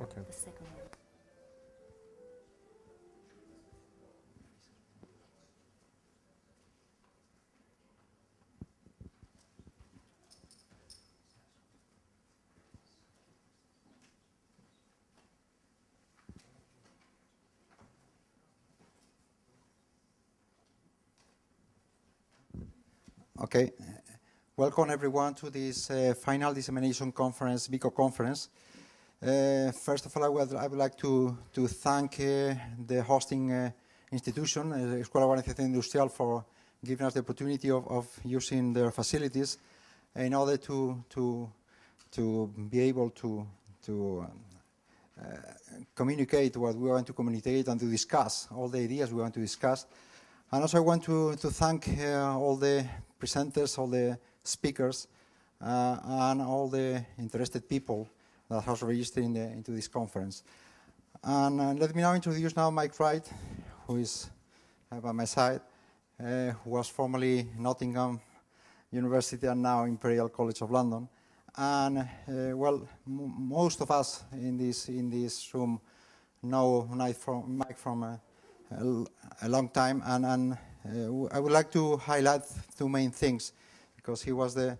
Okay. The second one. Okay. Welcome everyone to this final dissemination conference, VICO conference. First of all, I would like to thank the hosting institution, Escuela de Organización Industrial, for giving us the opportunity of using their facilities in order to be able to communicate what we want to communicate and to discuss all the ideas we want to discuss. And also I want to thank all the presenters, all the speakers, and all the interested people that has registered into this conference. And let me now introduce Mike Wright, who is by my side, who was formerly Nottingham University and now Imperial College of London. And well, most of us in this room know Mike from a long time, and I would like to highlight two main things, because he was the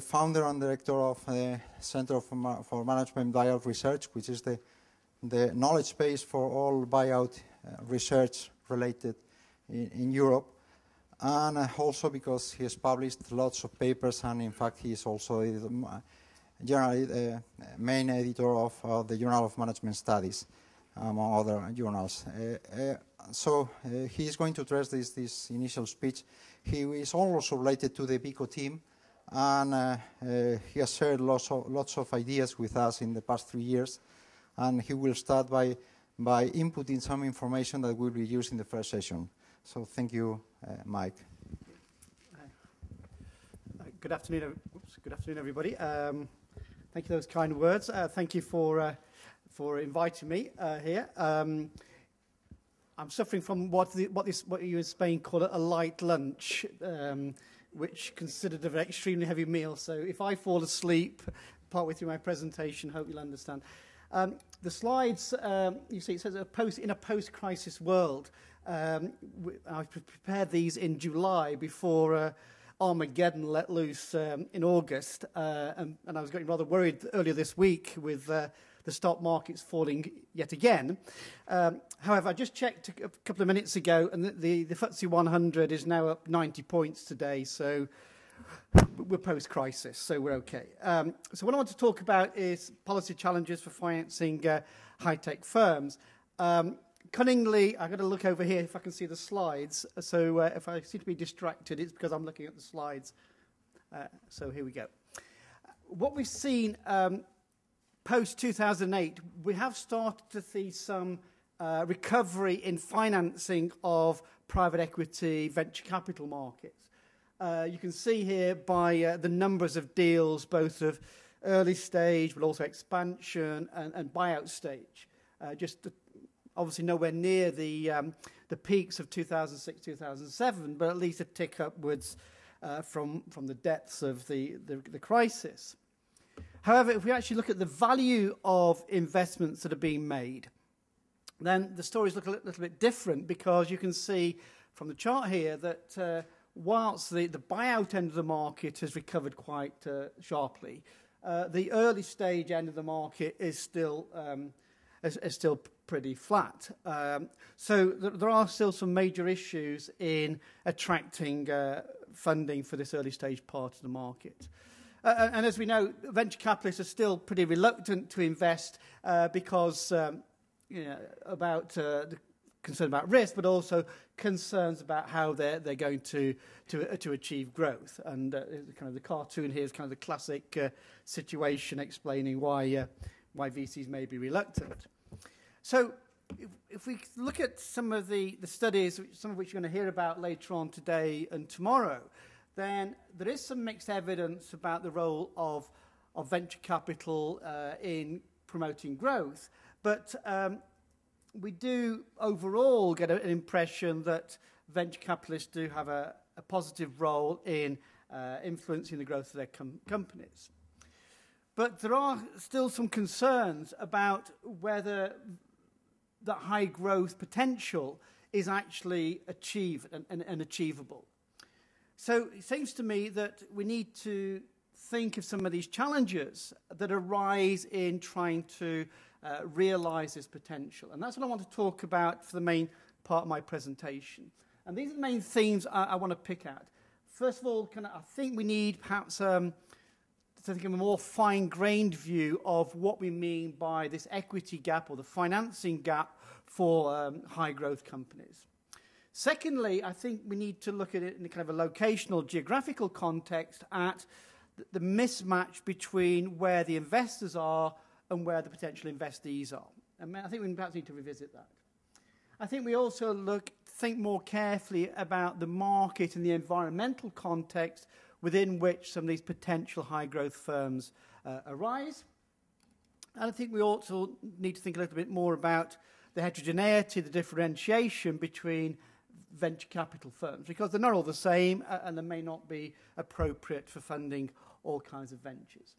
founder and director of the Center for Management Buyout Research, which is the knowledge base for all buyout research related in Europe, and also because he has published lots of papers, and in fact he is also generally the main editor of the Journal of Management Studies, among other journals. So he is going to address this initial speech. He is also related to the VICO team, and he has shared lots of ideas with us in the past 3 years, and he will start by inputting some information that will be used in the first session. So thank you, Mike. Good afternoon, everybody. Thank you for those kind words. Thank you for inviting me here. I'm suffering from what you in Spain call a light lunch, which considered an extremely heavy meal. So if I fall asleep partway through my presentation, hope you'll understand. The slides, you see, it says in a post-crisis world. I prepared these in July before Armageddon let loose in August, and I was getting rather worried earlier this week with the stock market's falling yet again. However, I just checked a couple of minutes ago, and the FTSE 100 is now up 90 points today, so we're post-crisis, so we're okay. So what I want to talk about is policy challenges for financing high-tech firms. Cunningly, I've got to look over here if I can see the slides. So if I seem to be distracted, it's because I'm looking at the slides. So here we go. What we've seen post-2008, we have started to see some recovery in financing of private equity venture capital markets. You can see here by the numbers of deals, both of early stage, but also expansion and buyout stage. Obviously nowhere near the peaks of 2006, 2007, but at least a tick upwards from the depths of the crisis. However, if we actually look at the value of investments that are being made, then the stories look a little bit different, because you can see from the chart here that whilst the buyout end of the market has recovered quite sharply, the early stage end of the market is still pretty flat. So there are still some major issues in attracting funding for this early stage part of the market. And as we know, venture capitalists are still pretty reluctant to invest because about the concern about risk, but also concerns about how they're going to achieve growth. And kind of the cartoon here is kind of the classic situation explaining why VCs may be reluctant. So if we look at some of the studies, some of which you're going to hear about later on today and tomorrow, then there is some mixed evidence about the role of venture capital in promoting growth. But we do overall get an impression that venture capitalists do have a positive role in influencing the growth of their companies. But there are still some concerns about whether that high growth potential is actually achieved and achievable. So it seems to me that we need to think of some of these challenges that arise in trying to realize this potential. And that's what I want to talk about for the main part of my presentation. And these are the main themes I want to pick out. First of all, I think we need perhaps to think of a more fine-grained view of what we mean by this equity gap or the financing gap for high-growth companies. Secondly, I think we need to look at it in a kind of a locational, geographical context at the mismatch between where the investors are and where the potential investees are. And I think we perhaps need to revisit that. I think we also think more carefully about the market and the environmental context within which some of these potential high-growth firms arise. And I think we also need to think a little bit more about the heterogeneity, the differentiation between venture capital firms, because they're not all the same and they may not be appropriate for funding all kinds of ventures.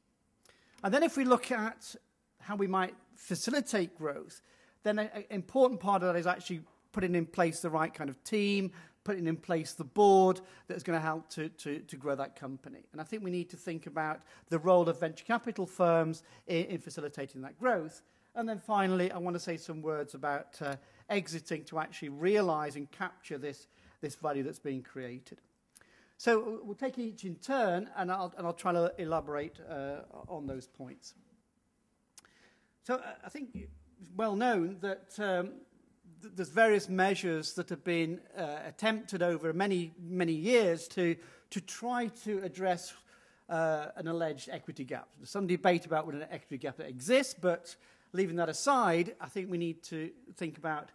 And then if we look at how we might facilitate growth, then an important part of that is actually putting in place the right kind of team, putting in place the board that's going to help to grow that company. And I think we need to think about the role of venture capital firms in facilitating that growth. And then finally, I want to say some words about exiting to actually realize and capture this value that's being created. So we'll take each in turn, and I'll try to elaborate on those points. So I think it's well known that there's various measures that have been attempted over many, many years to try to address an alleged equity gap. There's some debate about whether an equity gap exists, but leaving that aside, I think we need to think about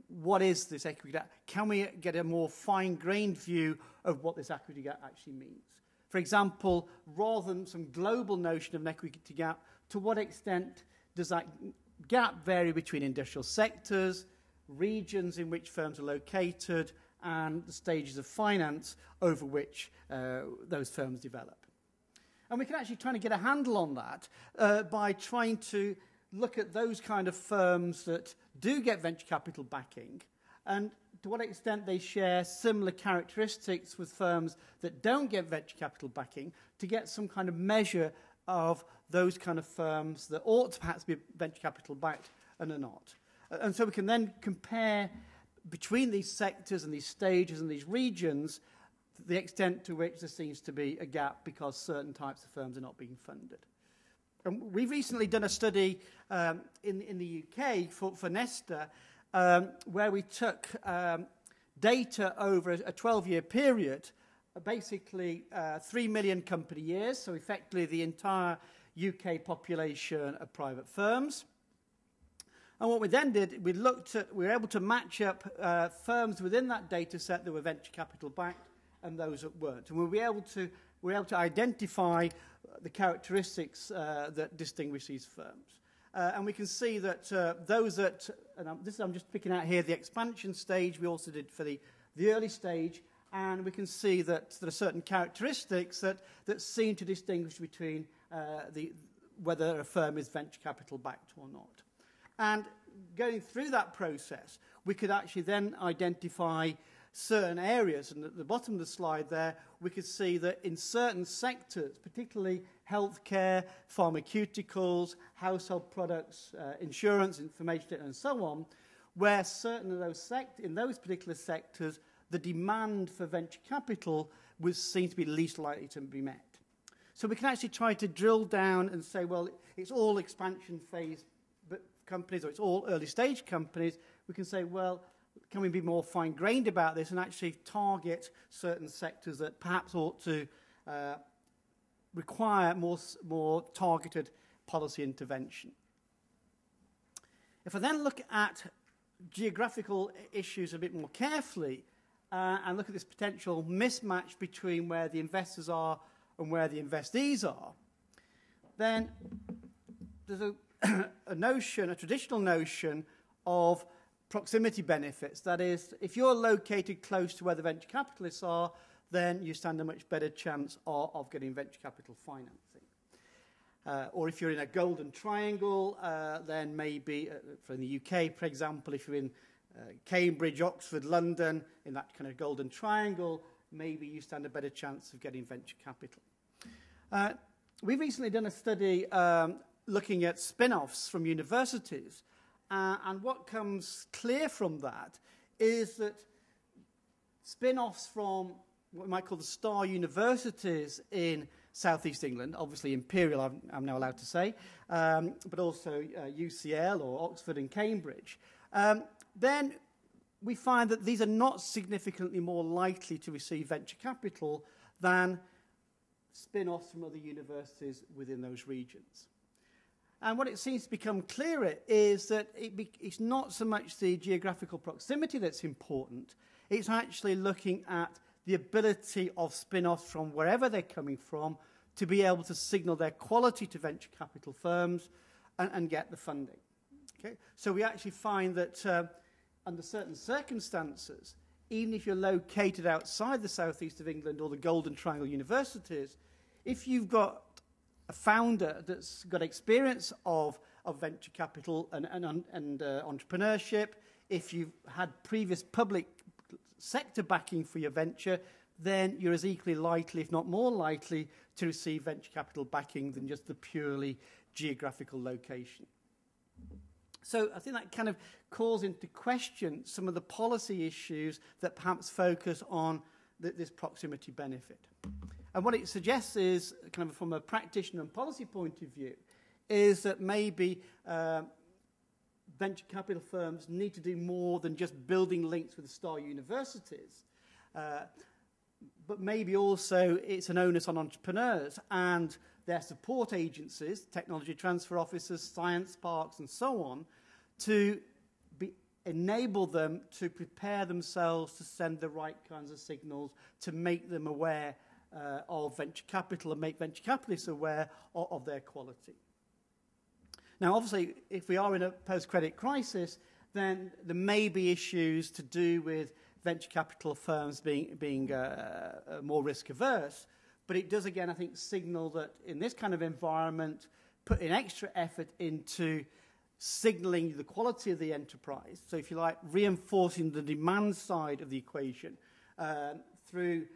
what is this equity gap. Can we get a more fine-grained view of what this equity gap actually means? For example, rather than some global notion of an equity gap, to what extent does that gap vary between industrial sectors, regions in which firms are located, and the stages of finance over which those firms develop? And we can actually try to get a handle on that by trying to look at those kind of firms that do get venture capital backing and to what extent they share similar characteristics with firms that don't get venture capital backing to get some kind of measure of those kind of firms that ought to perhaps be venture capital backed and are not. And so we can then compare between these sectors and these stages and these regions the extent to which there seems to be a gap because certain types of firms are not being funded. And we've recently done a study in the UK for Nesta where we took data over a 12-year period, basically 3 million company years, so effectively the entire UK population of private firms. And what we then did, we were able to match up firms within that data set that were venture capital backed and those that weren't. And we were able to identify the characteristics that distinguish these firms. And we can see that those that, and I'm just picking out here the expansion stage, we also did for the early stage, and we can see that there are certain characteristics that seem to distinguish between whether a firm is venture capital backed or not. And going through that process, we could actually then identify certain areas. And at the bottom of the slide there, we could see that in certain sectors, particularly healthcare, pharmaceuticals, household products, insurance, information, and so on, where certain of those in those particular sectors, the demand for venture capital was seen to be least likely to be met. So we can actually try to drill down and say, well, it's all expansion phase companies or it's all early stage companies. We can say, well, can we be more fine-grained about this and actually target certain sectors that perhaps ought to require more targeted policy intervention? If I then look at geographical issues a bit more carefully and look at this potential mismatch between where the investors are and where the investees are, then there's a traditional notion of proximity benefits. That is, if you're located close to where the venture capitalists are, then you stand a much better chance of getting venture capital financing. Or if you're in a golden triangle, then maybe, for the UK, for example, if you're in Cambridge, Oxford, London, in that kind of golden triangle, maybe you stand a better chance of getting venture capital. We've recently done a study looking at spin-offs from universities, and what comes clear from that is that spin-offs from what we might call the star universities in Southeast England, obviously Imperial I'm now allowed to say, but also UCL or Oxford and Cambridge, then we find that these are not significantly more likely to receive venture capital than spin-offs from other universities within those regions. And what it seems to become clearer is that it's not so much the geographical proximity that's important, it's actually looking at the ability of spin-offs from wherever they're coming from to be able to signal their quality to venture capital firms and get the funding. Okay? So we actually find that under certain circumstances, even if you're located outside the southeast of England or the Golden Triangle universities, if you've got a founder that's got experience of venture capital and entrepreneurship, if you've had previous public sector backing for your venture, then you're as equally likely, if not more likely, to receive venture capital backing than just the purely geographical location. So I think that kind of calls into question some of the policy issues that perhaps focus on this proximity benefit. And what it suggests is, kind of from a practitioner and policy point of view, is that maybe venture capital firms need to do more than just building links with the star universities, but maybe also it's an onus on entrepreneurs and their support agencies, technology transfer officers, science parks, and so on, to enable them to prepare themselves to send the right kinds of signals, to make them aware of venture capital and make venture capitalists aware of their quality. Now, obviously, if we are in a post-credit crisis, then there may be issues to do with venture capital firms being more risk-averse, but it does, again, I think, signal that in this kind of environment, putting extra effort into signaling the quality of the enterprise, so if you like, reinforcing the demand side of the equation through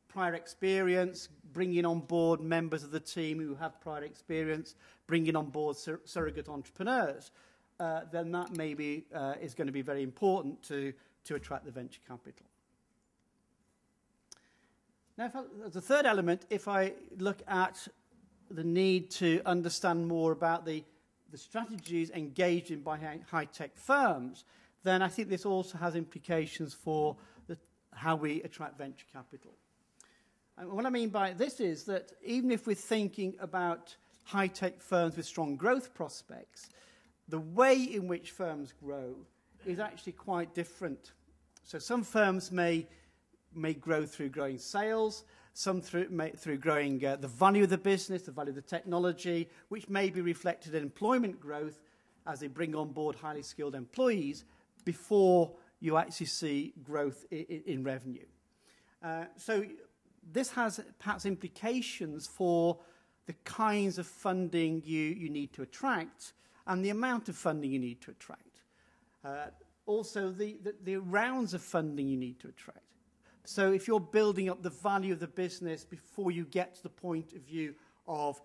prior experience, bringing on board members of the team who have prior experience, bringing on board surrogate entrepreneurs, then that maybe is going to be very important to attract the venture capital. Now, as a third element, if I look at the need to understand more about the strategies engaged in by high-tech firms, then I think this also has implications for how we attract venture capital. And what I mean by this is that even if we're thinking about high-tech firms with strong growth prospects, the way in which firms grow is actually quite different. So some firms may grow through growing sales, some through growing the value of the business, the value of the technology, which may be reflected in employment growth as they bring on board highly skilled employees before you actually see growth in revenue. So this has perhaps implications for the kinds of funding you need to attract and the amount of funding you need to attract. Also, the rounds of funding you need to attract. So if you're building up the value of the business before you get to the point of view of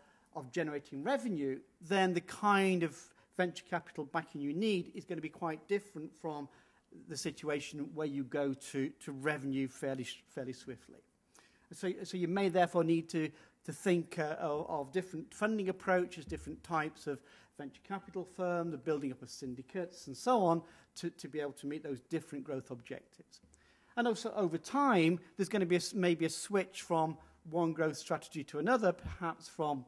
generating revenue, then the kind of venture capital backing you need is going to be quite different from the situation where you go to revenue fairly swiftly. So you may therefore need to think of different funding approaches, different types of venture capital firm, the building up of syndicates and so on to be able to meet those different growth objectives. And also over time, there's going to be maybe a switch from one growth strategy to another, perhaps from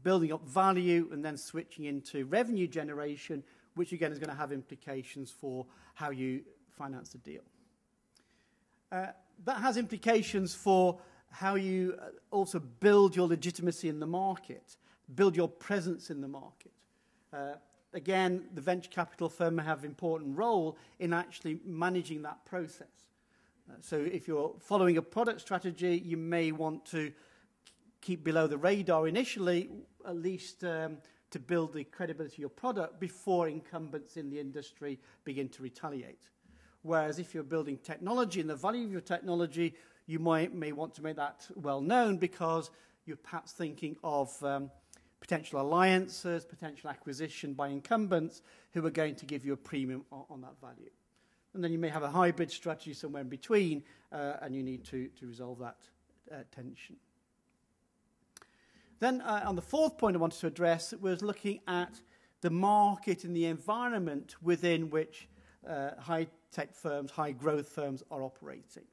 building up value and then switching into revenue generation, which again is going to have implications for how you finance the deal. That has implications for how you also build your legitimacy in the market, build your presence in the market. Again, the venture capital firm may have an important role in actually managing that process. So if you're following a product strategy, you may want to keep below the radar initially, at least to build the credibility of your product before incumbents in the industry begin to retaliate. Whereas if you're building technology and the value of your technology, you may want to make that well known because you're perhaps thinking of potential alliances, potential acquisition by incumbents who are going to give you a premium on that value. And then you may have a hybrid strategy somewhere in between, and you need to resolve that tension. Then on the fourth point I wanted to address was looking at the market and the environment within which high-tech firms, high-growth firms are operating.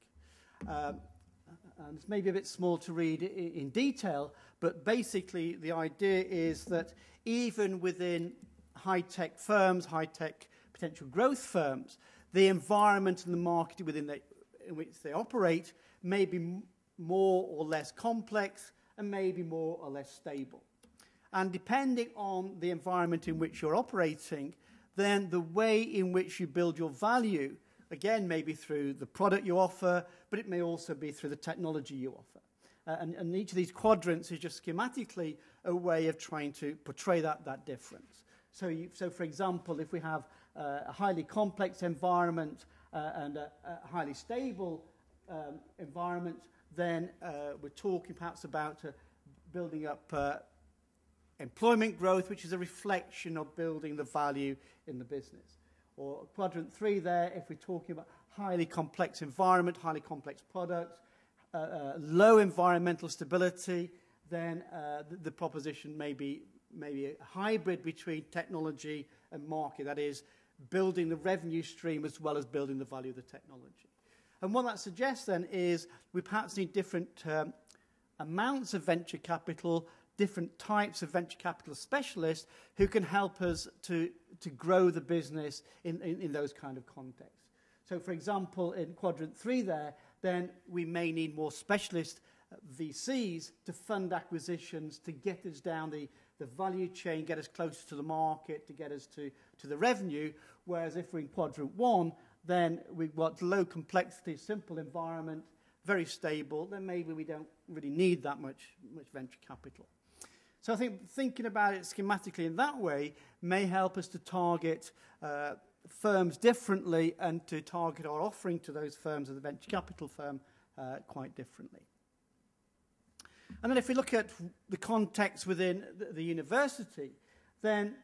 And it's maybe a bit small to read in detail, but basically the idea is that even within high-tech firms, high-tech potential growth firms, the environment and the market in which they operate may be more or less complex and maybe more or less stable. And depending on the environment in which you're operating, then the way in which you build your value, again, maybe through the product you offer, but it may also be through the technology you offer. And each of these quadrants is just schematically a way of trying to portray that difference. So for example, if we have a highly complex environment and a highly stable environment, then we're talking perhaps about building up employment growth, which is a reflection of building the value in the business. Or quadrant 3 there, if we're talking about highly complex environment, highly complex products, low environmental stability, then the proposition may be a hybrid between technology and market. That is, building the revenue stream as well as building the value of the technology. And what that suggests then is we perhaps need different amounts of venture capital, different types of venture capital specialists who can help us to grow the business in those kind of contexts. So, for example, in quadrant 3 there, then we may need more specialist VCs to fund acquisitions, to get us down the value chain, get us closer to the market, to get us to the revenue, whereas if we're in quadrant 1, then we've got low complexity, simple environment, very stable, then maybe we don't really need that much venture capital. So I think thinking about it schematically in that way may help us to target firms differently and to target our offering to those firms as a venture capital firm quite differently. And then if we look at the context within the university, then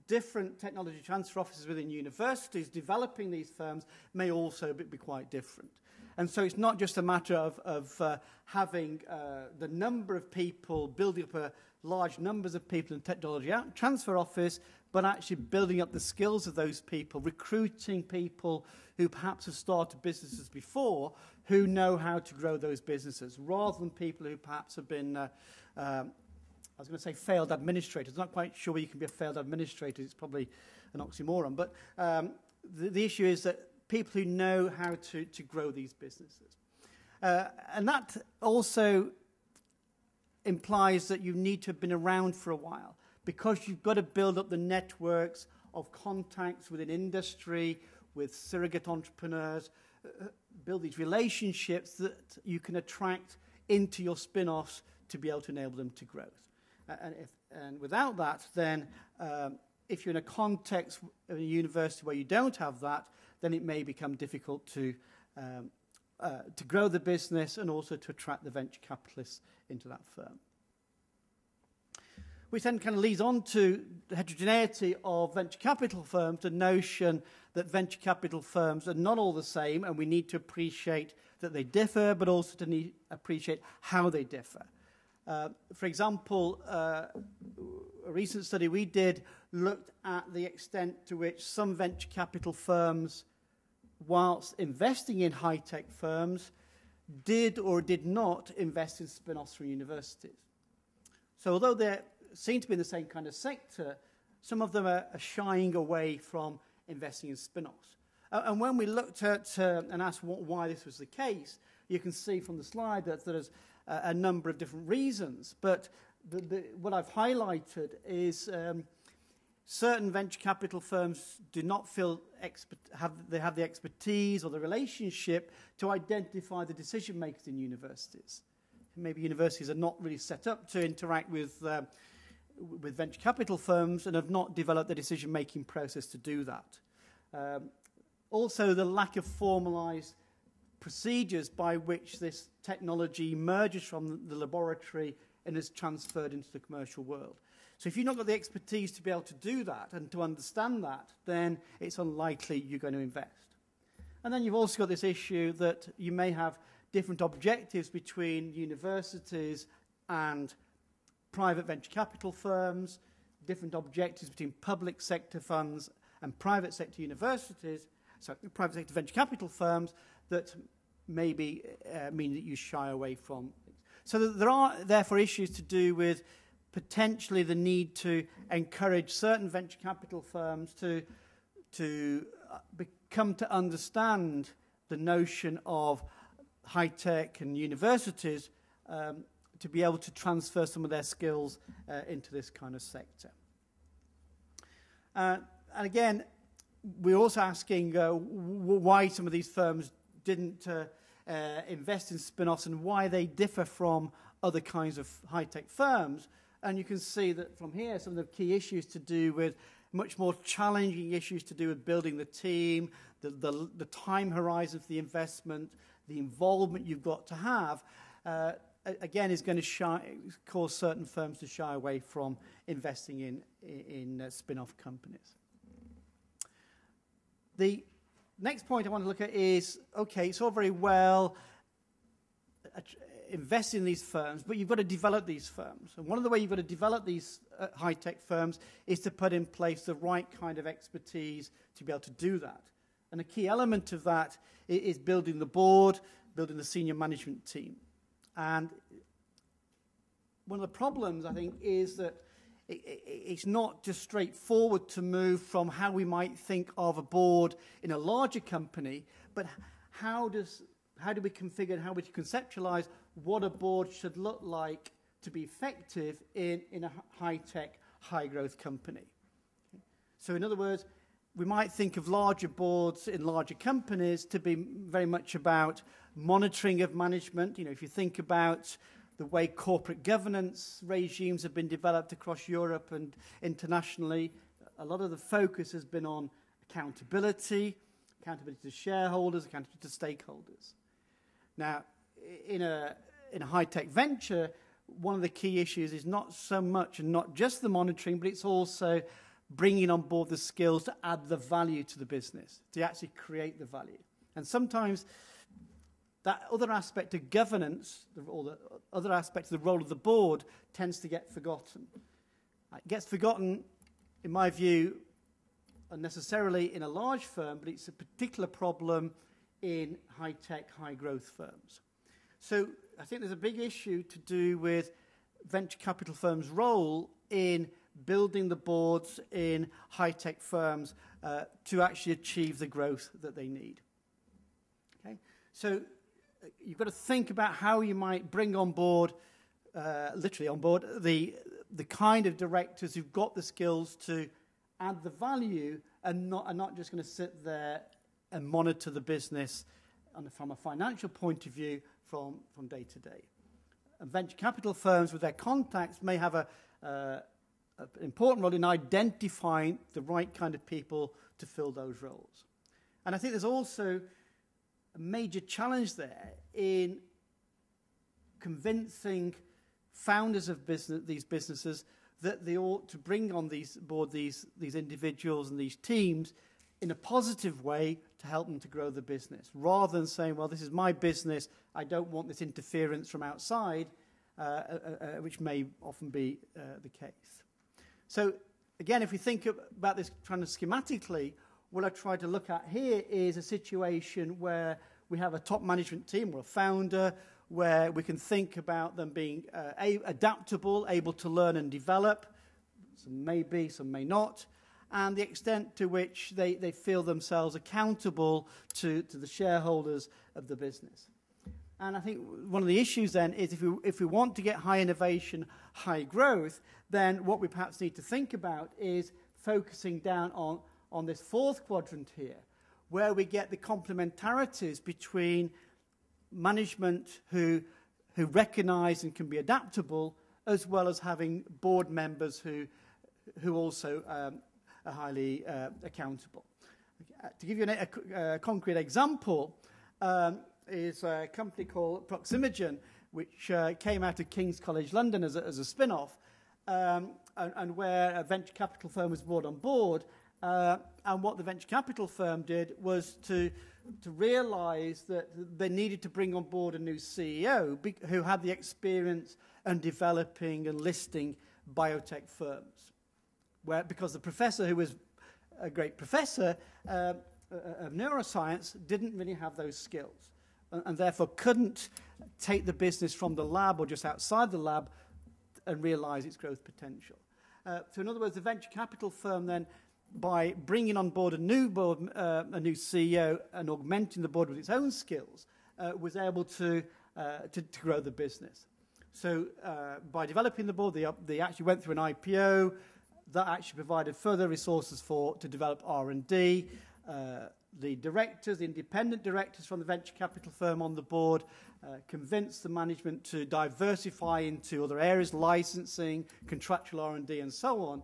different technology transfer offices within universities developing these firms may also be quite different. And so it's not just a matter of having the number of people, building up large numbers of people in technology transfer office, but actually building up the skills of those people, recruiting people who perhaps have started businesses before, who know how to grow those businesses, rather than people who perhaps have been, I was going to say failed administrators. I'm not quite sure you can be a failed administrator. It's probably an oxymoron. But the issue is that people who know how to grow these businesses. And that also implies that you need to have been around for a while, because you've got to build up the networks of contacts within industry, with surrogate entrepreneurs, build these relationships that you can attract into your spin-offs to be able to enable them to grow. And without that, then if you're in a context of a university where you don't have that, then it may become difficult to grow the business and also to attract the venture capitalists into that firm. Which then kind of leads on to the heterogeneity of venture capital firms, the notion that venture capital firms are not all the same, and we need to appreciate that they differ, but also to appreciate how they differ. For example, a recent study we did looked at the extent to which some venture capital firms, whilst investing in high-tech firms, did or did not invest in spin-offs from universities. So although they seem to be in the same kind of sector, some of them are shying away from investing in spin-offs. And when we looked at and asked why this was the case, you can see from the slide that there's a number of different reasons. But what I've highlighted is certain venture capital firms do not feel they have the expertise or the relationship to identify the decision makers in universities. maybe universities are not really set up to interact with venture capital firms and have not developed the decision-making process to do that. Also, the lack of formalized procedures by which this technology emerges from the laboratory and is transferred into the commercial world. So if you've not got the expertise to be able to do that and to understand that, then it's unlikely you're going to invest. And then you've also got this issue that you may have different objectives between universities and private venture capital firms, different objectives between public sector funds and private sector universities, so private sector venture capital firms that maybe mean that you shy away from. So there are therefore issues to do with potentially the need to encourage certain venture capital firms to come to understand the notion of high tech and universities to be able to transfer some of their skills into this kind of sector. And again, we're also asking why some of these firms didn't invest in spin-offs and why they differ from other kinds of high-tech firms. And you can see that from here, some of the key issues to do with much more challenging issues to do with building the team, the time horizon for the investment, the involvement you've got to have, again, is going to cause certain firms to shy away from investing in spin-off companies. The next point I want to look at is, okay, it's all very well invest in these firms, but you've got to develop these firms. And one of the ways you've got to develop these high-tech firms is to put in place the right kind of expertise to be able to do that. And a key element of that is building the board, building the senior management team. And one of the problems, I think, is that it's not just straightforward to move from how we might think of a board in a larger company, but how do we configure and how we conceptualize what a board should look like to be effective in a high-tech, high-growth company. Okay. So in other words, we might think of larger boards in larger companies to be very much about monitoring of management. You know, if you think about the way corporate governance regimes have been developed across Europe and internationally, a lot of the focus has been on accountability to shareholders, accountability to stakeholders. Now, in a high-tech venture, one of the key issues is not so much and not just the monitoring, but it's also bringing on board the skills to add the value to the business, to actually create the value. And sometimes that other aspect of governance, or the other aspect of the role of the board, tends to get forgotten. It gets forgotten, in my view, unnecessarily in a large firm, but it's a particular problem in high-tech, high-growth firms. So I think there's a big issue to do with venture capital firms' role in building the boards in high-tech firms to actually achieve the growth that they need. Okay? So you've got to think about how you might bring on board, literally on board, the kind of directors who've got the skills to add the value and are not just going to sit there and monitor the business from a financial point of view from day to day. And venture capital firms with their contacts may have an important role in identifying the right kind of people to fill those roles. And I think there's also a major challenge there in convincing founders of these businesses that they ought to bring on these individuals and these teams in a positive way to help them to grow the business, rather than saying, well, this is my business, I don't want this interference from outside, which may often be the case. So again, if we think about this kind of schematically, what I try to look at here is a situation where we have a top management team or a founder, where we can think about them being adaptable, able to learn and develop. Some may be, some may not. And the extent to which they feel themselves accountable to the shareholders of the business. And I think one of the issues then is if we want to get high innovation, high growth, then what we perhaps need to think about is focusing down on this fourth quadrant here, where we get the complementarities between management who who recognise and can be adaptable, as well as having board members who also are highly accountable. To give you a concrete example, is a company called Proximogen, which came out of King's College London as a spin-off, and where a venture capital firm was brought on board. And what the venture capital firm did was to realise that they needed to bring on board a new CEO who had the experience in developing and listing biotech firms. Because the professor, who was a great professor of neuroscience, didn't really have those skills, and therefore couldn't take the business from the lab or just outside the lab and realise its growth potential. So in other words, the venture capital firm then, by bringing on board a new CEO and augmenting the board with its own skills, was able to grow the business. So by developing the board, they actually went through an IPO. That actually provided further resources to develop R&D. The directors, the independent directors from the venture capital firm on the board, convinced the management to diversify into other areas, licensing, contractual R&D, and so on,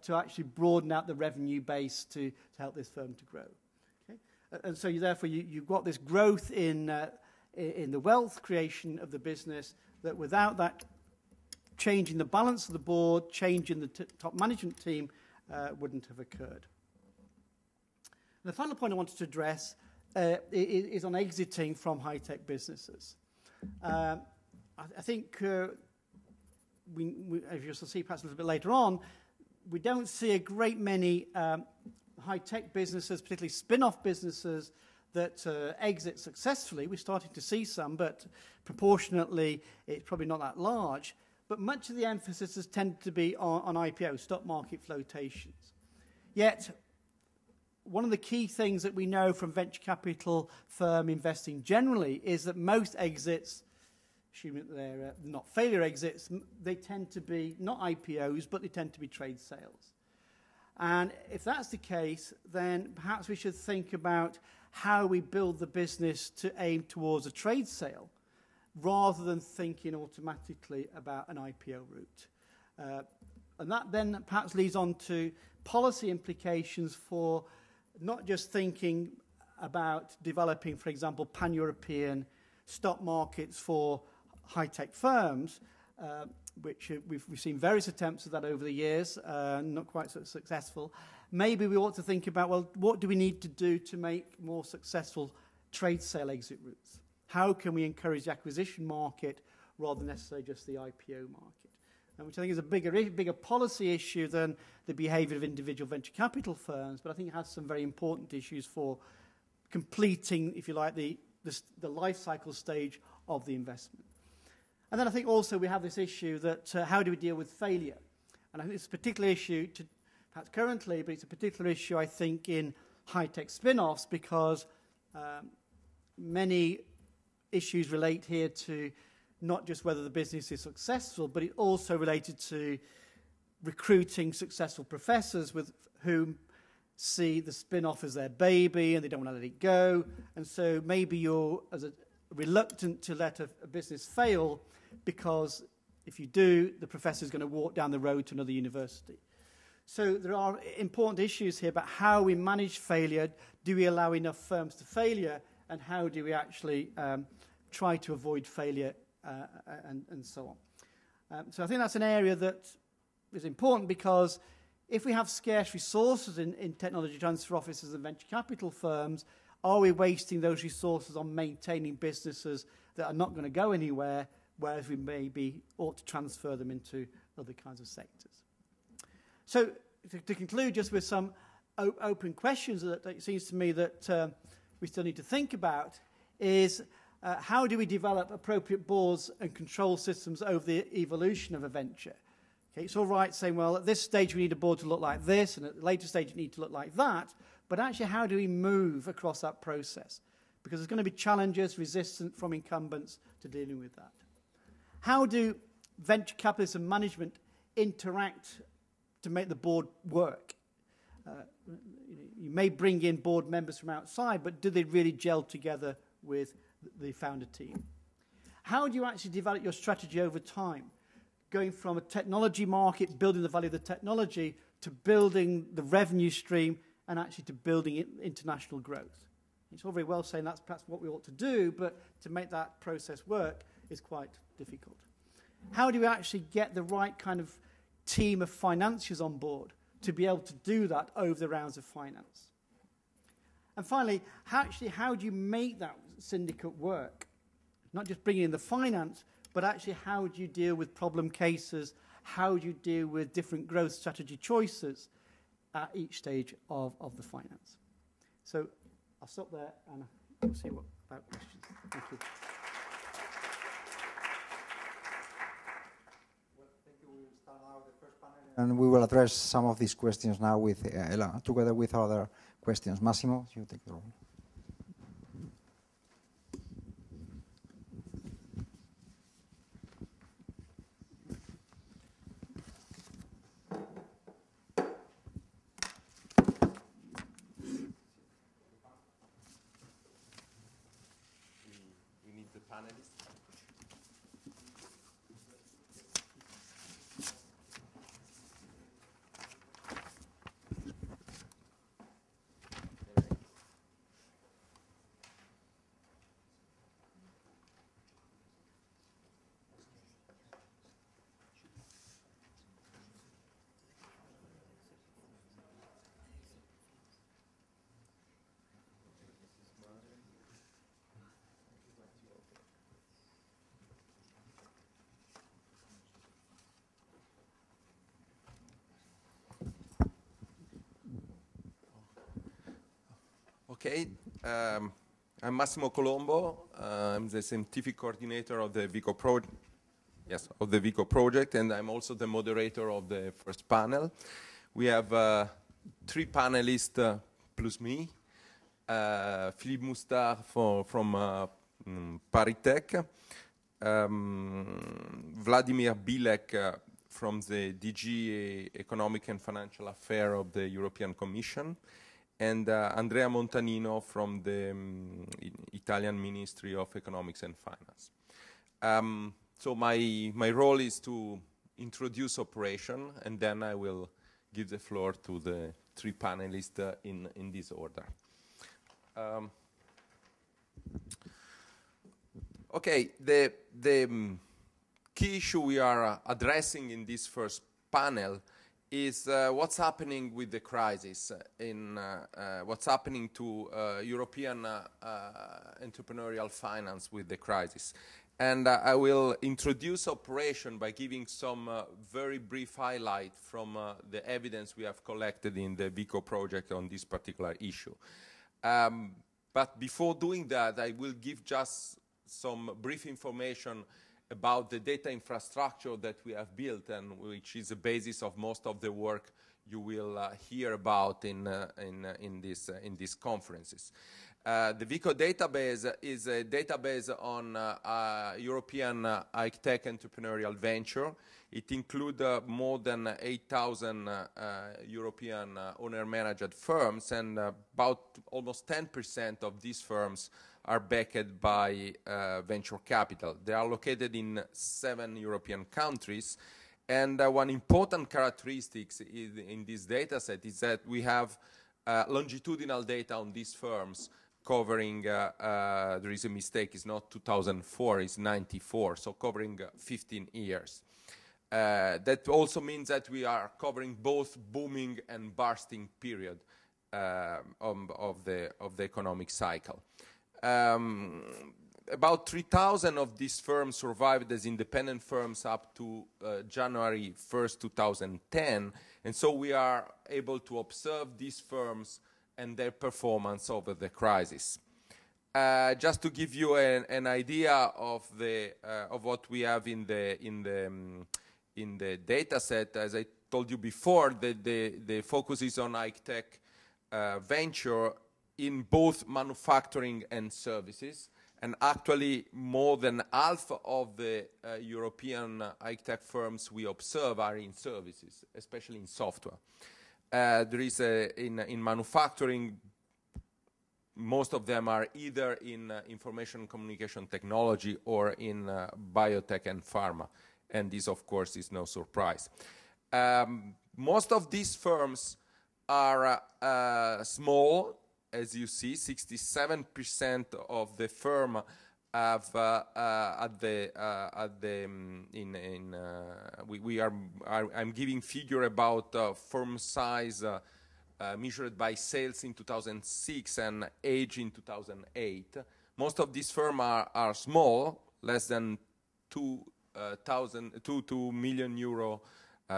to actually broaden out the revenue base to help this firm to grow. Okay? And so therefore you've got this growth in the wealth creation of the business, that without that changing the balance of the board, changing the top management team, wouldn't have occurred. And the final point I wanted to address is on exiting from high-tech businesses. I think, as you'll see perhaps a little bit later on, we don't see a great many high-tech businesses, particularly spin-off businesses, that exit successfully. We're starting to see some, but proportionately it's probably not that large. But much of the emphasis has tended to be on IPO, stock market flotations. Yet, one of the key things that we know from venture capital firm investing generally is that most exits, assuming that they're not failure exits, they tend to be not IPOs, but they tend to be trade sales. And if that's the case, then perhaps we should think about how we build the business to aim towards a trade sale, rather than thinking automatically about an IPO route. And that then perhaps leads on to policy implications for not just thinking about developing, for example, pan-European stock markets for high-tech firms, which we've seen various attempts at that over the years, not quite so successful. Maybe we ought to think about, well, what do we need to do to make more successful trade sale exit routes? How can we encourage the acquisition market rather than necessarily just the IPO market? Which I think is a bigger policy issue than the behaviour of individual venture capital firms, but I think it has some very important issues for completing, if you like, the life cycle stage of the investment. And then I think also we have this issue that how do we deal with failure? And I think it's a particular issue, perhaps currently, but it's a particular issue, I think, in high-tech spin-offs, because many issues relate here to not just whether the business is successful, but it also related to recruiting successful professors with whom see the spin-off as their baby and they don't want to let it go. And so maybe you're reluctant to let a business fail, because if you do, the professor's going to walk down the road to another university. So there are important issues here about how we manage failure. Do we allow enough firms to failure? And how do we actually try to avoid failure and so on? So I think that's an area that is important, because if we have scarce resources in technology transfer offices and venture capital firms, are we wasting those resources on maintaining businesses that are not going to go anywhere, whereas we maybe ought to transfer them into other kinds of sectors? So to conclude, just with some open questions that it seems to me that we still need to think about, is how do we develop appropriate boards and control systems over the evolution of a venture? Okay, it's all right saying, well, at this stage we need a board to look like this, and at a later stage it needs to look like that, but actually how do we move across that process? Because there's going to be challenges, resistance from incumbents to dealing with that. How do venture capitalists and management interact to make the board work? You may bring in board members from outside, but do they really gel together with the founder team? How do you actually develop your strategy over time? Going from a technology market, building the value of the technology, to building the revenue stream, and actually to building international growth. It's all very well saying that's perhaps what we ought to do, but to make that process work is quite difficult. How do we actually get the right kind of team of financiers on board to be able to do that over the rounds of finance? And finally, how do you make that syndicate work? Not just bringing in the finance, but actually how do you deal with problem cases? How do you deal with different growth strategy choices at each stage of the finance? So I'll stop there and we'll see what about questions. Thank you. Well, thank you. We'll start now the first panel, and we will address some of these questions now with Ella, together with other questions. Massimo, you take the role. Okay, I'm Massimo Colombo. I'm the scientific coordinator of the VICO project. Yes, of the VICO project, and I'm also the moderator of the first panel. We have 3 panelists plus me. Philippe Moustard from Paritech, Vladimir Bilek from the DG Economic and Financial Affairs of the European Commission, and Andrea Montanino from the Italian Ministry of Economics and Finance. So my role is to introduce operation, and then I will give the floor to the 3 panelists in this order. Okay, the key issue we are addressing in this first panel is what's happening with the crisis, what's happening to European entrepreneurial finance with the crisis. And I will introduce operation by giving some very brief highlight from the evidence we have collected in the VICO project on this particular issue. But before doing that, I will give just some brief information about the data infrastructure that we have built, and which is the basis of most of the work you will hear about in these conferences. The VICO database is a database on European high-tech entrepreneurial venture. It includes more than 8,000 European owner-managed firms, and about almost 10% of these firms are backed by venture capital. They are located in 7 European countries, and one important characteristic in this data set is that we have longitudinal data on these firms covering, there is a mistake, it's not 2004, it's 94, so covering 15 years. That also means that we are covering both booming and bursting period of the economic cycle. About 3,000 of these firms survived as independent firms up to January 1st, 2010, and so we are able to observe these firms and their performance over the crisis. Just to give you an idea of what we have in the data set, as I told you before, the focus is on high-tech venture in both manufacturing and services, and actually more than half of the European high-tech firms we observe are in services, especially in software. There is in manufacturing most of them are either in information communication technology or in biotech and pharma. And this, of course, is no surprise. Most of these firms are small, as you see. 67% of the firm have I'm giving figure about firm size measured by sales in 2006 and age in 2008. Most of these firms are small, less than 2 million euro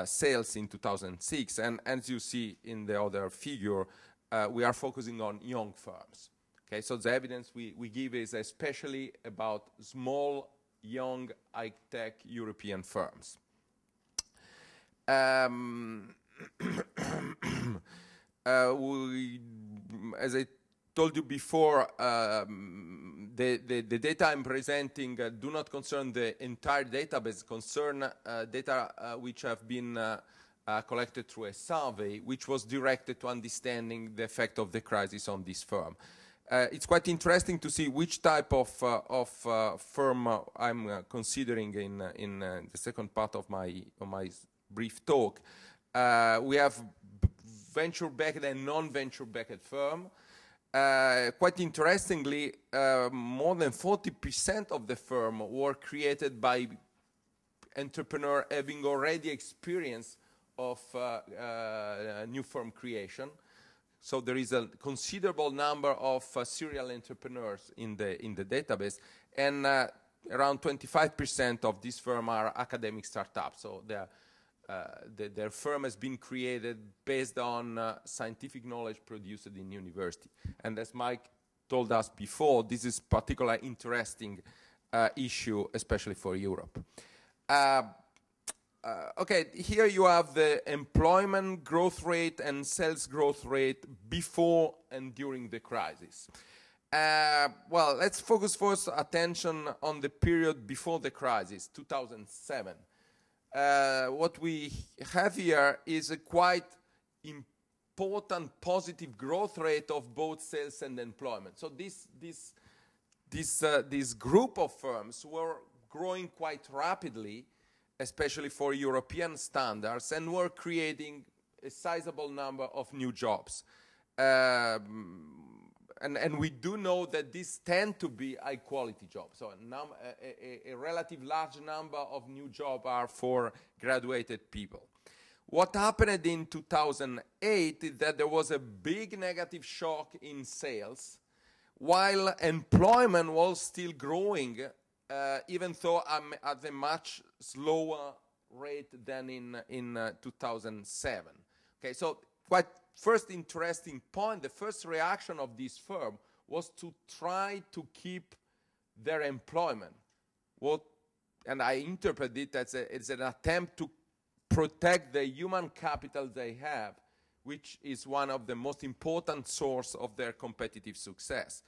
sales in 2006. And as you see in the other figure, we are focusing on young firms. Okay, so the evidence we give is especially about small, young, high-tech European firms. As I told you before, the data I'm presenting do not concern the entire database, concern data which have been collected through a survey, which was directed to understanding the effect of the crisis on this firm. It's quite interesting to see which type of firm I'm considering in the second part of my brief talk. We have venture-backed and non-venture-backed firm. Quite interestingly, more than 40% of the firm were created by entrepreneurs having already experience of new firm creation. So there is a considerable number of serial entrepreneurs in the database, and around 25% of this firm are academic startups. So their firm has been created based on scientific knowledge produced in university. And as Mike told us before, this is particularly interesting issue, especially for Europe. Okay, here you have the employment growth rate and sales growth rate before and during the crisis. Well, let's focus first attention on the period before the crisis, 2007. What we have here is a quite important positive growth rate of both sales and employment. So this group of firms were growing quite rapidly, especially for European standards, and were creating a sizable number of new jobs. And we do know that these tend to be high-quality jobs. So a relative large number of new jobs are for graduated people. What happened in 2008 is that there was a big negative shock in sales, while employment was still growing, even though at a much slower rate than in 2007. Okay, so quite first interesting point, the first reaction of this firm was to try to keep their employment. And I interpret it as it's an attempt to protect the human capital they have, which is one of the most important sources of their competitive success.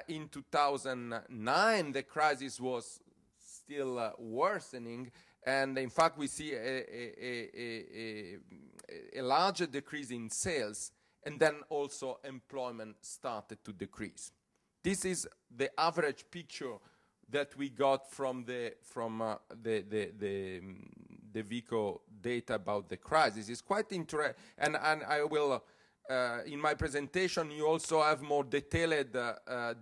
In 2009, the crisis was still worsening, and in fact, we see a larger decrease in sales, and then also employment started to decrease. This is the average picture that we got from the VICO data about the crisis. It's quite interesting, and I will. In my presentation, you also have more detailed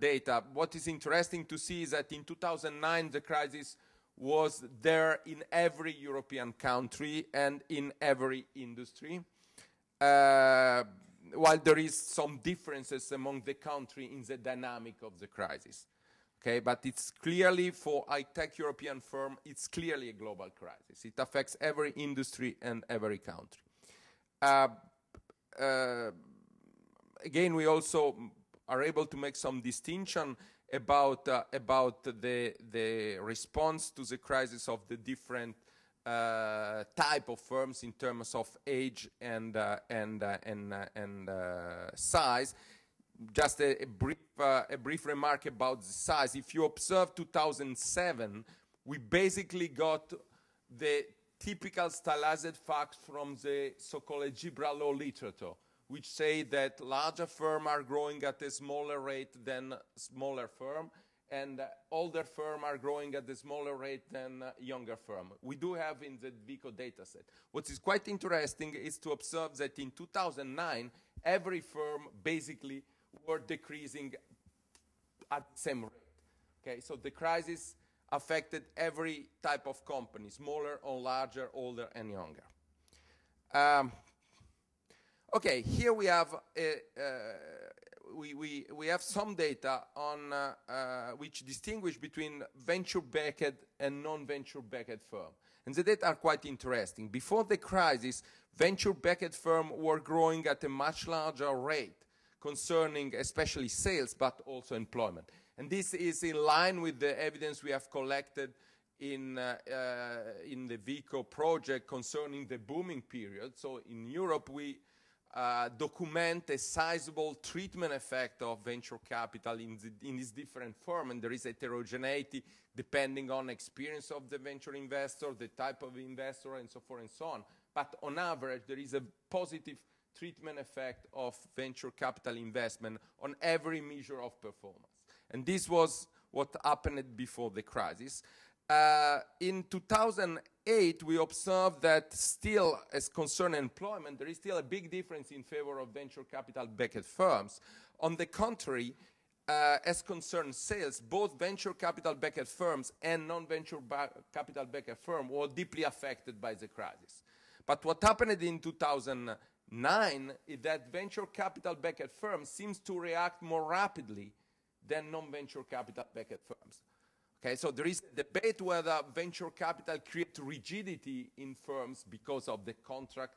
data. What is interesting to see is that in 2009, the crisis was there in every European country and in every industry, while there is some differences among the countries in the dynamic of the crisis. Okay, but it's clearly, for high-tech European firm, it's clearly a global crisis. It affects every industry and every country. Again, we also are able to make some distinction about the response to the crisis of the different type of firms in terms of age and size. Just a brief remark about the size. If you observe 2007, we basically got the typical stylized facts from the so-called algebra law literature. which say that larger firms are growing at a smaller rate than smaller firm, and older firms are growing at a smaller rate than younger firms. We do have in the VICO dataset. What is quite interesting is to observe that in 2009, every firm basically were decreasing at the same rate. Okay, so the crisis affected every type of company, smaller or larger, older and younger. Okay, here we have we have some data on which distinguish between venture-backed and non-venture-backed firms. And the data are quite interesting. Before the crisis, venture-backed firms were growing at a much larger rate, concerning especially sales, but also employment. And this is in line with the evidence we have collected in the VICO project concerning the booming period. So in Europe, we document a sizable treatment effect of venture capital in these different forms, and there is heterogeneity depending on experience of the venture investor, the type of investor, and so forth and so on. But on average, there is a positive treatment effect of venture capital investment on every measure of performance. And this was what happened before the crisis. In 2008, we observed that still, as concern employment, there is still a big difference in favor of venture capital-backed firms. On the contrary, as concerns sales, both venture capital-backed firms and non-venture capital-backed firms were deeply affected by the crisis. But what happened in 2009 is that venture capital-backed firms seems to react more rapidly than non-venture capital-backed firms. Okay, so there is a debate whether venture capital creates rigidity in firms because of the contract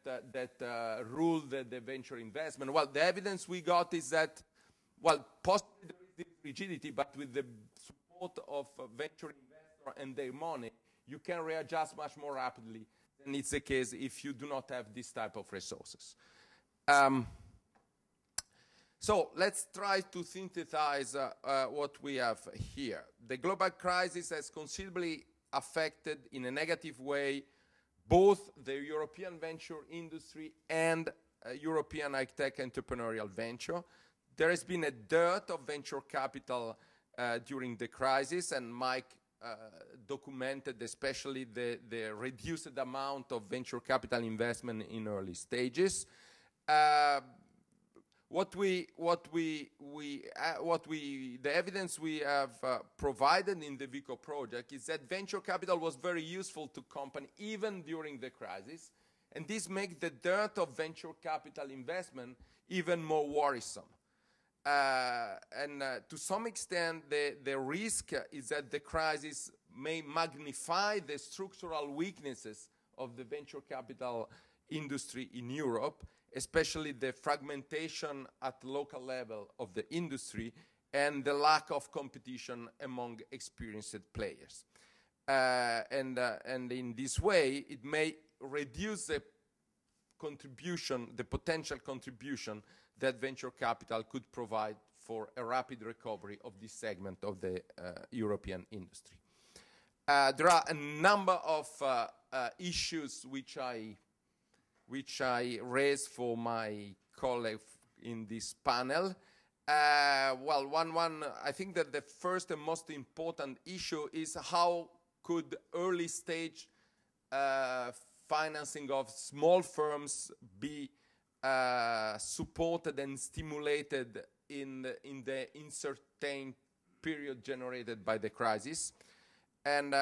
that rule the venture investment. Well, the evidence we got is that, well, possibly there is this rigidity, but with the support of venture investors and their money, you can readjust much more rapidly than it's the case if you do not have this type of resources. So let's try to synthesize what we have here. The global crisis has considerably affected in a negative way both the European venture industry and European high-tech entrepreneurial venture. There has been a dearth of venture capital during the crisis, and Mike documented especially the reduced amount of venture capital investment in early stages. The evidence we have provided in the VICO project is that venture capital was very useful to companies even during the crisis, and this makes the dearth of venture capital investment even more worrisome. To some extent, the risk is that the crisis may magnify the structural weaknesses of the venture capital industry in Europe, especially the fragmentation at local level of the industry and the lack of competition among experienced players. And in this way, it may reduce the contribution, the potential contribution that venture capital could provide for a rapid recovery of this segment of the European industry. There are a number of issues which I raised for my colleague in this panel. Well, I think that the first and most important issue is how could early stage financing of small firms be supported and stimulated in the uncertain period generated by the crisis. And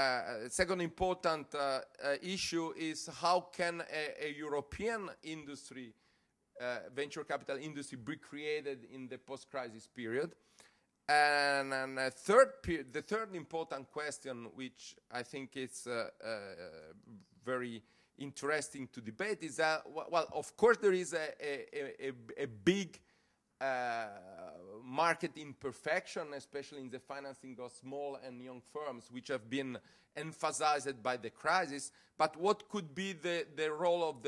second important issue is how can a European industry, venture capital industry, be created in the post-crisis period. And the third important question, which I think is very interesting to debate, is that, well, of course there is a big market imperfection, especially in the financing of small and young firms, which have been emphasized by the crisis. But what could be the role of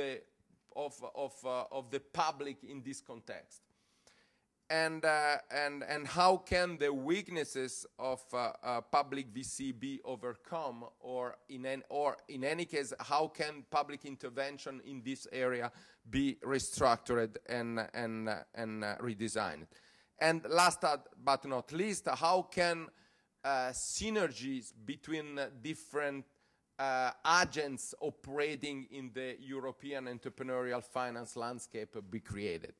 the public in this context? and how can the weaknesses of public VC be overcome, or in any case, how can public intervention in this area be restructured and redesigned? And last but not least, how can synergies between different agents operating in the European entrepreneurial finance landscape be created?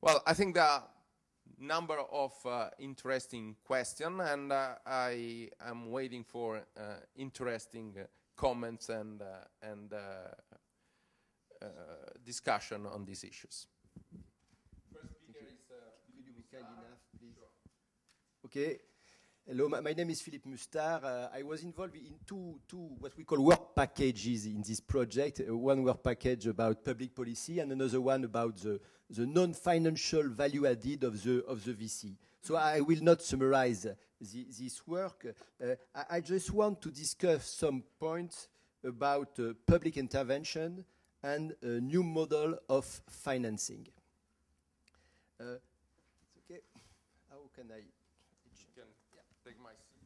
Well, I think there are number of interesting questions, and I am waiting for interesting comments and discussion on these issues. First speaker is, could you be kind enough, please? Okay. Hello, my name is Philippe Mustar. I was involved in two what we call work packages in this project. One work package about public policy and another one about the non-financial value added of the VC. So I will not summarize this work. I just want to discuss some points about public intervention and a new model of financing. Okay. How can I? Take my seat.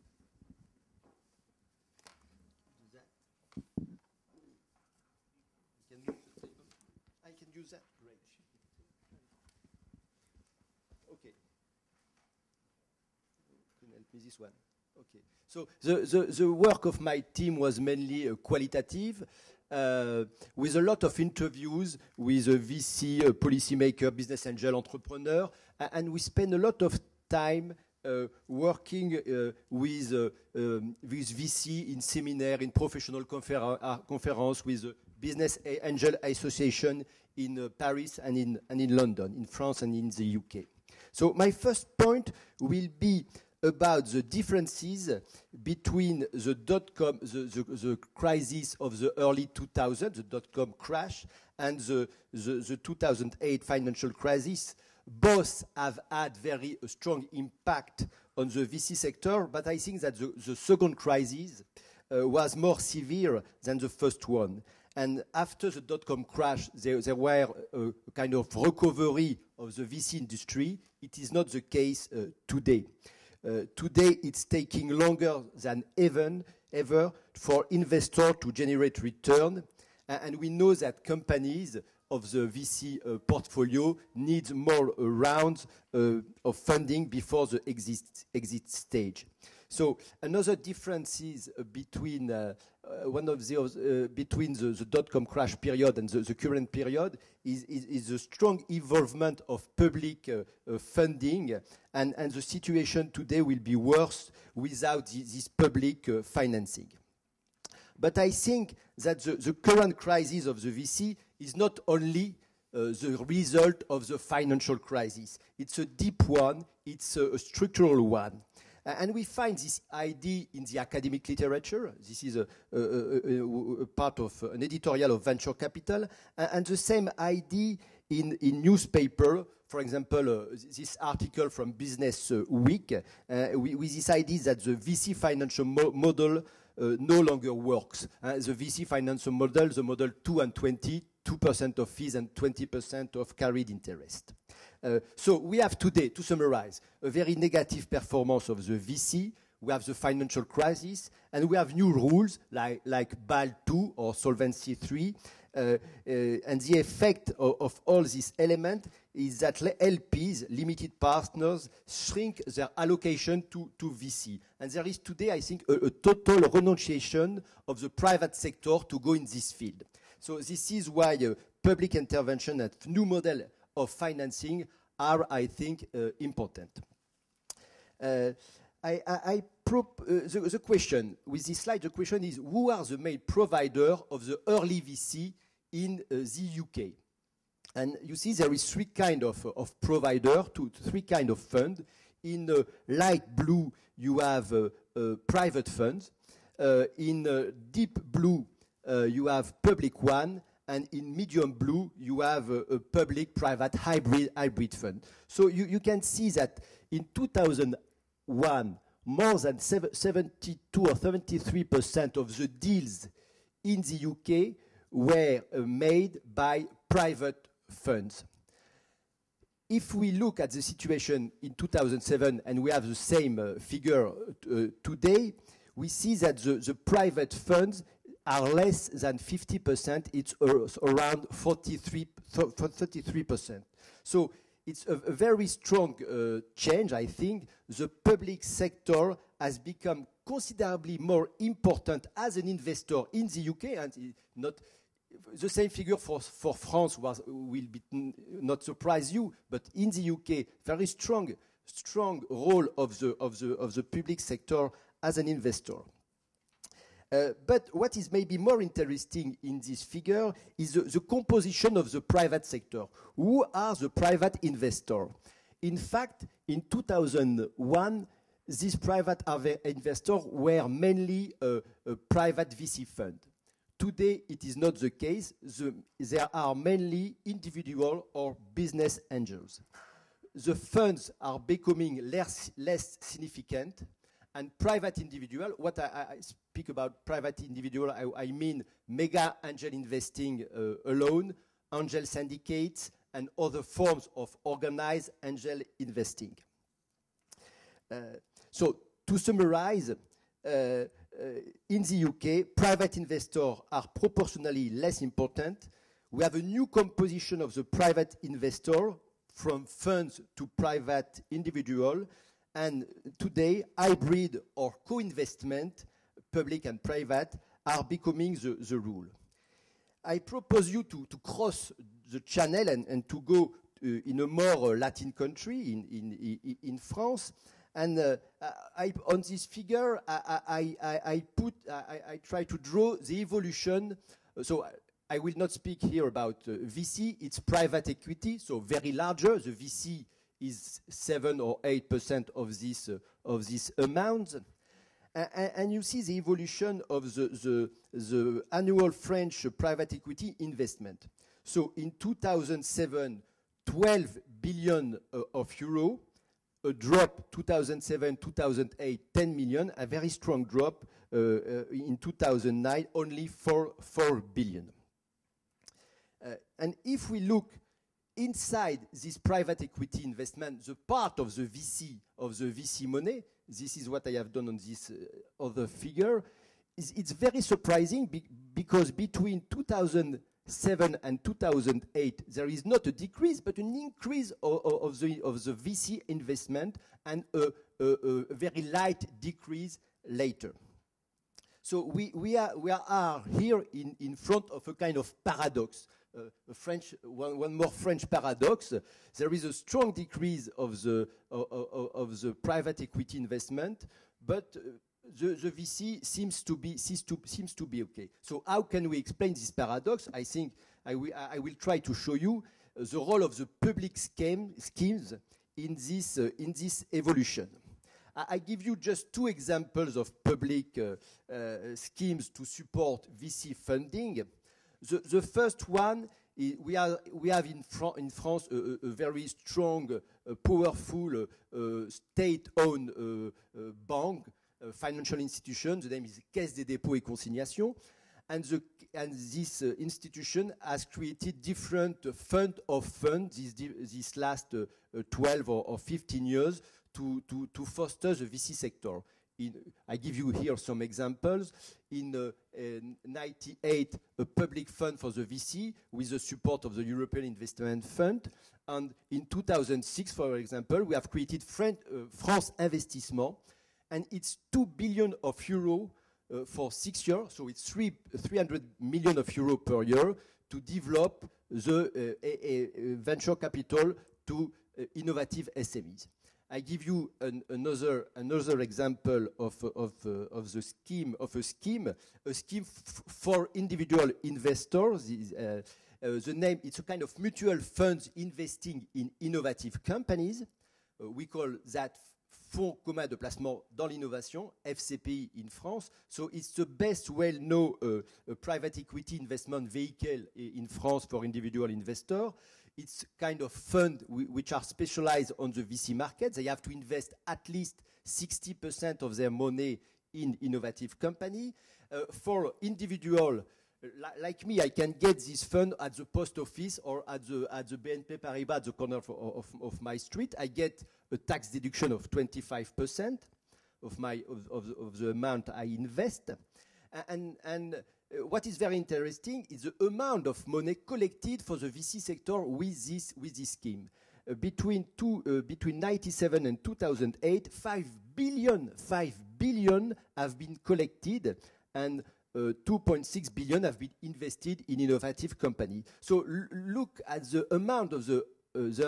Do that. Can you, I can use that. Great. Okay. Can help me this one. Okay. So the work of my team was mainly qualitative, with a lot of interviews with a VC, a policymaker, business angel, entrepreneur, and we spend a lot of time working with VC in seminar, in professional conference, with business angel association in Paris and in London, in France and in the UK. So my first point will be about the differences between the dot-com, the crisis of the early 2000s, the dot-com crash, and the 2008 financial crisis. Both have had very strong impact on the VC sector, but I think that the second crisis was more severe than the first one. And after the dot-com crash, there were a kind of recovery of the VC industry. It is not the case today. Today, it's taking longer than ever for investors to generate return. And we know that companies of the VC portfolio need more rounds of funding before the exit stage. So another difference is between between the dot-com crash period and the current period is a strong involvement of public funding, and the situation today will be worse without this public financing. But I think that the current crisis of the VC is not only the result of the financial crisis. It's a deep one, it's a structural one. And we find this idea in the academic literature. This is a part of an editorial of venture capital. And the same idea in newspaper. For example, this article from Business Week, with this idea that the VC financial model no longer works. The VC financial model, the model 2 and 20, 2% of fees and 20% of carried interest. So we have today, to summarize, a very negative performance of the VC. We have the financial crisis, and we have new rules like BAL 2 or Solvency 3. And the effect of all these elements is that LPs, limited partners, shrink their allocation to VC. And there is today, I think, a total renunciation of the private sector to go in this field. So this is why public intervention and new model of financing are, I think, important. The question with this slide, the question is, who are the main provider of the early VC in the UK? And you see there is three kind of provider, three kind of fund. In light blue, you have private funds. In deep blue, you have public one. And in medium blue, you have a public-private hybrid fund. So you can see that in 2001, more than 72 or 73% of the deals in the UK were made by private funds. if we look at the situation in 2007 and we have the same figure today, we see that the private funds are less than 50%. It's around 33%. So it's a very strong change, I think. The public sector has become considerably more important as an investor in the UK, and not the same figure for France will not surprise you, but in the UK, very strong role of the public sector as an investor. But what is maybe more interesting in this figure is the composition of the private sector. Who are the private investors? In fact, in 2001, these private investors were mainly a private VC fund. Today, it is not the case. There are mainly individual or business angels. The funds are becoming less significant, and private individual, what I speak about private individual, I mean mega angel investing alone, angel syndicates, and other forms of organized angel investing. So to summarize, in the UK, private investors are proportionally less important. We have a new composition of the private investor from funds to private individual, and today hybrid or co-investment, public and private, are becoming the rule. I propose you to cross the channel and to go in a more Latin country, in France. And on this figure, I try to draw the evolution. So I will not speak here about VC. It's private equity, so very larger. The VC is 7 or 8% of this amount. And you see the evolution of the annual French private equity investment. So in 2007, 12 billion of euro. A drop 2007, 2008, 10 million, a very strong drop in 2009, only 4 billion. And if we look inside this private equity investment, the part of the VC money, this is what I have done on this other figure, it's very surprising because between 2007 and 2008, there is not a decrease, but an increase of the VC investment and a very light decrease later. So we are here in front of a kind of paradox, one more French paradox. There is a strong decrease of the private equity investment, but the VC seems to be okay. So how can we explain this paradox? I think I will try to show you the role of the public schemes in this evolution. I give you just 2 examples of public schemes to support VC funding. The first one is we have in France a very strong, powerful state-owned bank. Financial institution, the name is Caisse des dépôts et consignations, and this institution has created different fund of funds this last 12 or 15 years to foster the VC sector. I give you here some examples. In 98, a public fund for the VC with the support of the European Investment Fund, and in 2006, for example, we have created France Investissement, and it's 2 billion of euro for 6 years, so it's 300 million of euro per year to develop the venture capital to innovative SMEs. I give you another example of a scheme for individual investors. The name, it's a kind of mutual funds investing in innovative companies. We call that Fonds commun de placement dans l'innovation, FCPI in France. So it's the best well-known private equity investment vehicle in France for individual investors. It's kind of fund which are specialized on the VC market. They have to invest at least 60% of their money in innovative company. For individual like me, I can get this fund at the post office or at the BNP Paribas at the corner of my street. I get a tax deduction of 25% of the amount I invest. And what is very interesting is the amount of money collected for the VC sector with this scheme. Between 1997 and 2008, 5 billion have been collected, and 2.6 billion have been invested in innovative companies. So look at the amount of the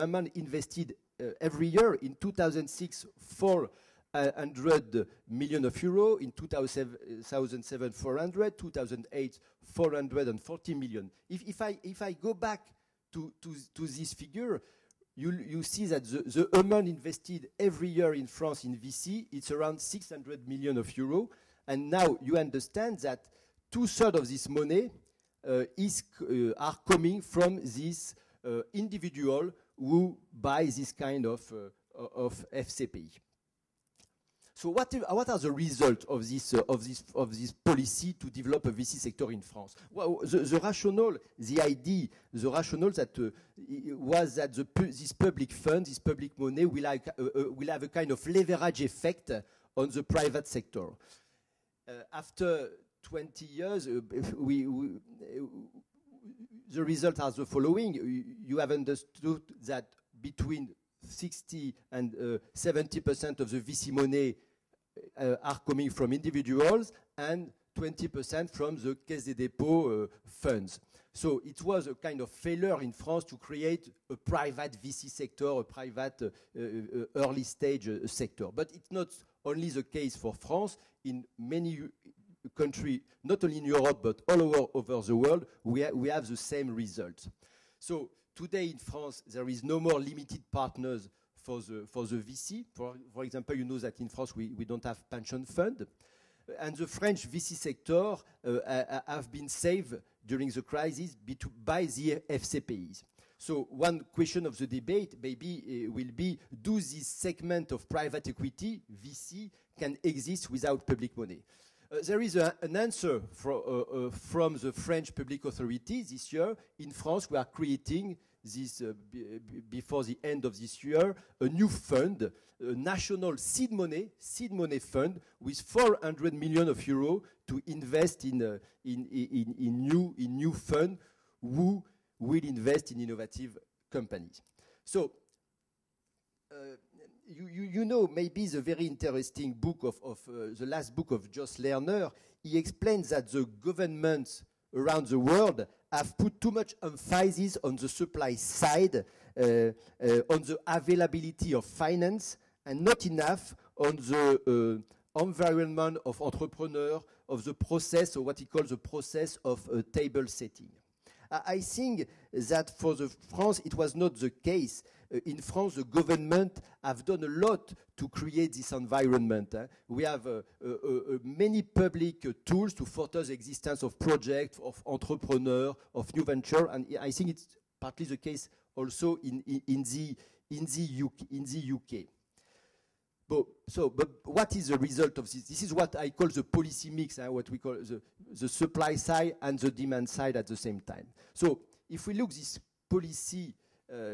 amount invested every year. In 2006, 400 million of euro. In 2007, 400. 2008, 440 million. If I go back to this figure, you see that the amount invested every year in France in VC, it's around 600 million of euro. And now you understand that 2/3 of this money are coming from this individual who buy this kind of FCPI. So what are the results of this policy to develop a VC sector in France? Well, the rationale, the idea, the rationale that was that this public fund, this public money will have a kind of leverage effect on the private sector. After 20 years, the results are the following. You have understood that between 60 and 70% of the VC money are coming from individuals and 20% from the Caisse des Dépôts funds. So it was a kind of failure in France to create a private VC sector, a private early stage sector. But it's not only the case for France. In many countries, not only in Europe, but all over the world, we have the same result. So today in France, there is no more limited partners for the VC. For example, you know that in France, we don't have pension fund. And the French VC sector have been saved during the crisis by the FCPIs. So one question of the debate maybe will be, do this segment of private equity, VC, can exist without public money? There is an answer from the French public authority this year. In France, we are creating this, before the end of this year, a new fund, a national seed money fund with 400 million of euros to invest in new fund who will invest in innovative companies. So you know maybe the very interesting book of the last book of Jos Lerner. He explains that the governments around the world have put too much emphasis on the supply side, on the availability of finance, and not enough on the environment of entrepreneur, of the process, or what he calls the process of table setting. I think that for France, it was not the case. In France, the government have done a lot to create this environment. We have many public tools to foster the existence of projects, of entrepreneurs, of new venture, and I think it's partly the case also in the UK. But what is the result of this? This is what I call the policy mix, what we call the supply side and the demand side at the same time. So if we look this policy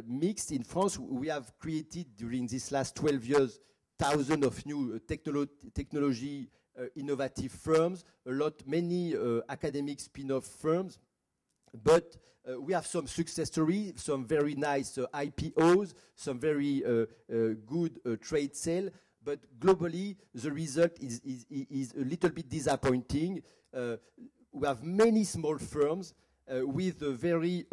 mix in France, we have created during these last 12 years thousands of new technology innovative firms, many academic spin-off firms, but we have some success stories, some very nice IPOs, some very good trade sale, but globally the result is a little bit disappointing. We have many small firms with a very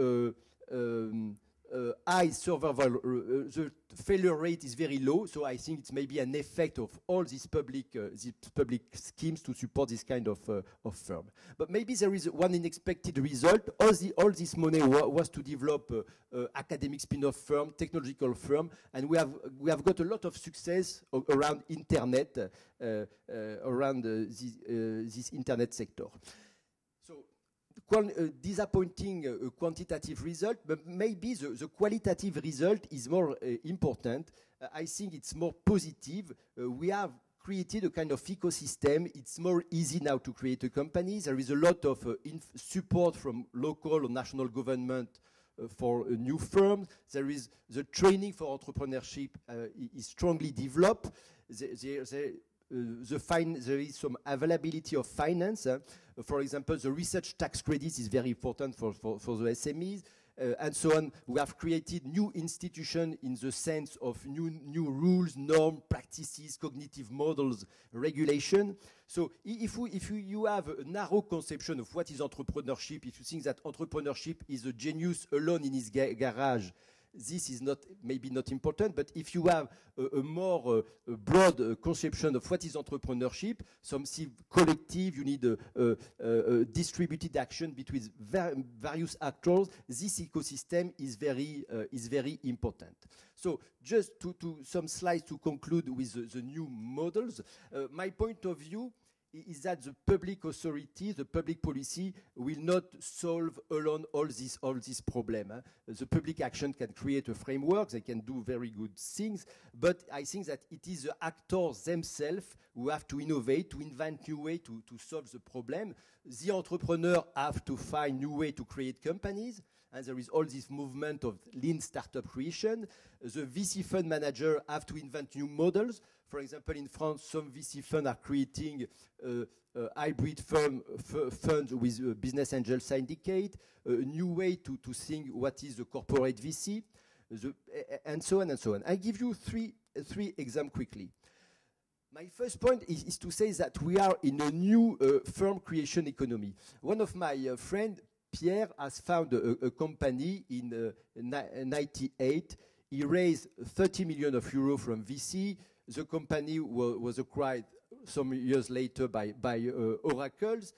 high survival. The failure rate is very low, so I think it's maybe an effect of all these public schemes to support this kind of firm. But maybe there is one unexpected result. All this money was to develop academic spin-off firm, technological firm, and we have got a lot of success around internet, around this internet sector. Disappointing quantitative result, but maybe the qualitative result is more important. I think it's more positive. We have created a kind of ecosystem. It's more easy now to create a company. There is a lot of support from local or national government for a new firm. There is the training for entrepreneurship is strongly developed. There is some availability of finance. For example, the research tax credits is very important for the SMEs. And so on. We have created new institutions in the sense of new rules, norms, practices, cognitive models, regulation. So if you have a narrow conception of what is entrepreneurship, if you think that entrepreneurship is a genius alone in his garage, this is maybe not important, but if you have a more broad conception of what is entrepreneurship, something collective, you need a distributed action between various actors, this ecosystem is very important. So just some slides to conclude with the new models. My point of view is that the public authority, the public policy will not solve alone all this problem. The public action can create a framework, they can do very good things, but I think that it is the actors themselves who have to innovate, to invent new ways to solve the problem. The entrepreneur have to find new ways to create companies, and there is all this movement of lean startup creation. The VC fund manager have to invent new models. For example, in France, some VC funds are creating hybrid funds with business angel syndicate, a new way to think what is the corporate VC, and so on and so on. I give you three examples quickly. My first point is to say that we are in a new firm creation economy. One of my friends, Pierre, has found a company in 98. He raised 30 million euros from VC. The company was acquired some years later by Oracles.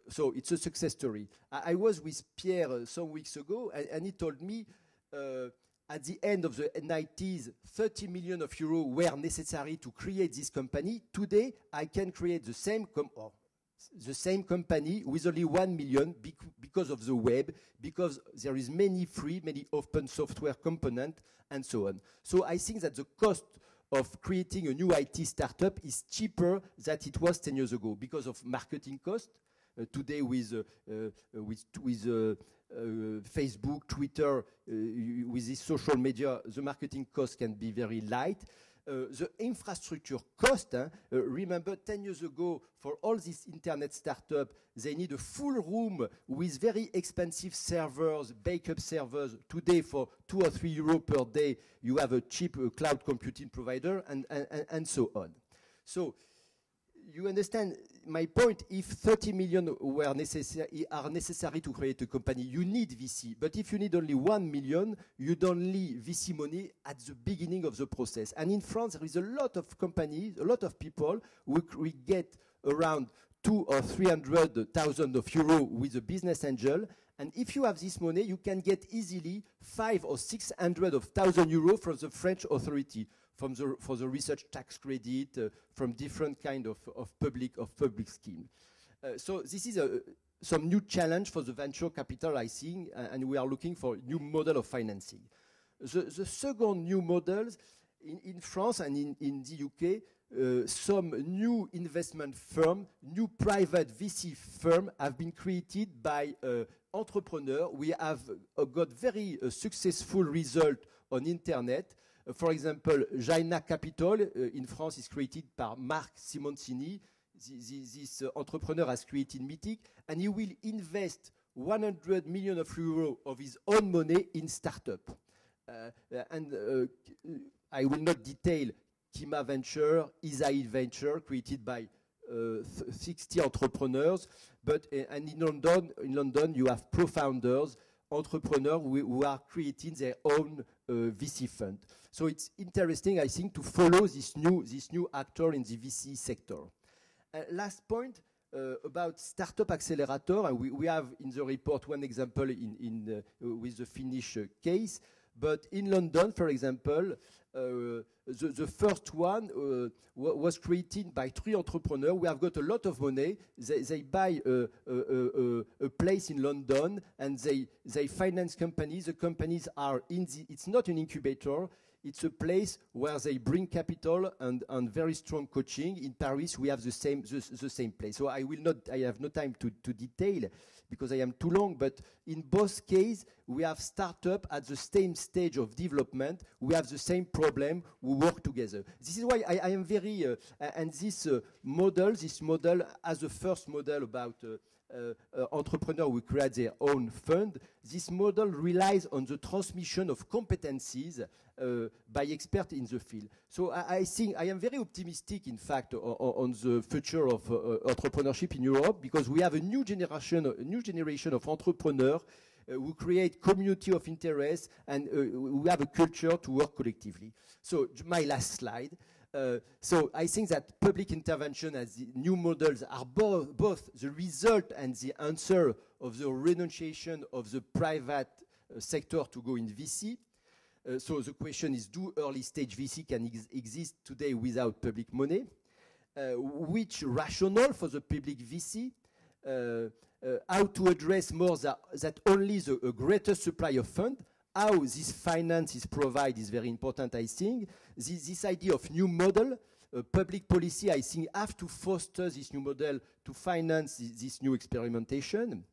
So it's a success story. I was with Pierre some weeks ago, and he told me at the end of the 90s, 30 million euros were necessary to create this company. Today, I can create the same company with only 1 million because of the web, because there is many open software components, and so on. So I think that the cost of creating a new IT startup is cheaper than it was 10 years ago because of marketing cost. Today with Facebook, Twitter, with this social media, the marketing cost can be very light. The infrastructure cost, remember 10 years ago, for all these internet startups, they need a full room with very expensive servers, backup servers. Today, for 2 or 3 euros per day, you have a cheap cloud computing provider, and so on. So you understand my point. If 30 million are necessary to create a company, you need VC. But if you need only 1 million, you don't need VC money at the beginning of the process. And in France, there is a lot of companies, a lot of people who get around 200,000 or 300,000 euros with a business angel. And if you have this money, you can get easily 500,000 or 600,000 euros from the French authority, for the research tax credit, from different kind of public scheme. So this is some new challenge for the venture capital, I think, and we are looking for new model of financing. The second new models in France and in the UK, some new investment firm, new private VC firm have been created by entrepreneurs. We have got very successful result on internet. For example, Jaina Capital in France is created by Marc Simoncini. This entrepreneur has created Mythic, and he will invest 100 million euros of his own money in startup. I will not detail Kima Venture, Isaid Venture, created by 60 entrepreneurs. But and in London, you have pro-founders, entrepreneurs who are creating their own VC fund. So it's interesting, I think, to follow this new actor in the VC sector. Last point about startup accelerator, and we have in the report one example with the Finnish case. But in London, for example, The first one was created by 3 entrepreneurs who have got a lot of money. They buy a place in London and they finance companies. The companies are it's not an incubator. It's a place where they bring capital and very strong coaching. In Paris, we have the same place. So I have no time to detail because I am too long. But in both cases, we have startup at the same stage of development. We have the same problem. We work together. This is why I am very and this model as the first model about. Entrepreneurs who create their own fund. This model relies on the transmission of competencies by experts in the field. So I think I am very optimistic, in fact, on the future of entrepreneurship in Europe because we have a new generation of entrepreneurs who create community of interest and we have a culture to work collectively. So my last slide. So I think that public intervention as the new models are both the result and the answer of the renunciation of the private sector to go in VC. So the question is, do early stage VC can exist today without public money? Which rationale for the public VC? How to address more that only a greater supply of funds? How this finance is provided is very important, I think. This idea of new model, public policy, I think, have to foster this new model to finance this new experimentation.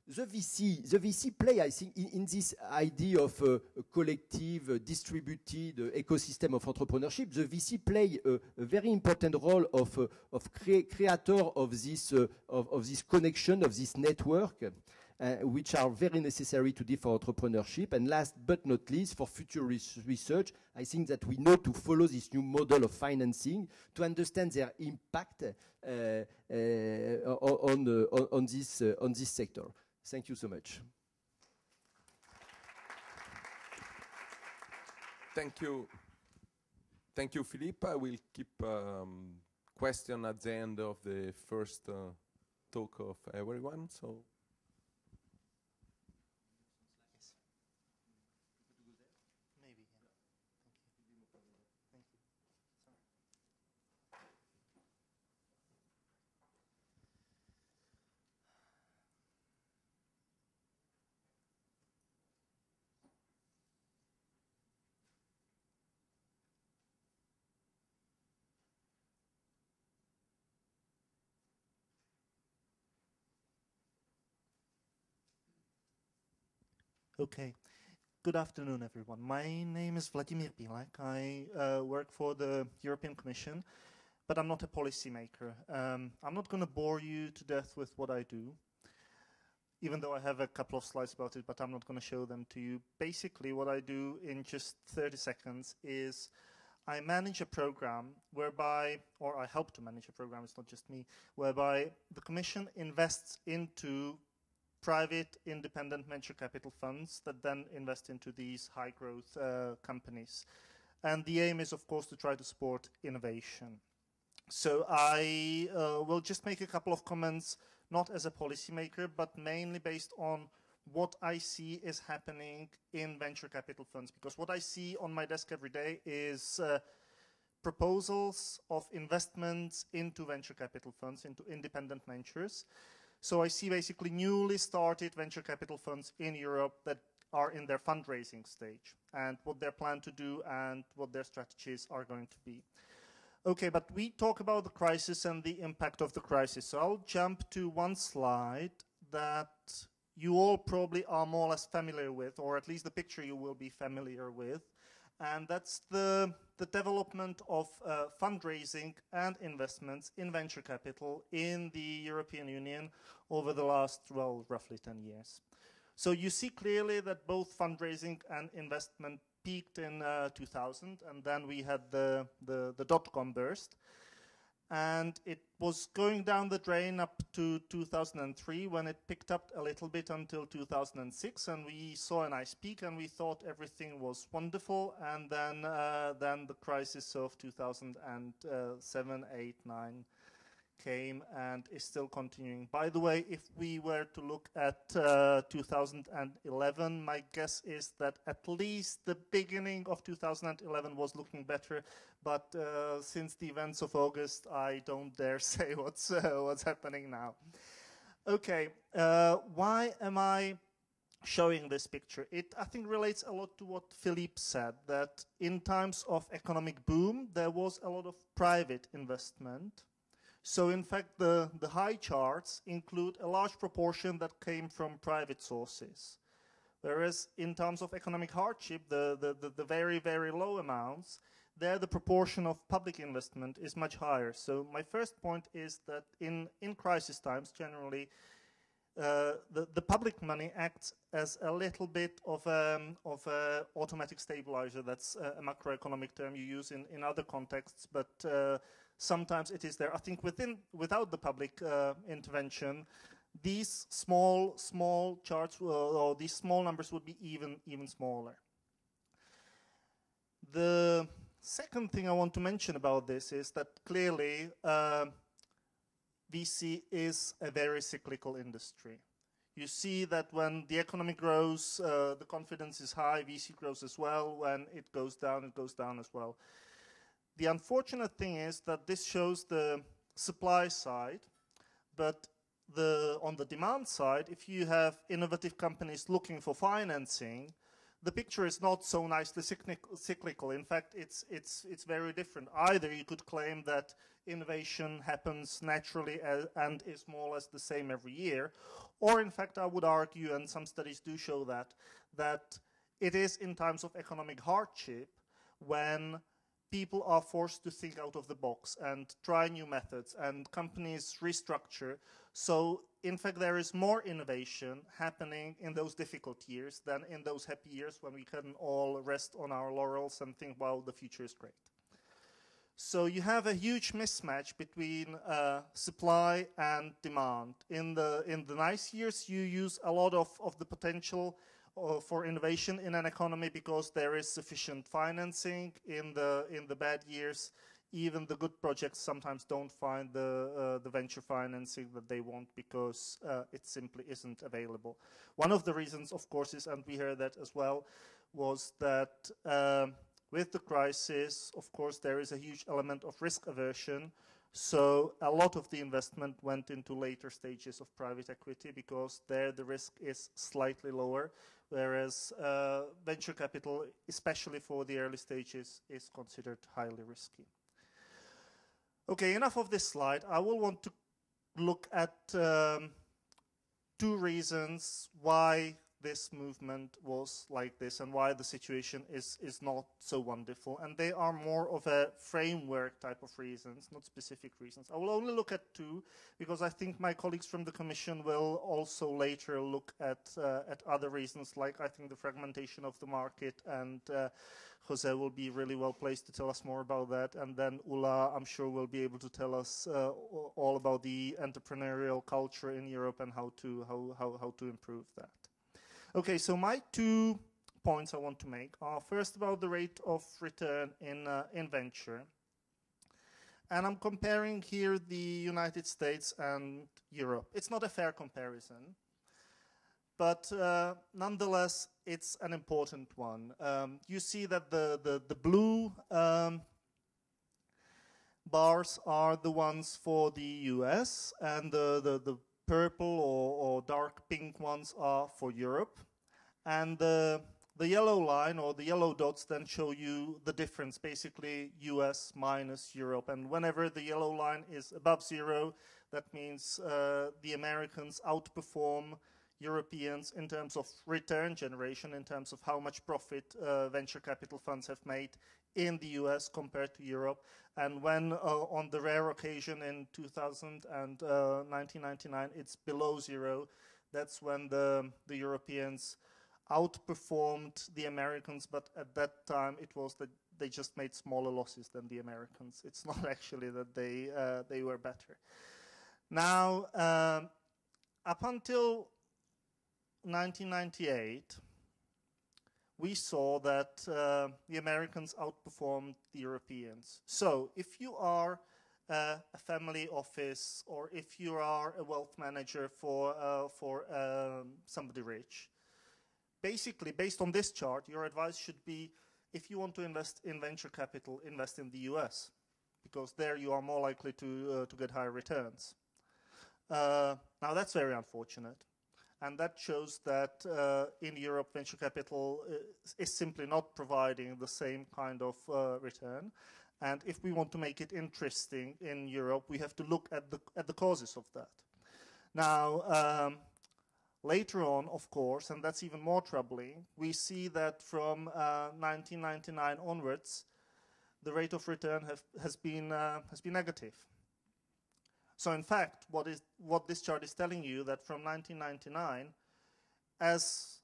The VC play, I think, in this idea of a collective, distributed ecosystem of entrepreneurship, the VC play a very important role of creator of this connection, of this network, which are very necessary today for entrepreneurship. And last but not least, for future research, I think that we know to follow this new model of financing to understand their impact on this sector. Thank you so much. Thank you. Thank you, Philippe. I will keep question at the end of the first talk of everyone. So. Okay. Good afternoon, everyone. My name is Vladimir Bilek. I work for the European Commission, but I'm not a policymaker. I'm not going to bore you to death with what I do, even though I have a couple of slides about it, but I'm not going to show them to you. Basically, what I do in just 30 seconds is I manage a program whereby, or I help to manage a program, it's not just me, whereby the Commission invests into private independent venture capital funds that then invest into these high growth companies. And the aim is, of course, to try to support innovation. So I will just make a couple of comments, not as a policymaker, but mainly based on what I see is happening in venture capital funds. Because what I see on my desk every day is proposals of investments into venture capital funds, into independent ventures. So I see basically newly started venture capital funds in Europe that are in their fundraising stage and what they're planned to do and what their strategies are going to be. Okay, but we talk about the crisis and the impact of the crisis. So I'll jump to one slide that you all probably are more or less familiar with, or at least the picture you will be familiar with. And that's the development of fundraising and investments in venture capital in the European Union over the last, well, roughly 10 years. So you see clearly that both fundraising and investment peaked in 2000, and then we had the dot-com burst. And it was going down the drain up to 2003 when it picked up a little bit until 2006, and we saw a nice peak and we thought everything was wonderful, and then the crisis of 2007, 8, 9 came and is still continuing. By the way, if we were to look at 2011, my guess is that at least the beginning of 2011 was looking better, but since the events of August, I don't dare say what's happening now. Okay, why am I showing this picture? It, I think, relates a lot to what Philippe said, that in times of economic boom, there was a lot of private investment. So in fact, the high charts include a large proportion that came from private sources. Whereas in terms of economic hardship, the very, very low amounts, there the proportion of public investment is much higher. So my first point is that in crisis times, generally, the public money acts as a little bit of a automatic stabilizer. That's a macroeconomic term you use in other contexts, but sometimes it is there. I think without the public intervention, these small charts or these small numbers would be even smaller. The second thing I want to mention about this is that clearly VC is a very cyclical industry. You see that when the economy grows, the confidence is high, VC grows as well. When it goes down as well. The unfortunate thing is that this shows the supply side, but on the demand side, if you have innovative companies looking for financing, the picture is not so nicely cyclical. In fact, it's very different. Either you could claim that innovation happens naturally and is more or less the same every year, or in fact, I would argue, and some studies do show that it is in times of economic hardship when people are forced to think out of the box and try new methods and companies restructure. So in fact, there is more innovation happening in those difficult years than in those happy years when we can all rest on our laurels and think, wow, the future is great. So you have a huge mismatch between supply and demand. In the nice years, you use a lot of the potential for innovation in an economy because there is sufficient financing. In the bad years, even the good projects sometimes don't find the venture financing that they want because it simply isn't available. One of the reasons, of course, is, and we heard that as well, was that with the crisis, of course, there is a huge element of risk aversion. So a lot of the investment went into later stages of private equity because there the risk is slightly lower, whereas venture capital, especially for the early stages, is considered highly risky. Okay, enough of this slide. I will want to look at two reasons why this movement was like this and why the situation is not so wonderful. And they are more of a framework type of reasons, not specific reasons. I will only look at two because I think my colleagues from the Commission will also later look at other reasons, like I think the fragmentation of the market, and Jose will be really well placed to tell us more about that. And then Ulla, I'm sure, will be able to tell us all about the entrepreneurial culture in Europe and how to improve that. Okay, so my 2 points I want to make are first about the rate of return in venture. And I'm comparing here the United States and Europe. It's not a fair comparison, but nonetheless, it's an important one. You see that the blue bars are the ones for the US, and the purple or dark pink ones are for Europe. And the yellow line or the yellow dots then show you the difference, basically US minus Europe. And whenever the yellow line is above 0, that means the Americans outperform Europeans in terms of return generation, in terms of how much profit venture capital funds have made in the US compared to Europe. And when on the rare occasion in 2000 and 1999 it's below 0, that's when the Europeans outperformed the Americans, but at that time it was that they just made smaller losses than the Americans. It's not actually that they were better. Now, up until 1998, we saw that the Americans outperformed the Europeans. So if you are a family office, or if you are a wealth manager for somebody rich. Basically, based on this chart, your advice should be, if you want to invest in venture capital, invest in the US, because there you are more likely to get higher returns. Now that's very unfortunate, and that shows that in Europe venture capital is simply not providing the same kind of return. And if we want to make it interesting in Europe, we have to look at the causes of that. Now, later on, of course, and that's even more troubling, we see that from 1999 onwards, the rate of return has been negative. So, in fact, what this chart is telling you, that from 1999, as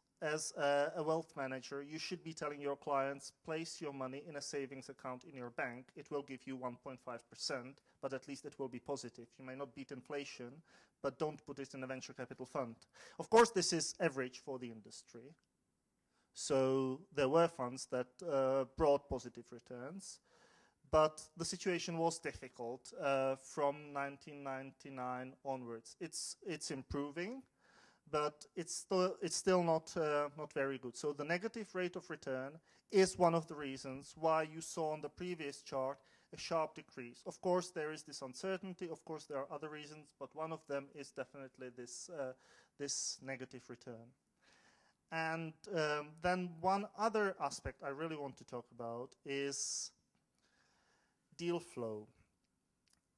a wealth manager, you should be telling your clients, place your money in a savings account in your bank. It will give you 1.5%, but at least it will be positive. You may not beat inflation, but don't put it in a venture capital fund. Of course, this is average for the industry. So there were funds that brought positive returns, but the situation was difficult from 1999 onwards. It's improving, but it's still not very good. So the negative rate of return is one of the reasons why you saw on the previous chart a sharp decrease. Of course, there is this uncertainty. Of course, there are other reasons, but one of them is definitely this negative return. And then one other aspect I really want to talk about is deal flow.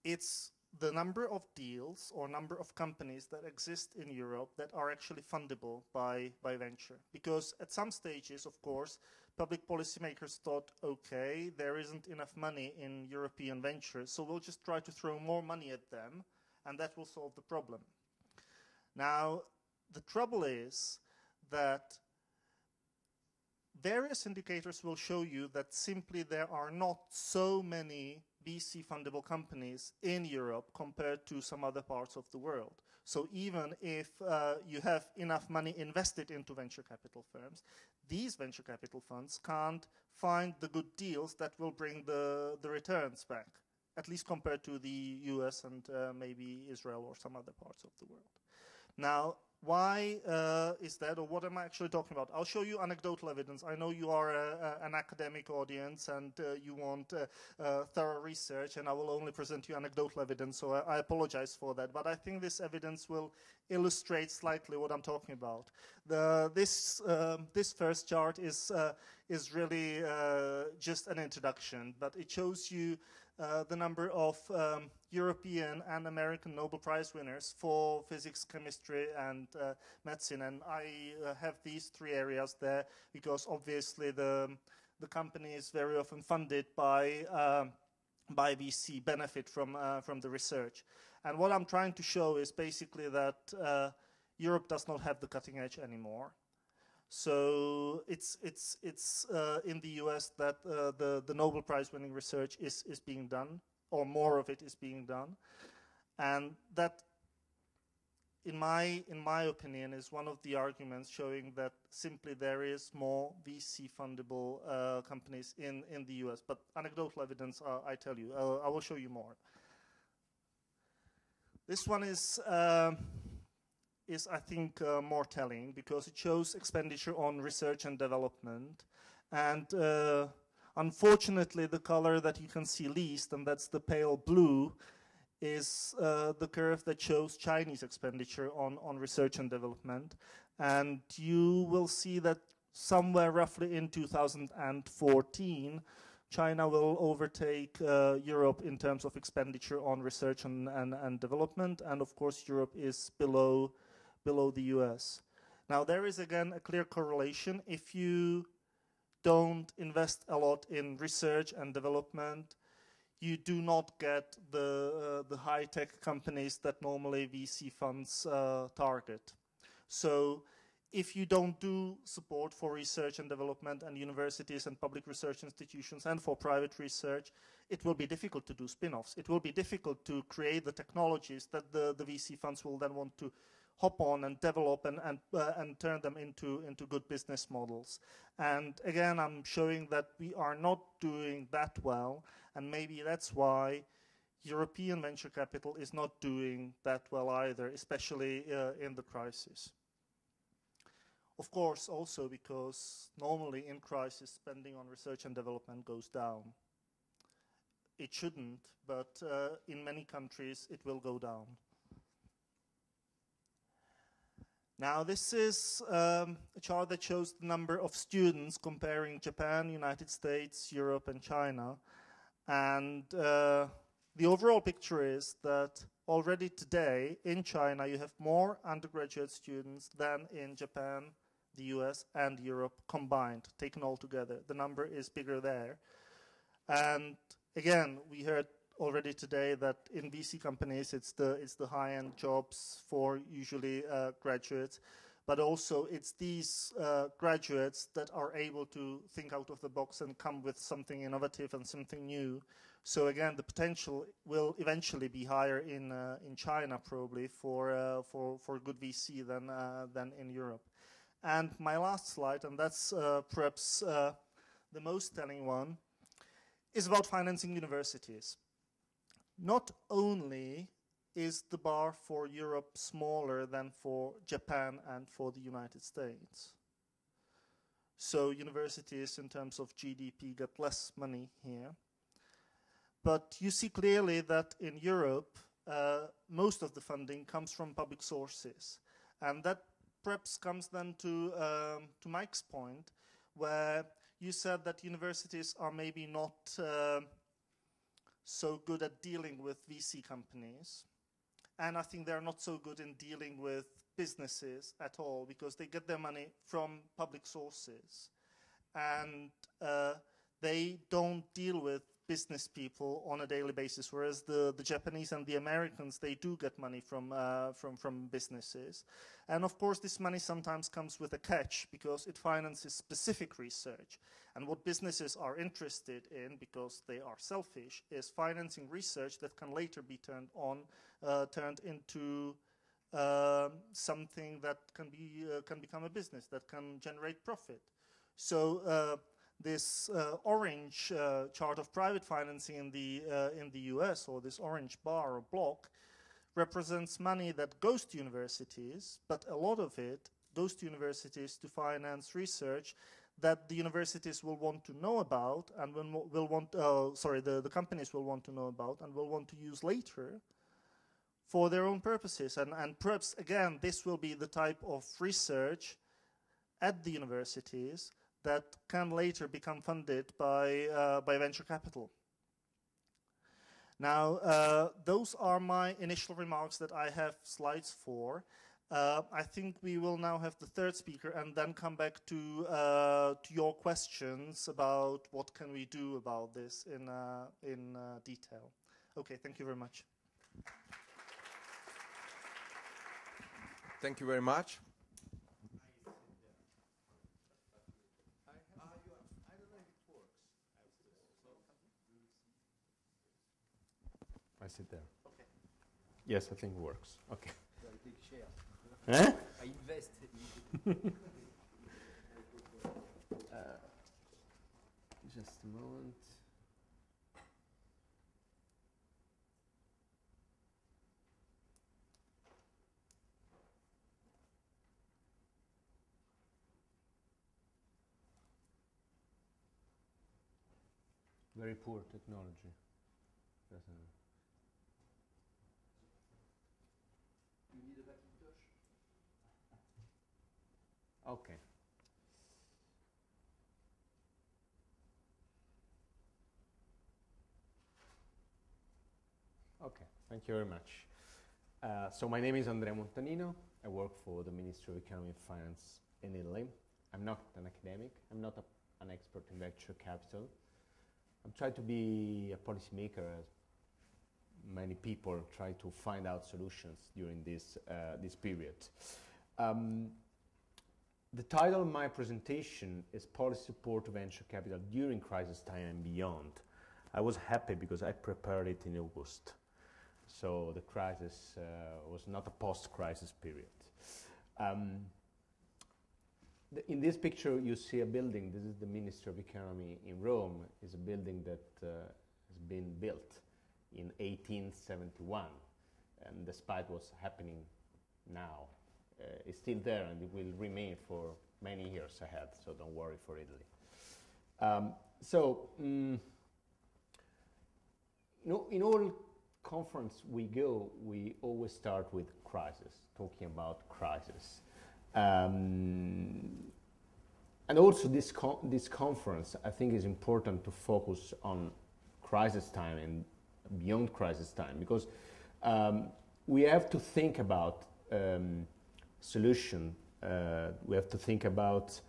It's the number of deals or number of companies that exist in Europe that are actually fundable by venture. Because at some stages, of course, public policymakers thought, okay, there isn't enough money in European ventures, so we'll just try to throw more money at them, and that will solve the problem. Now, the trouble is that various indicators will show you that simply there are not so many VC fundable companies in Europe compared to some other parts of the world. So even if you have enough money invested into venture capital firms, these venture capital funds can't find the good deals that will bring the returns back, at least compared to the US and maybe Israel or some other parts of the world. Now, why is that, or what am I actually talking about? I'll show you anecdotal evidence. I know you are an academic audience and you want thorough research, and I will only present you anecdotal evidence, so I apologize for that. But I think this evidence will illustrate slightly what I'm talking about. This first chart is really just an introduction, but it shows you the number of European and American Nobel Prize winners for physics, chemistry, and medicine. And I have these three areas there because obviously the company is very often funded by VC, benefit from the research. And what I'm trying to show is basically that Europe does not have the cutting edge anymore. So it's in the US that the Nobel Prize winning research is being done, or more of it is being done, and that, in my opinion, is one of the arguments showing that simply there is more VC fundable companies in the US. But anecdotal evidence, I tell you, I will show you more. This one is I think more telling because it shows expenditure on research and development, and unfortunately the color that you can see least, and that's the pale blue, is the curve that shows Chinese expenditure on research and development, and you will see that somewhere roughly in 2014 China will overtake Europe in terms of expenditure on research and development, and of course Europe is below the US. Now there is again a clear correlation. If you don't invest a lot in research and development, you do not get the high-tech companies that normally VC funds target. So if you don't do support for research and development and universities and public research institutions and for private research, it will be difficult to do spin-offs. It will be difficult to create the technologies that the VC funds will then want to hop on and develop and turn them into good business models. And again, I'm showing that we are not doing that well, and maybe that's why European venture capital is not doing that well either, especially in the crisis. Of course, also because normally in crisis, spending on research and development goes down. It shouldn't, but in many countries it will go down. Now, this is a chart that shows the number of students comparing Japan, United States, Europe, and China. And the overall picture is that already today in China you have more undergraduate students than in Japan, the US, and Europe combined, taken all together. The number is bigger there. And again, we heard already today that in VC companies it's the high-end jobs for usually graduates, but also it's these graduates that are able to think out of the box and come with something innovative and something new. So again, the potential will eventually be higher in China probably for good VC than in Europe. And my last slide, and that's perhaps the most telling one, is about financing universities. Not only is the bar for Europe smaller than for Japan and for the United States, so universities in terms of GDP get less money here, but you see clearly that in Europe most of the funding comes from public sources, and that perhaps comes then to Mike's point, where you said that universities are maybe not so good at dealing with VC companies. And I think they're not so good in dealing with businesses at all, because they get their money from public sources. And they don't deal with business people on a daily basis, whereas the Japanese and the Americans, they do get money from businesses. And of course, this money sometimes comes with a catch, because it finances specific research. And what businesses are interested in, because they are selfish, is financing research that can later be turned into something that can become a business, that can generate profit. So this orange chart of private financing in the US, or this orange bar or block, represents money that goes to universities, but a lot of it goes to universities to finance research that the universities will want to know about, and the companies will want to know about and will want to use later for their own purposes. And perhaps, again, this will be the type of research at the universities that can later become funded by venture capital. Now, those are my initial remarks that I have slides for. I think we will now have the third speaker and then come back to your questions about what can we do about this in detail. Okay, thank you very much. Thank you very much. I sit there. Okay. Yes, I think it works. Okay. Very big share. Eh? I invest. Just a moment. Very poor technology. You need a Macintosh? Okay. Okay, thank you very much. So my name is Andrea Montanino. I work for the Ministry of Economy and Finance in Italy. I'm not an academic. I'm not an expert in venture capital. I'm trying to be a policymaker, as many people try to find out solutions during this period. The title of my presentation is Policy Support to Venture Capital During Crisis Time and Beyond. I was happy because I prepared it in August. So the crisis was not a post-crisis period. In this picture, you see a building. This is the Ministry of Economy in Rome. It's a building that has been built in 1871, and despite what's happening now, it's still there and it will remain for many years ahead, so don't worry for Italy. In all conference we go, we always start with crisis, talking about crisis. And also this conference, I think, is important to focus on crisis time and beyond crisis time, because we have to think about solution. We have to think about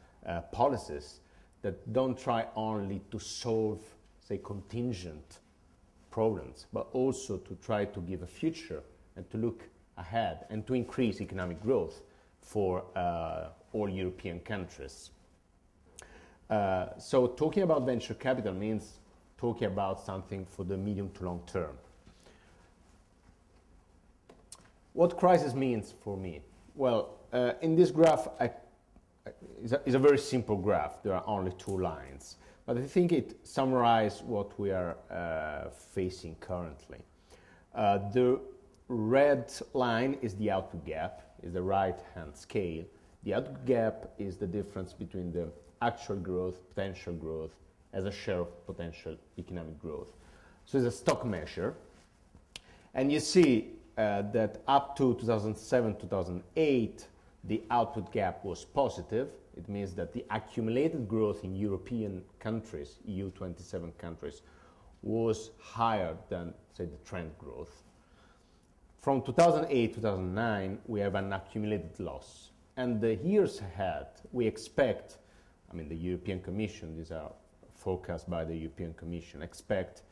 policies that don't try only to solve, say, contingent problems, but also to try to give a future and to look ahead and to increase economic growth for all European countries. So talking about venture capital means talking about something for the medium to long term. What crisis means for me? Well, in this graph, it's a very simple graph. There are only 2 lines. But I think it summarizes what we are facing currently. The red line is the output gap, is the right-hand scale. The output gap is the difference between the actual growth, potential growth, as a share of potential economic growth. So it's a stock measure. And you see that up to 2007, 2008, the output gap was positive. It means that the accumulated growth in European countries, EU 27 countries, was higher than, say, the trend growth. From 2008, 2009, we have an accumulated loss. And the years ahead, we expect, I mean, the European Commission, these are forecast by the European Commission, expect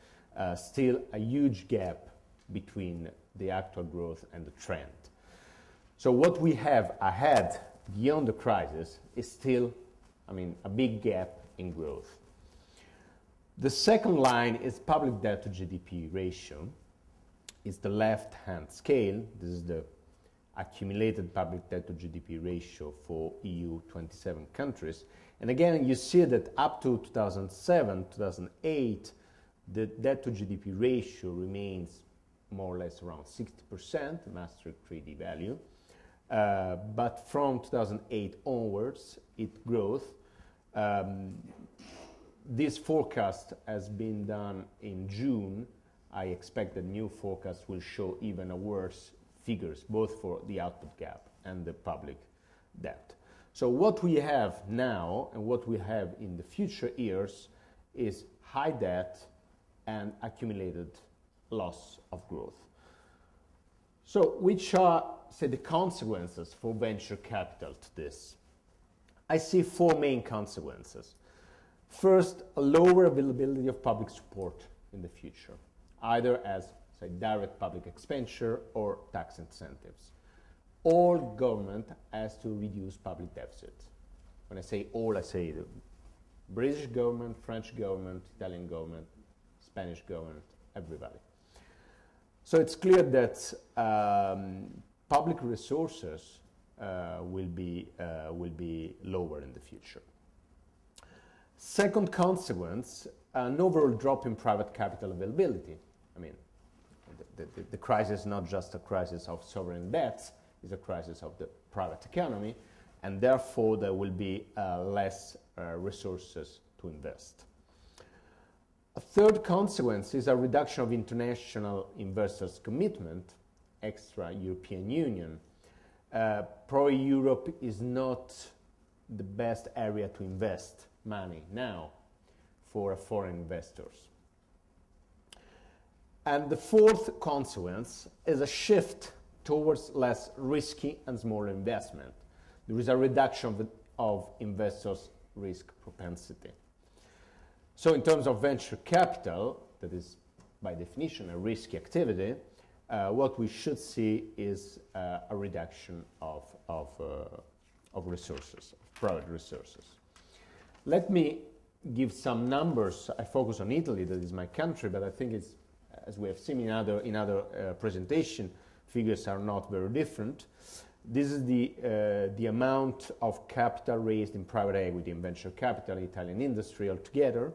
still a huge gap between the actual growth and the trend. So what we have ahead beyond the crisis is still, I mean, a big gap in growth. The second line is public debt to GDP ratio. It's the left-hand scale. This is the accumulated public debt to GDP ratio for EU 27 countries. And again, you see that up to 2007, 2008, the debt to GDP ratio remains more or less around 60%, Maastricht Treaty value. But from 2008 onwards, it grows. This forecast has been done in June. I expect the new forecast will show even worse figures, both for the output gap and the public debt. So what we have now and what we have in the future years is high debt and accumulated loss of growth. So which are, say, the consequences for venture capital to this? I see 4 main consequences. First, a lower availability of public support in the future, either as, say, direct public expenditure or tax incentives. All government has to reduce public deficit. When I say all, I say the British government, French government, Italian government, Spanish government, everybody. So it's clear that public resources will be lower in the future. Second consequence, an overall drop in private capital availability. I mean, the crisis is not just a crisis of sovereign debts, it's a crisis of the private economy, and therefore there will be less resources to invest. A third consequence is a reduction of international investors' commitment, extra-European Union. Pro-Europe is not the best area to invest money now for foreign investors. And the fourth consequence is a shift towards less risky and smaller investment. There is a reduction of investors' risk propensity. So in terms of venture capital, that is by definition a risky activity, what we should see is a reduction of resources, of private resources. Let me give some numbers. I focus on Italy, that is my country, but I think it's, as we have seen in other presentation, figures are not very different. This is the amount of capital raised in private equity and venture capital in Italian industry altogether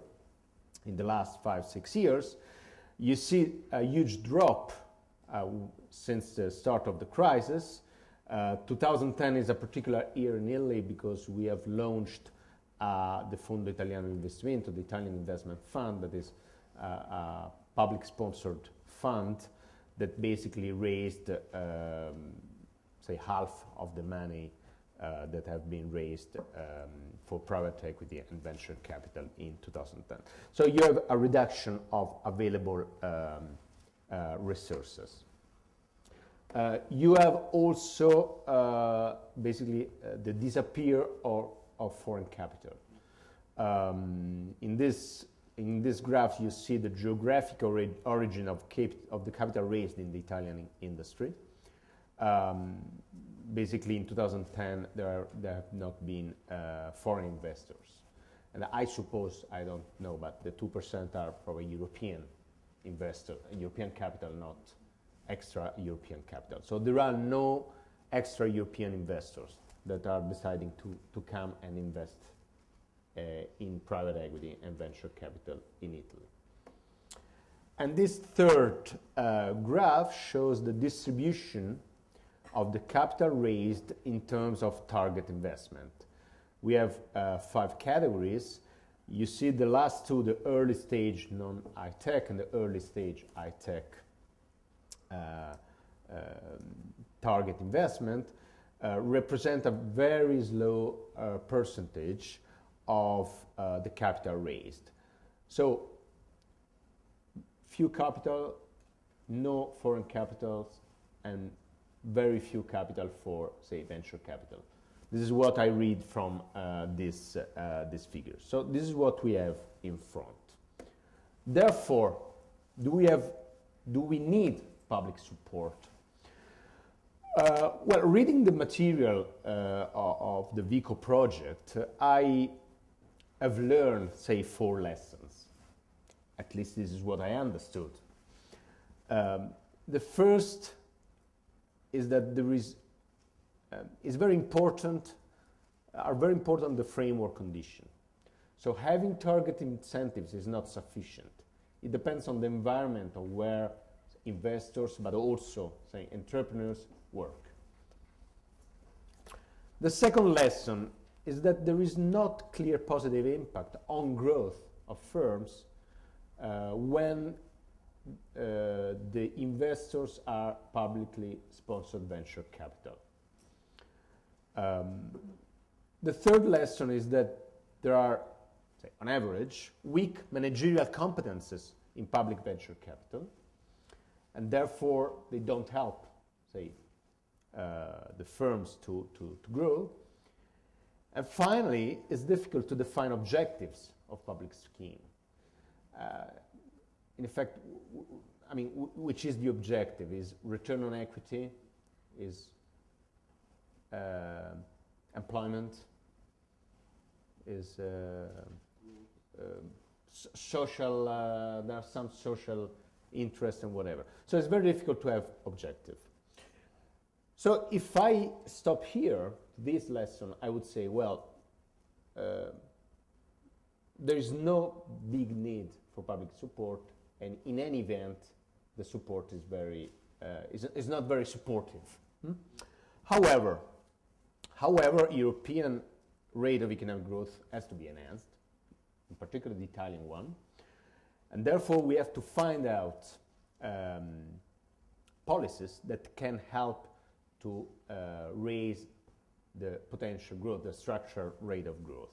in the last 5-6 years. You see a huge drop since the start of the crisis. 2010 is a particular year in Italy because we have launched the Fondo Italiano Investimento, the Italian Investment Fund, that is a public-sponsored fund that basically raised, say, half of the money that have been raised for private equity and venture capital in 2010. So you have a reduction of available resources. You have also basically the disappear of foreign capital. In this graph, you see the geographical origin of the capital raised in the Italian industry. Basically, in 2010, there have not been foreign investors. And I suppose, I don't know, but the 2% are probably European investor, European capital, not extra European capital. So there are no extra European investors that are deciding to come and invest in private equity and venture capital in Italy. And this third graph shows the distribution of the capital raised in terms of target investment. We have 5 categories. You see the last two, the early stage non-high-tech and the early stage high-tech target investment represent a very low percentage of the capital raised. So few capital, no foreign capitals, and very few capital for, say, venture capital. This is what I read from this figure. So this is what we have in front. Therefore, do we need public support? Well, reading the material of the VICO project, I have learned, say, 4 lessons. At least this is what I understood. The first is that there is very important the framework condition. So having target incentives is not sufficient. It depends on the environment of where investors, but also, say, entrepreneurs work. The second lesson is that there is not clear positive impact on growth of firms when the investors are publicly sponsored venture capital. The third lesson is that there are, say, on average, weak managerial competences in public venture capital, and therefore they don't help, say, the firms to grow. And finally, it's difficult to define objectives of public scheme. In effect, I mean, which is the objective? Is return on equity? Is employment? Is social? There are some social interest and whatever. So it's very difficult to have objective. So if I stop here, this lesson, I would say, well, there is no big need for public support, and in any event, the support is very is not very supportive. However, European rate of economic growth has to be enhanced, in particular the Italian one, and therefore we have to find out policies that can help to raise the potential growth, the structural rate of growth.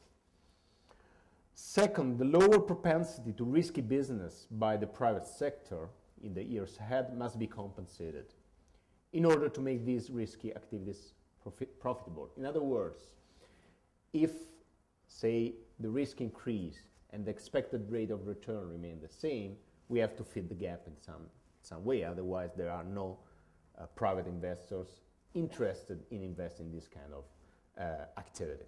Second, the lower propensity to risky business by the private sector in the years ahead must be compensated in order to make these risky activities profitable. In other words, if, say, the risk increase and the expected rate of return remain the same, we have to fill the gap in some way. Otherwise, there are no private investors interested in investing in this kind of activity.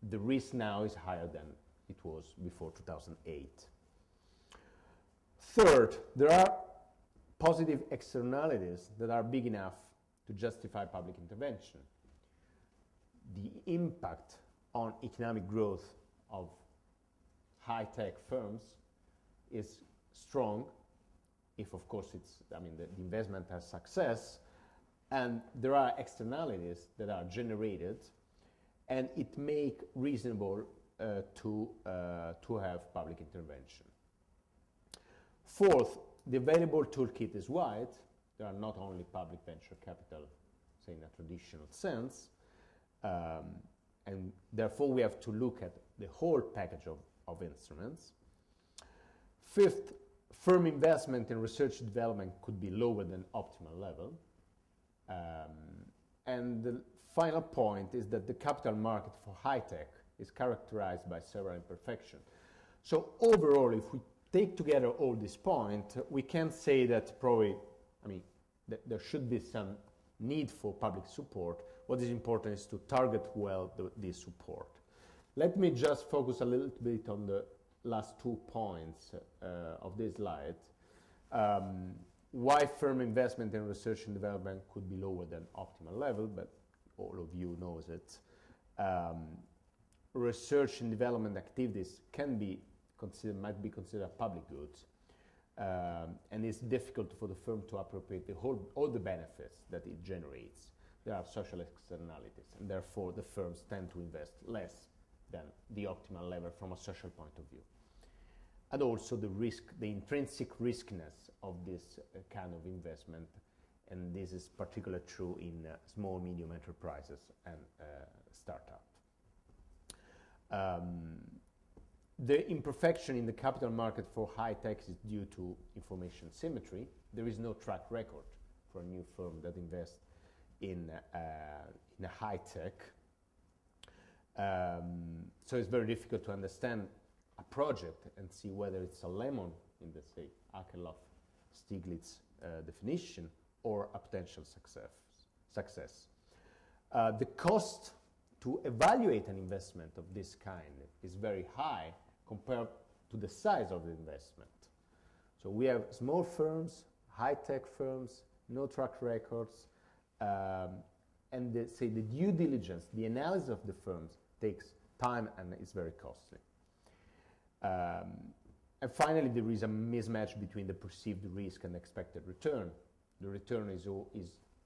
The risk now is higher than it was before 2008. Third, there are positive externalities that are big enough to justify public intervention. The impact on economic growth of high-tech firms is strong, if of course the investment has success, and there are externalities that are generated, and it make reasonable to have public intervention. Fourth, the available toolkit is wide. There are not only public venture capital, say in a traditional sense, and therefore we have to look at the whole package of instruments. Fifth, firm investment in research and development could be lower than optimal level. And the final point is that the capital market for high-tech is characterized by several imperfections. So overall, if we take together all these points, we can say that probably, there should be some need for public support. What is important is to target well this support. Let me just focus a little bit on the last 2 points of this slide. Why firm investment in research and development could be lower than optimal level, but all of you knows it. Research and development activities might be considered public goods, and it's difficult for the firm to appropriate all the benefits that it generates. There are social externalities, and therefore the firms tend to invest less than the optimal level from a social point of view. And also the intrinsic riskiness of this kind of investment, and this is particularly true in small, medium enterprises and startups. The imperfection in the capital market for high tech is due to information symmetry. There is no track record for a new firm that invests in a high tech. So it's very difficult to understand a project and see whether it's a lemon in the, say, Akerlof-Stiglitz definition or a potential success. The cost to evaluate an investment of this kind is very high compared to the size of the investment. So we have small firms, high-tech firms, no track records, and the due diligence, the analysis of the firms takes time and is very costly. And finally, there is a mismatch between the perceived risk and expected return. The return is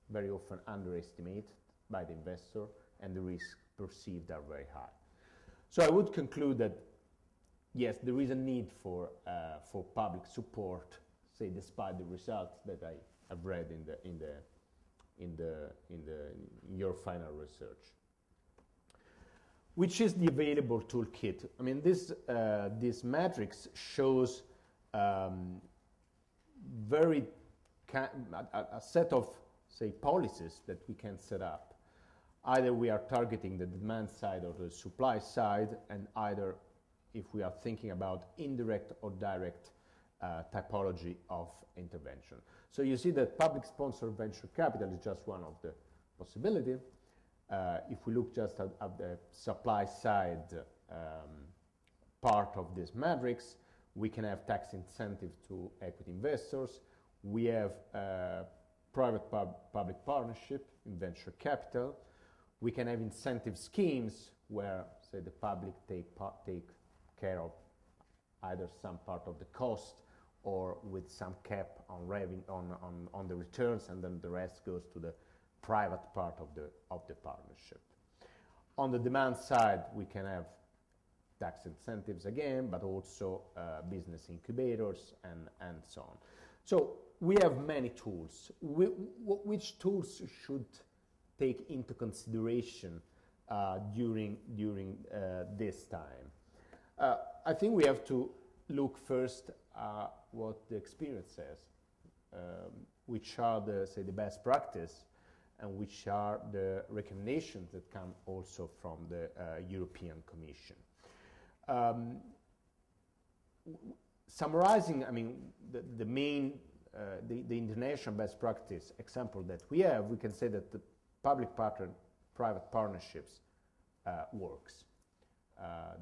very often underestimated by the investor, and the risks perceived are very high. So I would conclude that yes, there is a need for public support, say, despite the results that I have read in your final research. Which is the available toolkit? I mean, this matrix shows a set of, say, policies that we can set up. Either we are targeting the demand side or the supply side, and either if we are thinking about indirect or direct typology of intervention. So you see that public sponsored venture capital is just one of the possibilities. If we look just at the supply side part of this matrix, we can have tax incentive to equity investors. We have private-public partnership in venture capital. We can have incentive schemes where, say, the public take care of either some part of the cost or with some cap on revenue on the returns, and then the rest goes to the private part of the partnership. On the demand side, we can have tax incentives again, but also business incubators and so on. So we have many tools. Which tools should take into consideration during this time? I think we have to look first at what the experience says, which are the best practice, and which are the recommendations that come also from the European Commission. Summarizing, I mean, the main, the international best practice example that we have, we can say that the public-private partnerships works.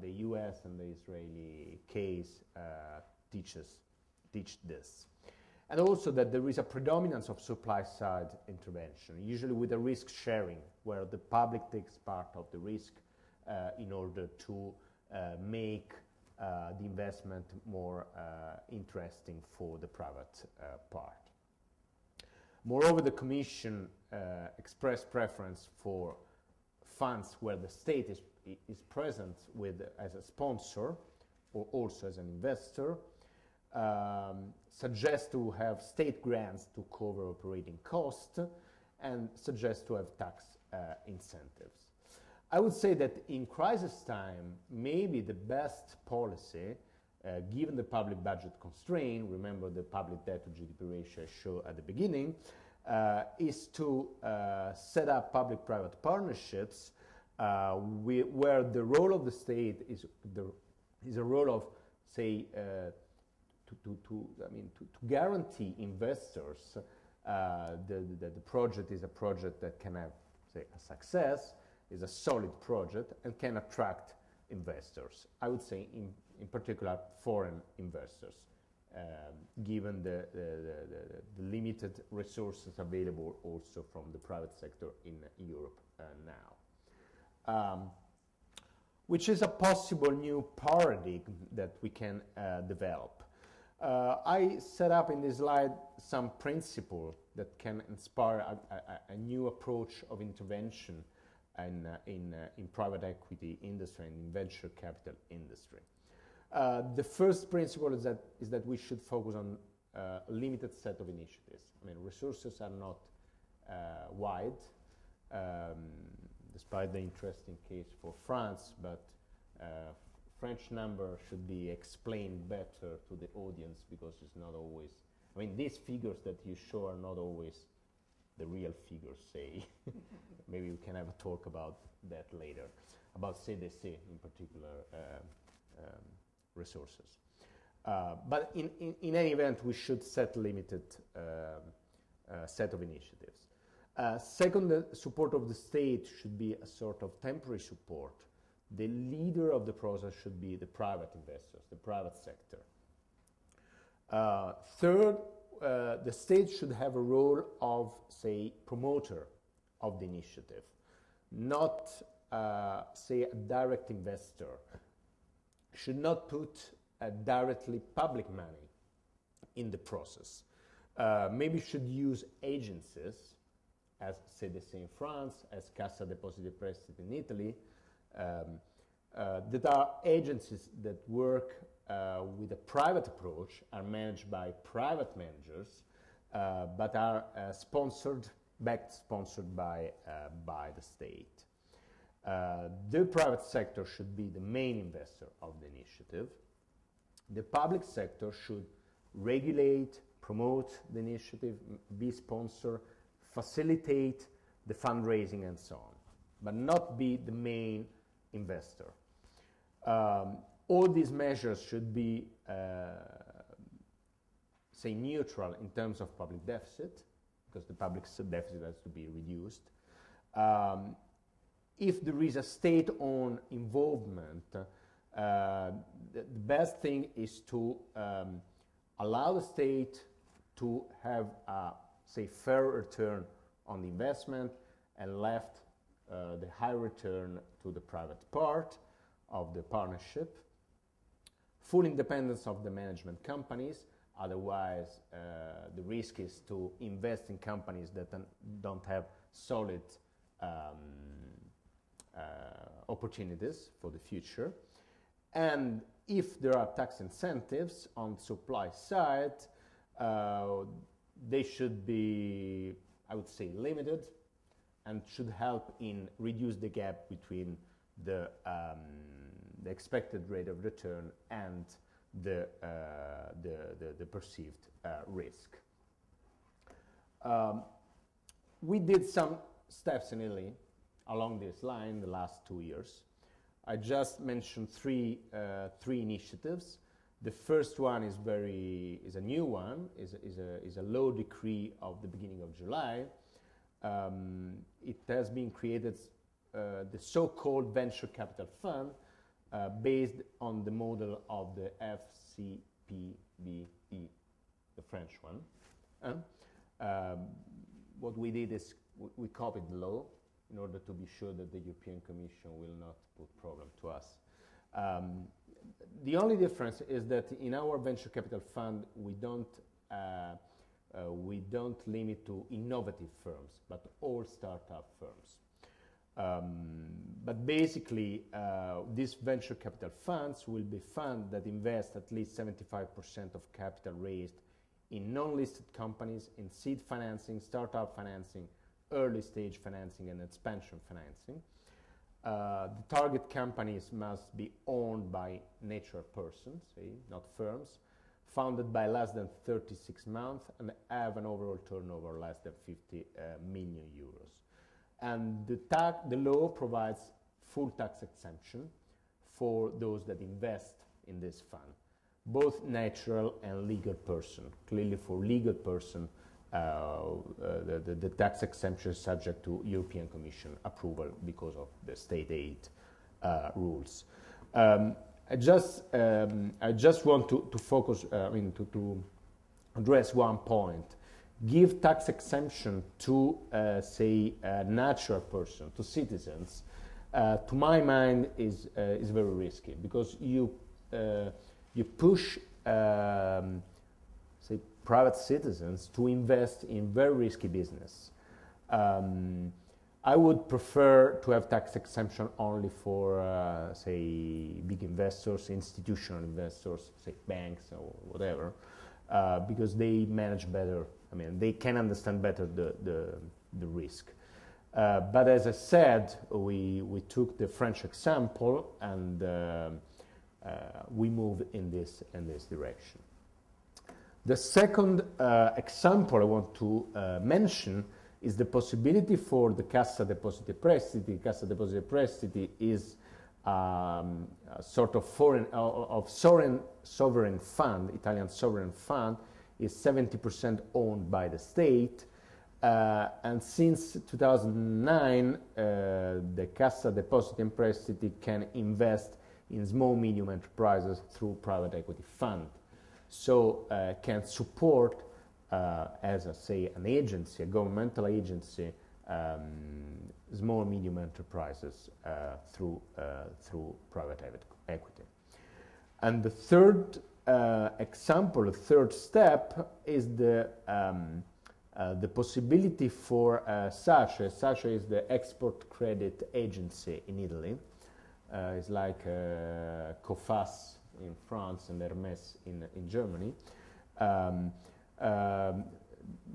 The US and the Israeli case teach this. And also that there is a predominance of supply-side intervention, usually with a risk sharing, where the public takes part of the risk in order to make the investment more interesting for the private part. Moreover, the Commission expressed preference for funds where the state is present with as a sponsor or also as an investor, suggest to have state grants to cover operating costs, and suggest to have tax incentives. I would say that in crisis time, maybe the best policy, given the public budget constraint, remember the public debt to GDP ratio I showed at the beginning, is to set up public-private partnerships where the role of the state is a role of, say, to guarantee investors the project is a project that can have, say, a success, is a solid project, and can attract investors. I would say, in particular, foreign investors, given the limited resources available also from the private sector in Europe now. Which is a possible new paradigm that we can develop. I set up in this slide some principles that can inspire a new approach of intervention in private equity industry and in venture capital industry. The first principle is that we should focus on a limited set of initiatives. I mean, resources are not wide, despite the interesting case for France, but French number should be explained better to the audience because it's not always, I mean, these figures that you show are not always the real figures, say. Maybe we can have a talk about that later, about CDC in particular resources. But in any event, we should set limited set of initiatives. Second, the support of the state should be a sort of temporary support. The leader of the process should be the private investors, the private sector. Third, the state should have a role of, say, promoter of the initiative, not, say, a direct investor. Should not put directly public money in the process. Maybe should use agencies, as CDC in France, as Cassa Depositi e Prestiti in Italy, that are agencies that work with a private approach, are managed by private managers, but are sponsored by the state. The private sector should be the main investor of the initiative. The public sector should regulate, promote the initiative, be sponsor, facilitate the fundraising and so on, but not be the main investor. All these measures should be, say, neutral in terms of public deficit, because the public deficit has to be reduced. If there is a state-owned involvement, the best thing is to allow the state to have a, say, fair return on the investment and left the high return to the private part of the partnership. Full independence of the management companies, otherwise the risk is to invest in companies that don't have solid opportunities for the future. And if there are tax incentives on the supply side, they should be, I would say, limited and should help in reduce the gap between the expected rate of return and the perceived risk. We did some steps in Italy along this line the last 2 years. I just mentioned three initiatives. The first one is a new one, is a law decree of the beginning of July. It has been created, the so-called venture capital fund, based on the model of the FCPBE, the French one. What we did is we copied the law in order to be sure that the European Commission will not put problem to us. The only difference is that in our venture capital fund, we don't limit to innovative firms, but all startup firms. But basically, these venture capital funds will be funds that invest at least 75% of capital raised in non-listed companies, in seed financing, startup financing, early stage financing, and expansion financing. The target companies must be owned by natural persons, not firms, founded by less than 36 months, and have an overall turnover less than 50 million euros. And the law provides full tax exemption for those that invest in this fund, both natural and legal person. Clearly for legal person, the tax exemption is subject to European Commission approval because of the state aid rules. I just want to focus, to address one point. Give tax exemption to, say, a natural person, to citizens, to my mind is very risky, because you push, say, private citizens to invest in very risky business. I would prefer to have tax exemption only for, say, big investors, institutional investors, say banks or whatever, because they manage better. I mean, they can understand better the risk. But as I said, we took the French example, and we moved in this direction. The second example I want to mention is the possibility for the Cassa Depositi e Prestiti. Cassa Depositi e Prestiti is a sort of sovereign fund, Italian sovereign fund, is 70% owned by the state. And since 2009, the Cassa Depositi e Prestiti can invest in small, medium enterprises through private equity fund. So can support, as I say, an agency, a governmental agency, small, medium enterprises through private equity. And the third example, the third step, is the possibility for SACE. SACE is the export credit agency in Italy. It's like COFAS in France and Hermes in Germany.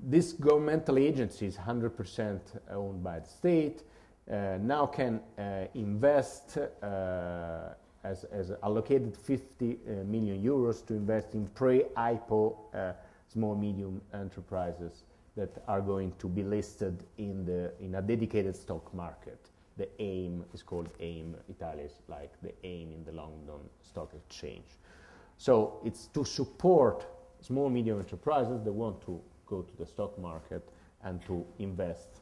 This governmental agency is 100% owned by the state, now can invest, as allocated 50 million euros to invest in pre-IPO small medium enterprises that are going to be listed in a dedicated stock market. The AIM is called AIM. Italy is like the AIM in the London Stock Exchange. So it's to support small medium enterprises that want to go to the stock market and to invest,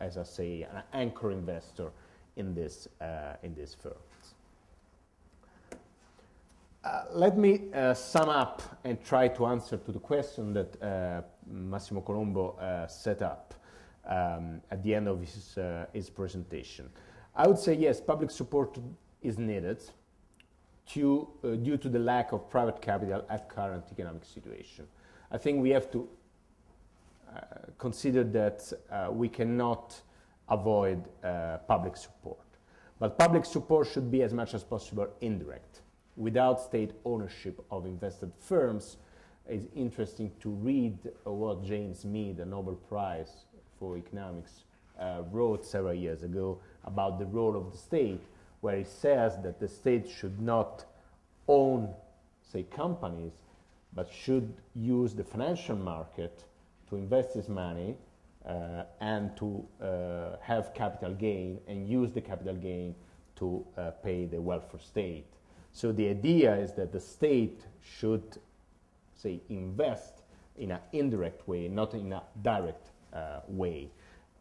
as I say, an anchor investor in these firms. Let me sum up and try to answer to the question that Massimo Colombo set up at the end of his presentation. I would say yes, public support is needed due to the lack of private capital at current economic situation. I think we have to consider that we cannot avoid public support. But public support should be as much as possible indirect. Without state ownership of invested firms, it's interesting to read what James Mead, the Nobel Prize for Economics, wrote several years ago about the role of the state, where he says that the state should not own, say, companies, but should use the financial market to invest his money and to have capital gain, and use the capital gain to pay the welfare state. So the idea is that the state should, say, invest in an indirect way, not in a direct way.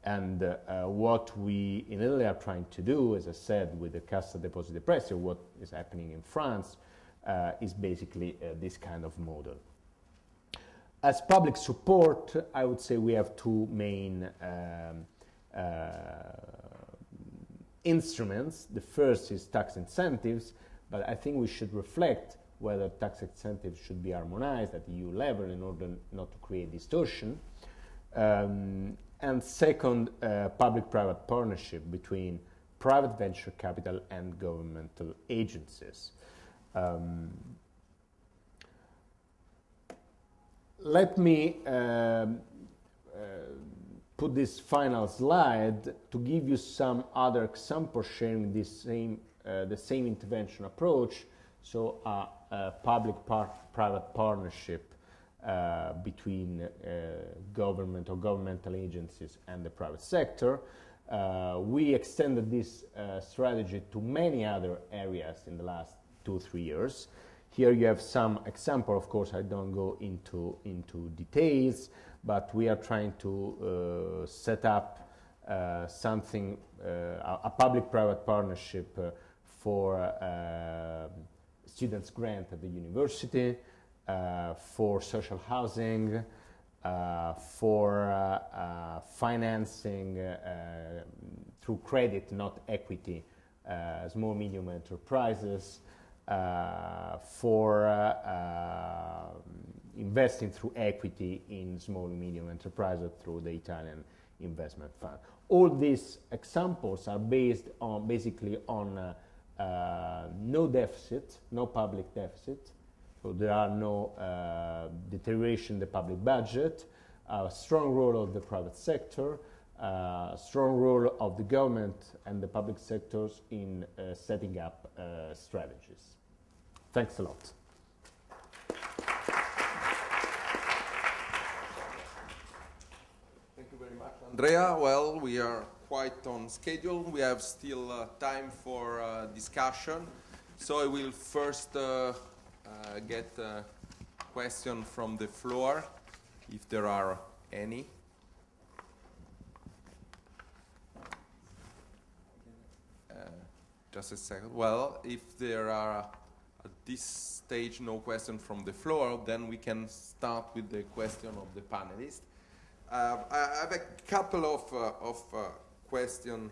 And what we in Italy are trying to do, as I said, with the Cassa Depositi e Prestiti, what is happening in France, is basically this kind of model. As public support, I would say we have two main instruments. The first is tax incentives, But I think we should reflect whether tax incentives should be harmonized at EU level in order not to create distortion. And second, public-private partnership between private venture capital and governmental agencies. Let me put this final slide to give you some other examples sharing this the same intervention approach. So a public-private partnership between government or governmental agencies and the private sector. We extended this strategy to many other areas in the last 2-3 years. Here you have some example. Of course, I don't go into details, but we are trying to set up something, a public-private partnership for students' grant at the university, for social housing, for financing through credit, not equity, small medium enterprises, for investing through equity in small and medium enterprises through the Italian Investment Fund. All these examples are based on basically on no deficit, no public deficit. So there are no deterioration in the public budget, a strong role of the private sector, strong role of the government and the public sectors in setting up strategies. Thanks a lot. Thank you very much, Andrea. Well, we are quite on schedule. We have still time for discussion. So I will first get a question from the floor, if there are any. Just a second. Well, if there are at this stage no question from the floor, then we can start with the question of the panelists. I have a couple of questions.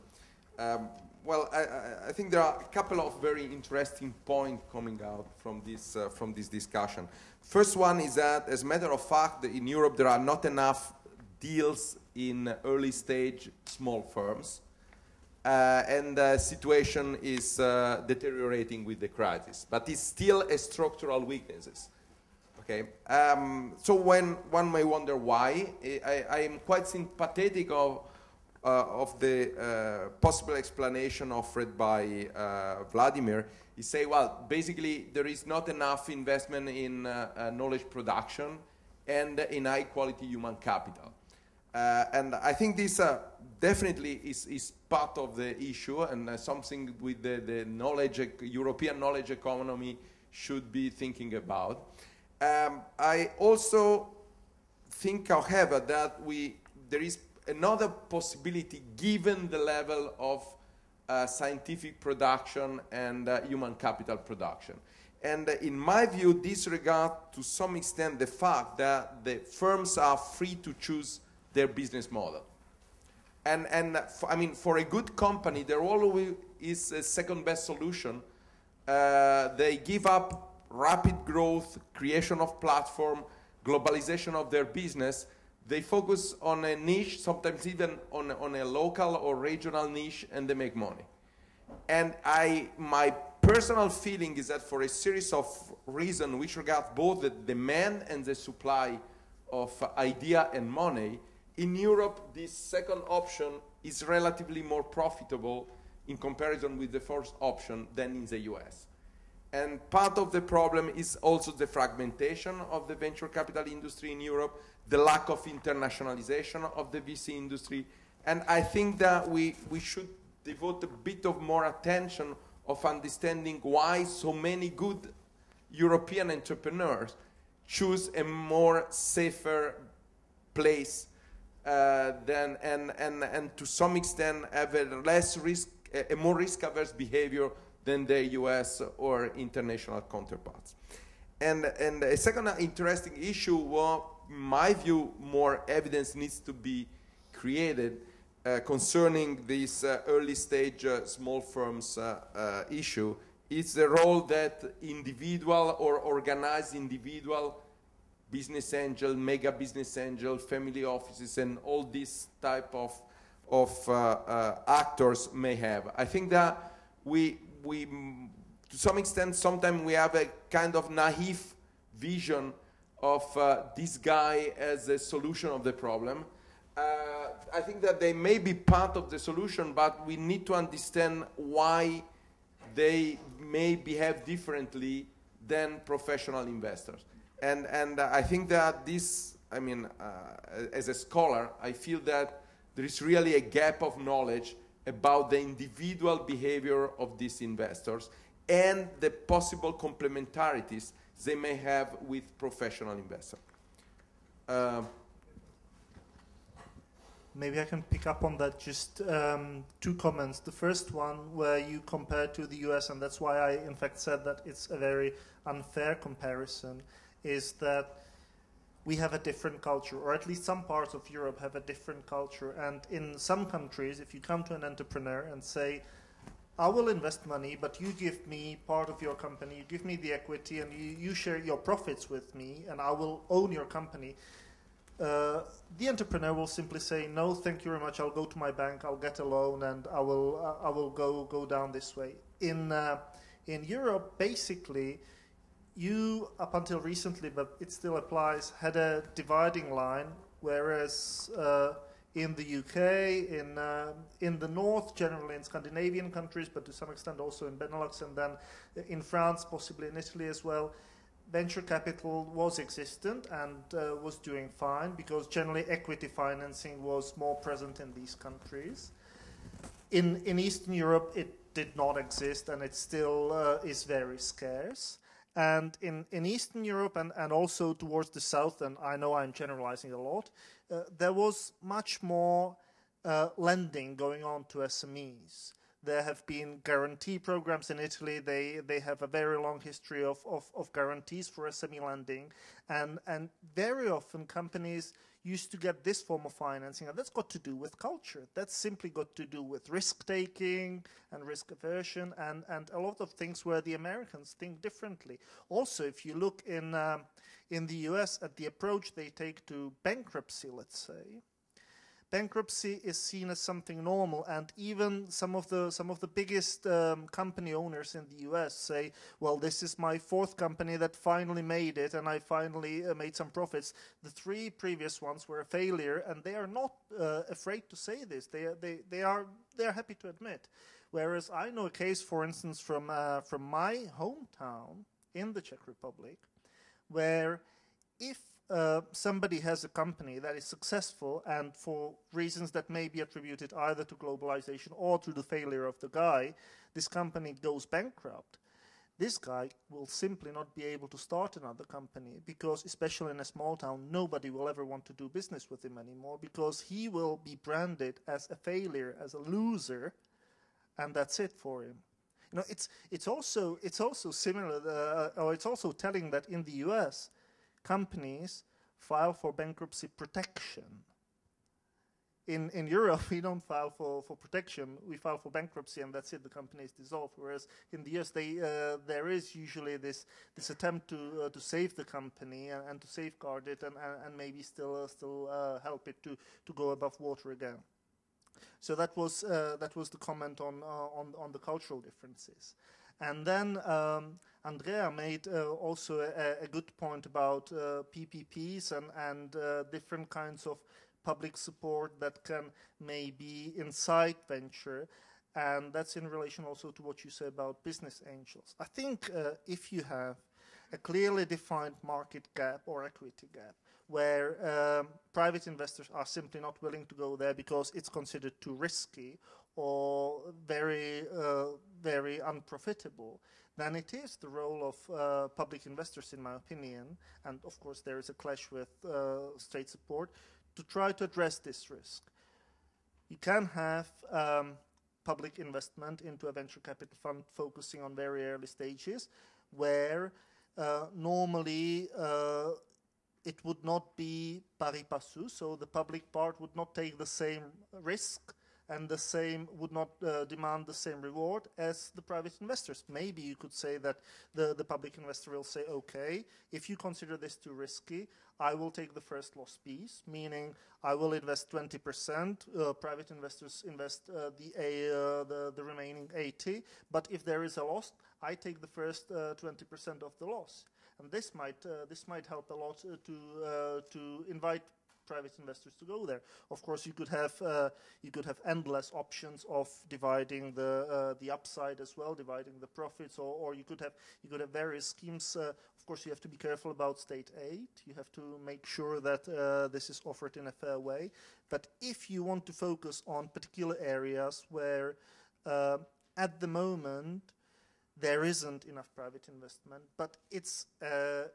Well, I think there are a couple of very interesting points coming out from this discussion. First one is that, as a matter of fact, in Europe there are not enough deals in early stage small firms, and the situation is deteriorating with the crisis. But it's still a structural weaknesses. Okay, so when one may wonder why, I am quite sympathetic of the possible explanation offered by Vladimir. He say, well, basically there is not enough investment in knowledge production and in high quality human capital. And I think this definitely is part of the issue, and something with the knowledge, European knowledge economy should be thinking about. I also think, however, that there is another possibility given the level of scientific production and human capital production. And in my view, disregard to some extent the fact that the firms are free to choose their business model. And I mean, for a good company, there always is a second best solution. They give up rapid growth, creation of platform, globalization of their business. They focus on a niche, sometimes even on a local or regional niche, and they make money. And my personal feeling is that for a series of reasons which regard both the demand and the supply of idea and money, in Europe this second option is relatively more profitable in comparison with the first option than in the US. And part of the problem is also the fragmentation of the venture capital industry in Europe, the lack of internationalization of the VC industry. And I think that we should devote a bit of more attention of understanding why so many good European entrepreneurs choose a more safer place and to some extent have a less risk, a more risk-averse behavior than their US or international counterparts. And a second interesting issue, well, in my view, more evidence needs to be created concerning this early stage small firms issue, it's the role that individual or organized individual, business angel, mega business angel, family offices, and all these type of actors may have. I think that we to some extent, sometimes we have a kind of naive vision of this guy as a solution of the problem. I think that they may be part of the solution, but we need to understand why they may behave differently than professional investors. And I think that this, I mean, as a scholar, I feel that there is really a gap of knowledge about the individual behavior of these investors and the possible complementarities they may have with professional investors. Maybe I can pick up on that, just two comments. The first one, where you compare to the US, and that's why I in fact said that it's a very unfair comparison, is that we have a different culture, or at least some parts of Europe have a different culture. And in some countries, if you come to an entrepreneur and say, I will invest money, but you give me part of your company, you give me the equity, and you share your profits with me, and I will own your company, the entrepreneur will simply say, no, thank you very much, I'll go to my bank, I'll get a loan, and I will go down this way. In Europe, basically, you, up until recently, but it still applies, had a dividing line, whereas in the UK, in the north, generally in Scandinavian countries, but to some extent also in Benelux, and then in France, possibly in Italy as well, venture capital was existent and was doing fine, because generally equity financing was more present in these countries. In Eastern Europe, it did not exist, and it still is very scarce. And in Eastern Europe and also towards the south, and I know I'm generalizing a lot, there was much more lending going on to SMEs. There have been guarantee programs in Italy. They have a very long history of guarantees for SME lending. And very often companies used to get this form of financing, and that's got to do with culture. That's simply got to do with risk-taking and risk aversion and a lot of things where the Americans think differently. Also, if you look in the US at the approach they take to bankruptcy, let's say, bankruptcy is seen as something normal, and even some of the biggest company owners in the US say, well, this is my fourth company that finally made it, and I finally made some profits. The three previous ones were a failure, and they are not afraid to say this. They are happy to admit. Whereas I know a case, for instance, from my hometown in the Czech Republic, where if somebody has a company that is successful, and for reasons that may be attributed either to globalization or to the failure of the guy, this company goes bankrupt, this guy will simply not be able to start another company, because especially in a small town, nobody will ever want to do business with him anymore, because he will be branded as a failure, as a loser, and that's it for him. You know, it's also similar, or it's also telling that in the US, companies file for bankruptcy protection. In Europe, we don't file for protection. We file for bankruptcy, and that's it. The company is dissolved. Whereas in the US, there is usually this attempt to save the company and to safeguard it, and maybe still help it to go above water again. So that was the comment on the cultural differences. And then Andrea made also a good point about PPPs and different kinds of public support that can maybe incite venture. And that's in relation also to what you said about business angels. I think if you have a clearly defined market gap or equity gap, where private investors are simply not willing to go there because it's considered too risky or very unprofitable, then it is the role of public investors, in my opinion, and of course there is a clash with state support, to try to address this risk. You can have public investment into a venture capital fund focusing on very early stages, where normally it would not be pari passu, so the public part would not take the same risk and the same would not demand the same reward as the private investors. Maybe you could say that the public investor will say, okay, if you consider this too risky, I will take the first loss piece, meaning I will invest 20%, private investors invest the remaining 80%, but if there is a loss, I take the first 20% of the loss. And this might help a lot to invite private investors to go there. Of course, you could have endless options of dividing the upside as well, dividing the profits, or you could have various schemes. Of course, you have to be careful about state aid. You have to make sure that this is offered in a fair way. But if you want to focus on particular areas where, at the moment, there isn't enough private investment, but it's a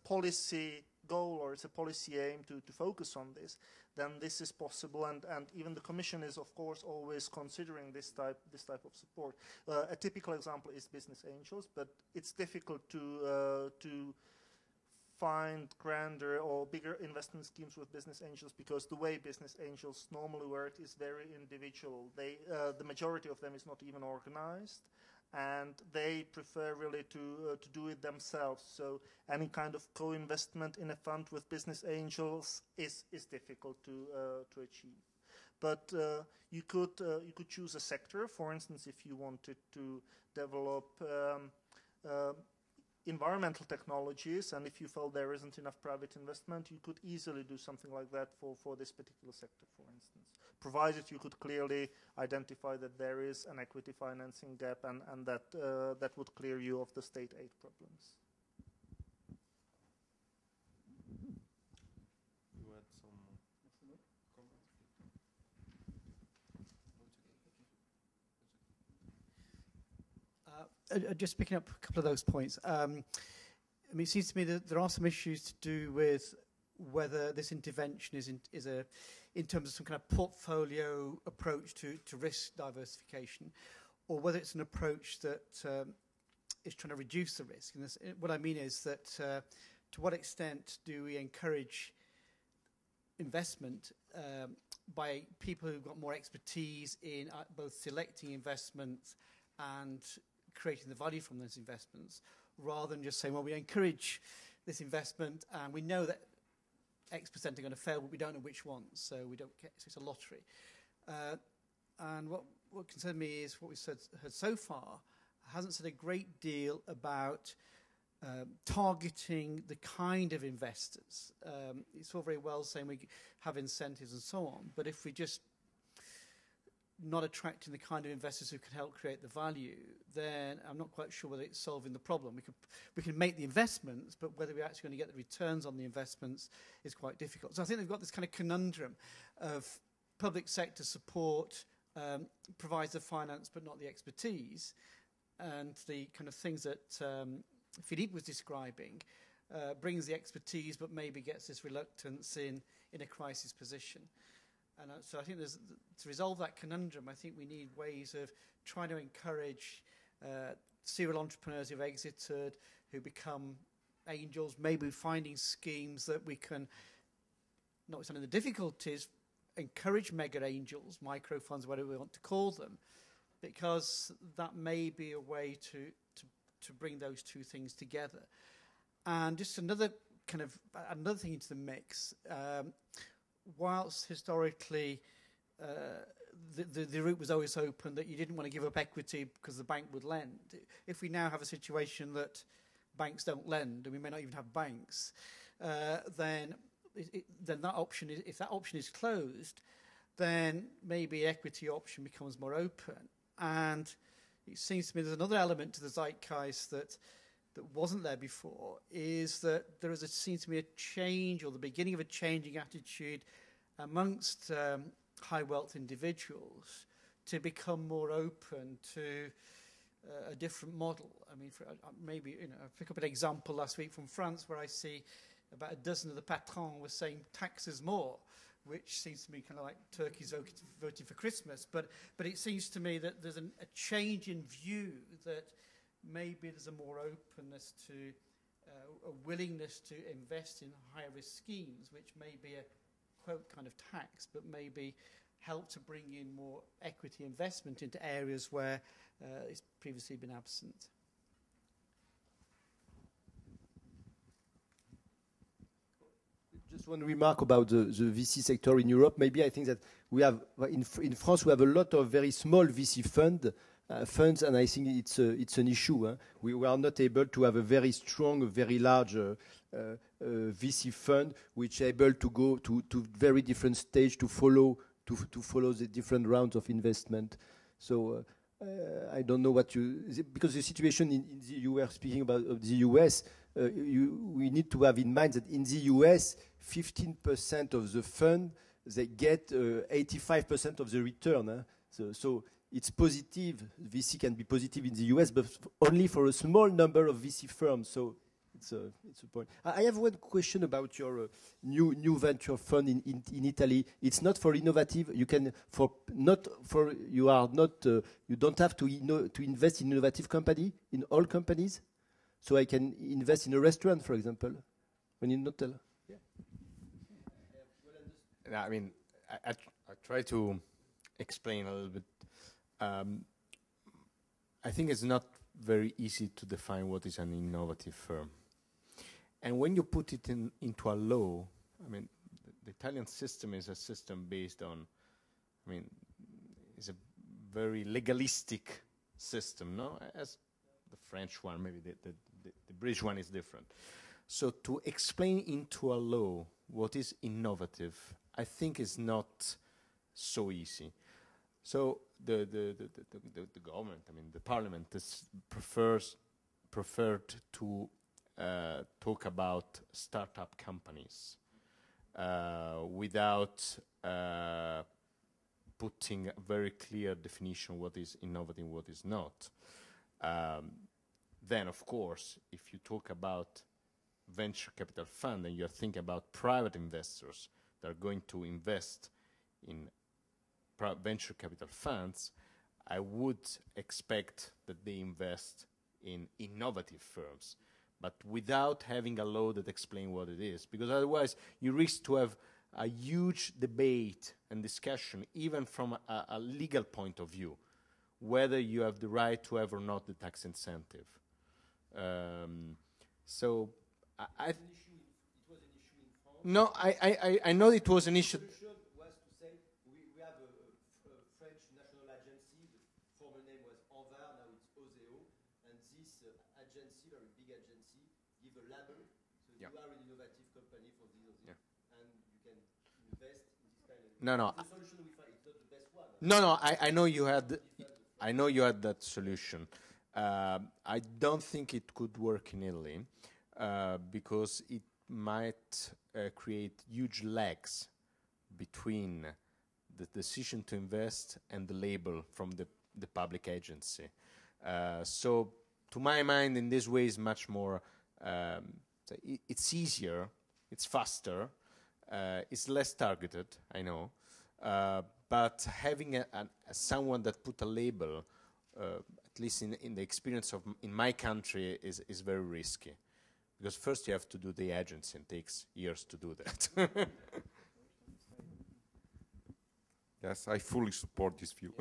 policy goal or it's a policy aim to focus on this, then this is possible, and even the Commission is of course always considering this type of support. A typical example is business angels, but it's difficult to find grander or bigger investment schemes with business angels because the way business angels normally work is very individual. The majority of them is not even organized, and they prefer really to do it themselves. So any kind of co-investment in a fund with business angels is difficult to achieve. But you could choose a sector. For instance, if you wanted to develop environmental technologies, and if you felt there isn't enough private investment, you could easily do something like that for this particular sector, for instance, provided you could clearly identify that there is an equity financing gap, and that would clear you of the state aid problems. You had some comments? Just picking up a couple of those points. I mean, it seems to me that there are some issues to do with whether this intervention is in terms of some kind of portfolio approach to risk diversification, or whether it's an approach that is trying to reduce the risk. And this, what I mean is that to what extent do we encourage investment by people who've got more expertise in both selecting investments and creating the value from those investments, rather than just saying, well, we encourage this investment and we know that X% are going to fail, but we don't know which ones, so we don't get, so it's a lottery. And what concerned me is what we've heard so far hasn't said a great deal about targeting the kind of investors. It's all very well saying we have incentives and so on, but if we just not attracting the kind of investors who can help create the value, then I'm not quite sure whether it's solving the problem. We can make the investments, but whether we're actually going to get the returns on the investments is quite difficult. So I think they've got this kind of conundrum of public sector support provides the finance but not the expertise, and the kind of things that Philippe was describing brings the expertise but maybe gets this reluctance in a crisis position. And so I think to resolve that conundrum, I think we need ways of trying to encourage serial entrepreneurs who've exited, who become angels, maybe finding schemes that we can, notwithstanding the difficulties, encourage mega angels, micro funds, whatever we want to call them, because that may be a way to bring those two things together. And just another thing into the mix. Whilst historically the route was always open that you didn't want to give up equity because the bank would lend, if we now have a situation that banks don't lend and we may not even have banks, then that option, if that option is closed, then maybe equity option becomes more open. And it seems to me there's another element to the zeitgeist that wasn't there before, is that there seems to be a change, or the beginning of a changing attitude amongst high wealth individuals to become more open to a different model. I mean, I pick up an example last week from France where I see about a dozen of the patrons were saying taxes more, which seems to me kind of like turkeys voting for Christmas. But it seems to me that there's a change in view that maybe there's a more openness to a willingness to invest in higher risk schemes, which may be a quote kind of tax, but maybe help to bring in more equity investment into areas where it's previously been absent. Just one remark about the VC sector in Europe. Maybe I think that we have in France we have a lot of very small VC funds, and I think it's an issue. We are not able to have a very strong, very large VC fund which is able to go to very different stage to follow the different rounds of investment. So I don't know what because the situation in the US, speaking about the US, we need to have in mind that in the US, 15% of the fund, they get 85% of the return. So it's positive. VC can be positive in the US, but only for a small number of VC firms. So it's a point. I have one question about your new venture fund in Italy. It's not for innovative. You don't have to invest in innovative company in all companies. So I can invest in a restaurant, for example, when in hotel. Yeah. I mean, I try to explain a little bit. I think it's not very easy to define what is an innovative firm. And when you put it into a law, I mean, the Italian system is a system based on, I mean, it's a very legalistic system, no? As the French one, maybe the British one is different. So to explain into a law what is innovative, I think is not so easy. So the government, I mean, the parliament preferred to talk about startup companies without putting a very clear definition what is innovative, what is not. Then, of course, if you talk about venture capital fund and you're thinking about private investors that are going to invest in venture capital funds, I would expect that they invest in innovative firms, but without having a law that explains what it is, because otherwise you risk to have a huge debate and discussion, even from a legal point of view, whether you have the right to have or not the tax incentive. So I no, I know it was an issue. No. No. I know you had. I know you had that solution. I don't think it could work in Italy because it might create huge lags between the decision to invest and the label from the public agency. So, to my mind, in this way, is much more. It's easier. It's faster. It's less targeted, I know, but having someone that put a label, at least in the experience of in my country, is very risky, because first you have to do the agency, and it takes years to do that. Yes, I fully support this view.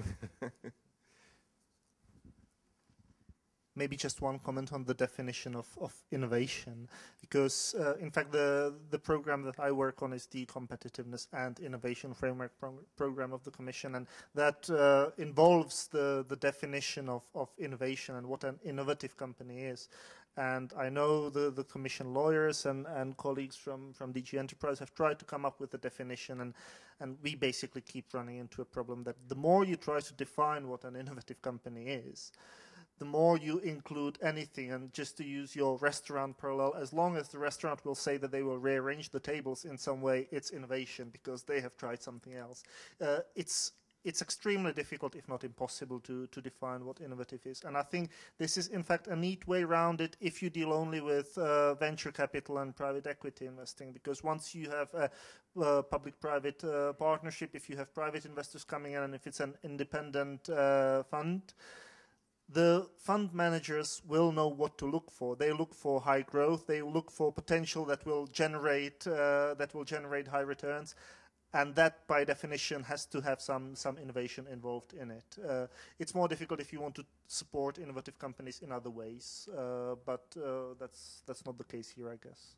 Maybe just one comment on the definition of innovation, because in fact the program that I work on is the Competitiveness and Innovation Framework program of the Commission, and that involves the definition of innovation and what an innovative company is. And I know the Commission lawyers and colleagues from DG Enterprise have tried to come up with a definition, and we basically keep running into a problem that the more you try to define what an innovative company is, the more you include anything. And just to use your restaurant parallel, as long as the restaurant will say that they will rearrange the tables in some way, it's innovation because they have tried something else. It's extremely difficult, if not impossible, to define what innovative is. And I think this is, in fact, a neat way around it if you deal only with venture capital and private equity investing, because once you have a public-private partnership, if you have private investors coming in, and if it's an independent fund, the fund managers will know what to look for. They look for high growth. They look for potential that will generate high returns. and that by definition has to have some innovation involved in it. It's more difficult if you want to support innovative companies in other ways, but that's not the case here, I guess.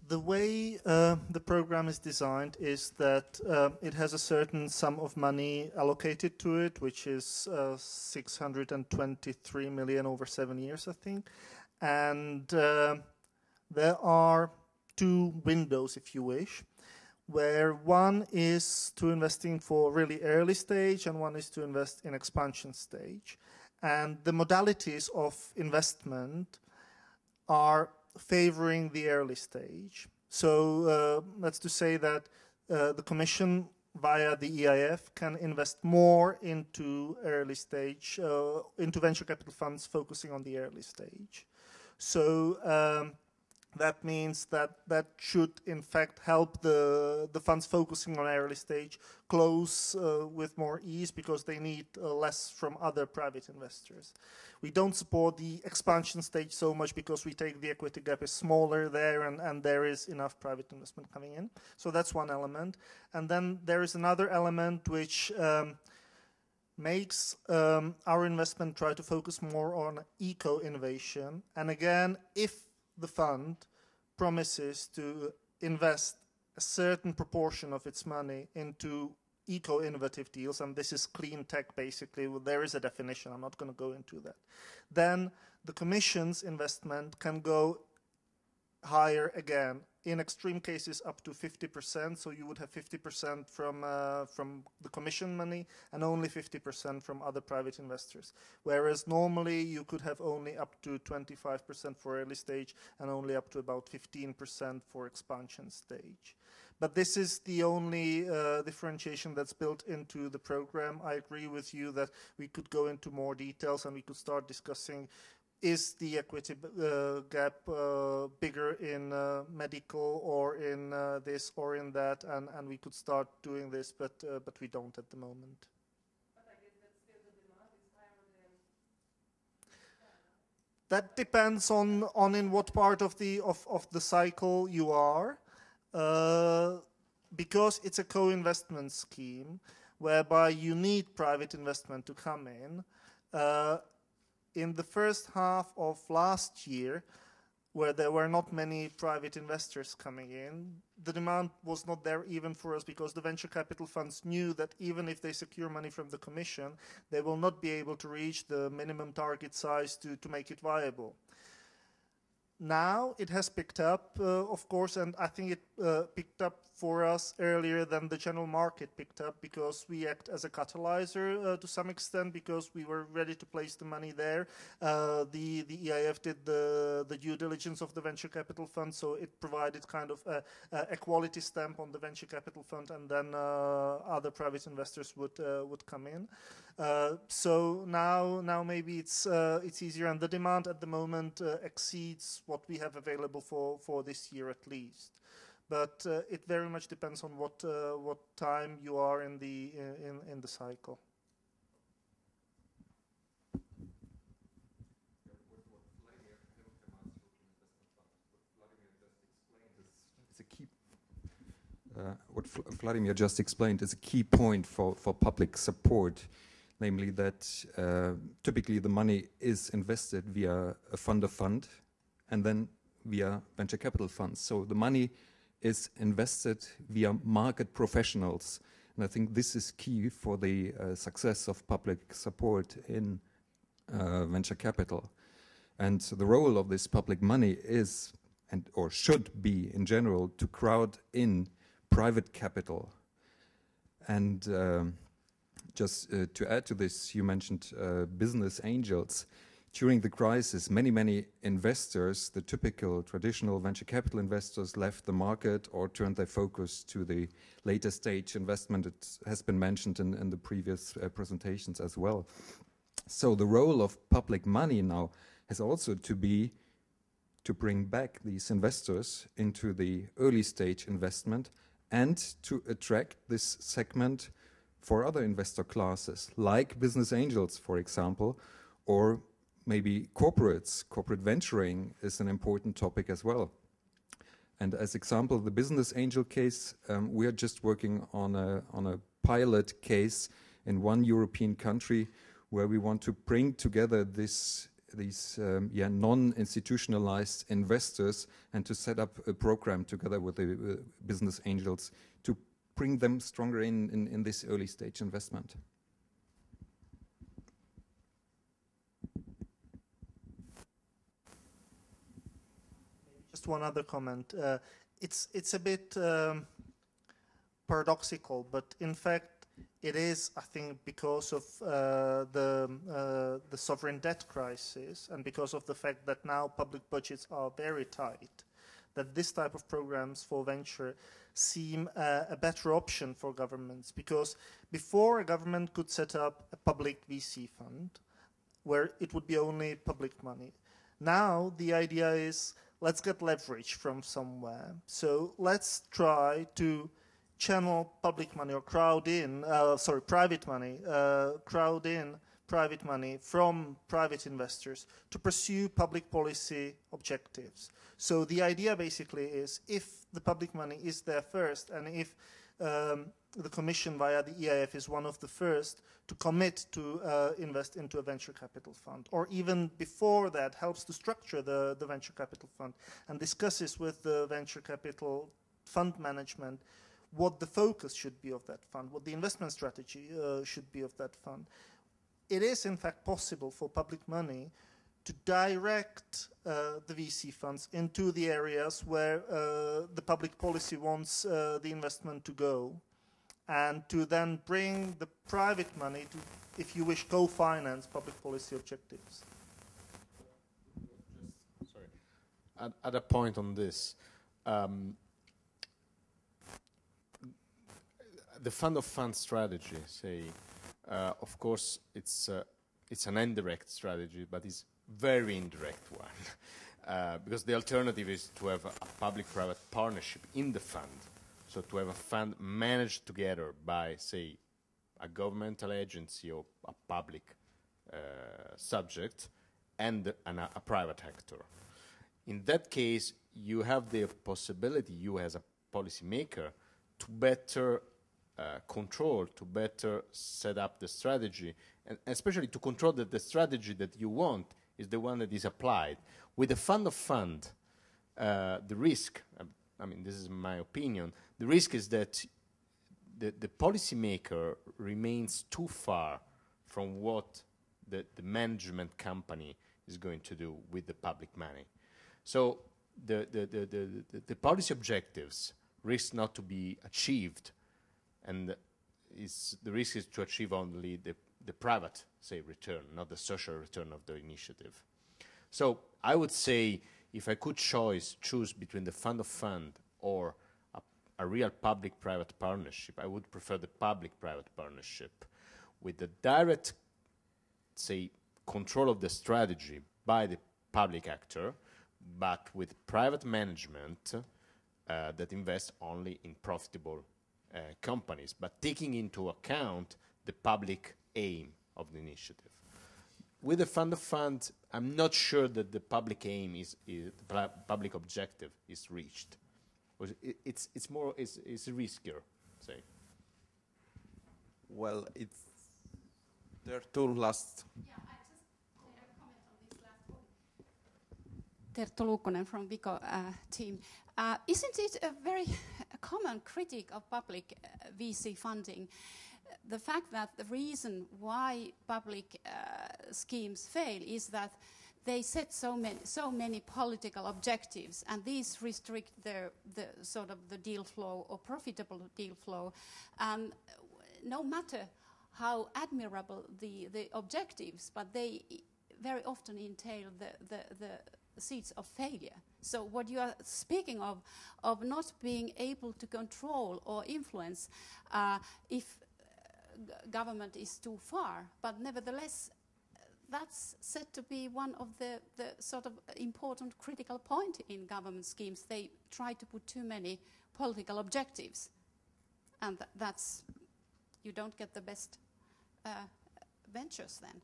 The way the program is designed is that it has a certain sum of money allocated to it, which is 623 million over 7 years, I think. And there are two windows, if you wish, where one is to investing for really early stage and one is to invest in expansion stage. And the modalities of investment are favoring the early stage. So that's to say that the Commission via the EIF can invest more into early stage, into venture capital funds focusing on the early stage. So that means that should in fact help the funds focusing on early stage close with more ease because they need less from other private investors. We don't support the expansion stage so much because we take the equity gap is smaller there and there is enough private investment coming in. So that's one element. And then there is another element which makes our investment try to focus more on eco-innovation. And again, if the fund promises to invest a certain proportion of its money into eco-innovative deals, and this is clean tech basically, well, there is a definition, I'm not going to go into that, then the Commission's investment can go higher again, in extreme cases up to 50%, so you would have 50% from the Commission money and only 50% from other private investors. Whereas normally you could have only up to 25% for early stage and only up to about 15% for expansion stage. But this is the only differentiation that's built into the program. I agree with you that we could go into more details and we could start discussing, is the equity gap bigger in medical or in this or in that, and we could start doing this, but we don't at the moment. But I guess that still the demand is higher than... That depends on in what part of the cycle you are, because it's a co-investment scheme whereby you need private investment to come in. In the first half of last year, where there were not many private investors coming in, the demand was not there even for us because the venture capital funds knew that even if they secure money from the Commission, they will not be able to reach the minimum target size to make it viable. Now it has picked up, of course, and I think it picked up for us earlier than the general market picked up because we act as a catalyzer to some extent because we were ready to place the money there. The EIF did the due diligence of the venture capital fund, so it provided kind of a quality stamp on the venture capital fund, and then other private investors would come in. So now maybe it's easier, and the demand at the moment exceeds what we have available for this year at least. But it very much depends on what time you are in the cycle. What Vladimir just explained is a key point for public support, namely that typically the money is invested via a fund of fund and then via venture capital funds. So the money is invested via market professionals. And I think this is key for the success of public support in venture capital. And so the role of this public money is, or should be in general, to crowd in private capital. And just to add to this, you mentioned business angels. during the crisis, many investors, the typical traditional venture capital investors, left the market or turned their focus to the later stage investment. It has been mentioned in the previous presentations as well. So the role of public money now has also to be to bring back these investors into the early stage investment and to attract this segment for other investor classes, like business angels, for example, or maybe corporates. Corporate venturing is an important topic as well. And as example, the business angel case, we are just working on a pilot case in one European country where we want to bring together these non-institutionalized investors and to set up a program together with the business angels to bring them stronger in this early stage investment. Just one other comment. It's a bit paradoxical, but in fact, it is, I think, because of the sovereign debt crisis and because of the fact that now public budgets are very tight, that this type of programs for venture seem a better option for governments. Because before, a government could set up a public VC fund where it would be only public money. Now the idea is, let's get leverage from somewhere. So let's try to channel public money or private money from private investors to pursue public policy objectives. So the idea basically is, if the public money is there first, and if the Commission via the EIF is one of the first to commit to invest into a venture capital fund, or even before that helps to structure the venture capital fund and discusses with the venture capital fund management what the focus should be of that fund, what the investment strategy should be of that fund. It is in fact possible for public money to direct the VC funds into the areas where the public policy wants the investment to go, and to then bring the private money to, if you wish, co-finance public policy objectives. Sorry, at a point on this, the fund of funds strategy, of course, it's an indirect strategy, but it's very indirect one, because the alternative is to have a public-private partnership in the fund, so to have a fund managed together by, say, a governmental agency or a public subject and a private actor. In that case, you have the possibility, you as a policymaker, to better control, to better set up the strategy, and especially to control that the strategy that you want is the one that is applied. With the fund of fund, the risk, I mean, this is my opinion, the risk is that the policymaker remains too far from what the management company is going to do with the public money. So the policy objectives risk not to be achieved, and the risk is to achieve only the private, say, return, not the social return of the initiative. So I would say, if I could choose between the fund of fund or a real public-private partnership, I would prefer the public-private partnership with the direct, say, control of the strategy by the public actor, but with private management that invests only in profitable companies, but taking into account the public aim of the initiative. With the fund of funds, I'm not sure that the public aim the public objective is reached. It's riskier, say. Well, there are two last. Yeah, I just comment on this last point. Terttu Luukkonen from VICO team. Isn't it a very common critique of public VC funding? The fact that the reason why public schemes fail is that they set so many political objectives, and these restrict the sort of the deal flow or profitable deal flow. No matter how admirable the objectives, but they very often entail the seeds of failure. So what you are speaking of not being able to control or influence if government is too far, but nevertheless that's said to be one of the sort of important critical point in government schemes. They try to put too many political objectives, and that's, you don't get the best ventures then.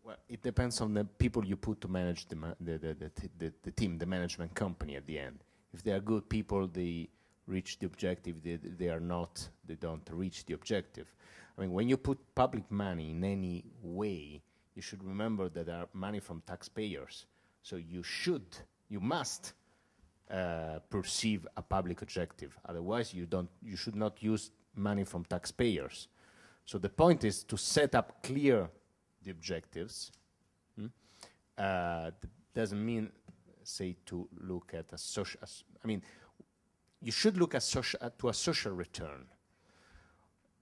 Well, it depends on the people you put to manage the team, the management company at the end. If they are good people, they reach the objective. They are not, they don't reach the objective. I mean, when you put public money in any way, you should remember that there are money from taxpayers. So you must perceive a public objective. Otherwise, you should not use money from taxpayers. So the point is to set up clear the objectives. Doesn't mean, say, to look at a social. I mean, you should look at to a social return,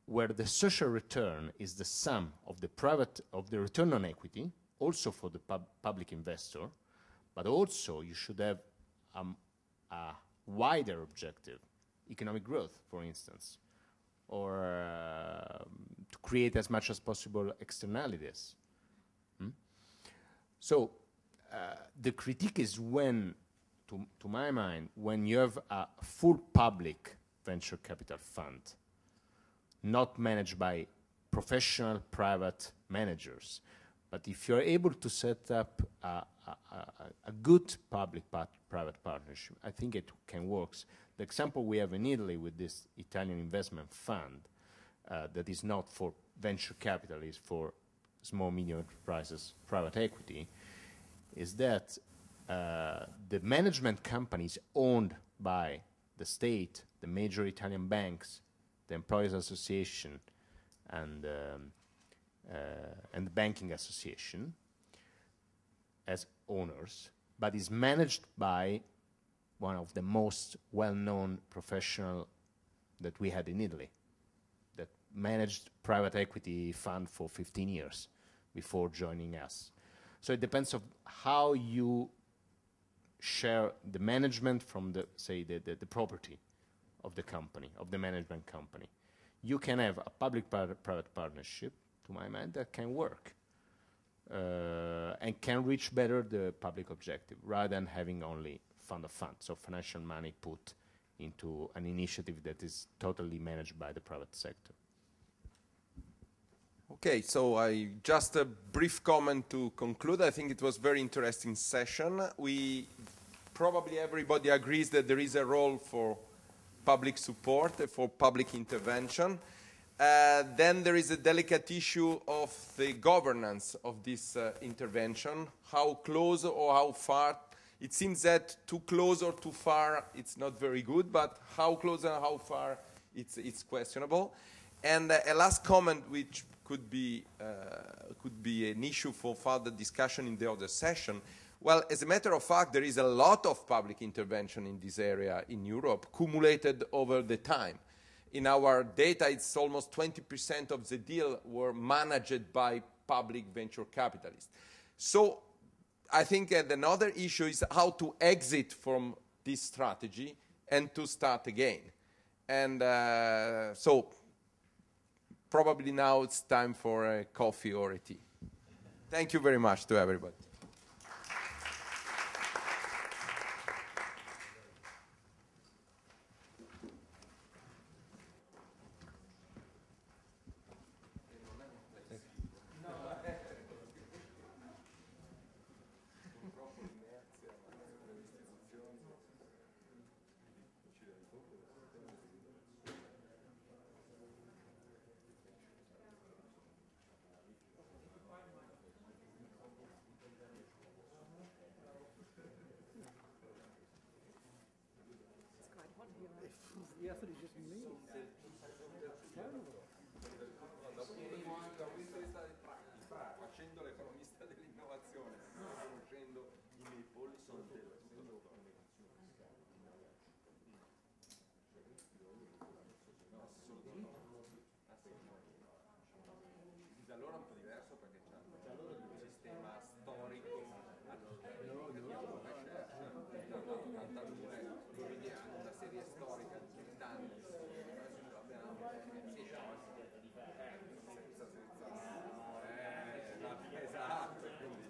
where the social return is the sum of the return on equity, also for the public investor, but also you should have a wider objective, economic growth, for instance, or to create as much as possible externalities. So the critique is when, to my mind, when you have a full public venture capital fund, not managed by professional private managers, but if you're able to set up a good public-private partnership, I think it can work. The example we have in Italy with this Italian investment fund that is not for venture capital, is for small, medium enterprises, private equity, is that the management companies owned by the state, the major Italian banks, the Employees Association, and the Banking Association as owners, but is managed by one of the most well-known professional that we had in Italy, that managed private equity fund for 15 years before joining us. So it depends on how you share the management from the, say, the property of the company, of the management company. You can have a public-private partnership, to my mind, that can work and can reach better the public objective rather than having only fund of funds, so financial money put into an initiative that is totally managed by the private sector. Okay, so just a brief comment to conclude. I think it was a very interesting session. Probably everybody agrees that there is a role for public support, for public intervention. Then there is a delicate issue of the governance of this intervention, how close or how far. It seems that too close or too far, it's not very good, but how close and how far, it's questionable. And a last comment, which could be an issue for further discussion in the other session. Well, as a matter of fact, there is a lot of public intervention in this area in Europe, cumulated over the time. In our data, it's almost 20% of the deal were managed by public venture capitalists. So I think another issue is how to exit from this strategy and to start again. And so probably now it's time for a coffee or a tea. Thank you very much to everybody. Yeah, I thought it was just me. Facendo l'economista dell'innovazione, conoscendo i Maple, sono Da loro è un po' diverso perché c'è un sistema storico, hanno quindi hanno una serie storica di tanti, sì, esatto, quindi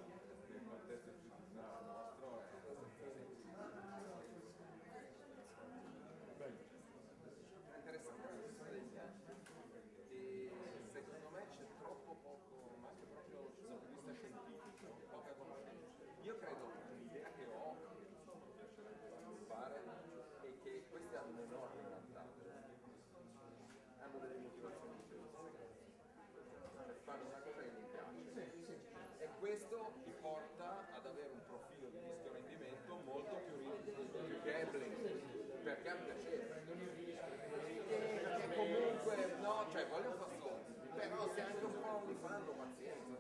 nel contesto istituzionale nostro è abbastanza semplice. È interessante la questione degli anni e secondo me c'è troppo poco, ma anche proprio dal punto di vista scientifico, poca conoscenza. Io credo che l'idea che ho, che mi piacerebbe sviluppare, è che questi hanno un enorme vantaggio, hanno delle motivazioni intrinseche, fanno una cosa che mi piace e questo ti porta ad avere un profilo di rischio rendimento molto più gambling, perché è un piacere, perché comunque no, cioè voglio fare soldi, però se anche un po' non li fanno, pazienza,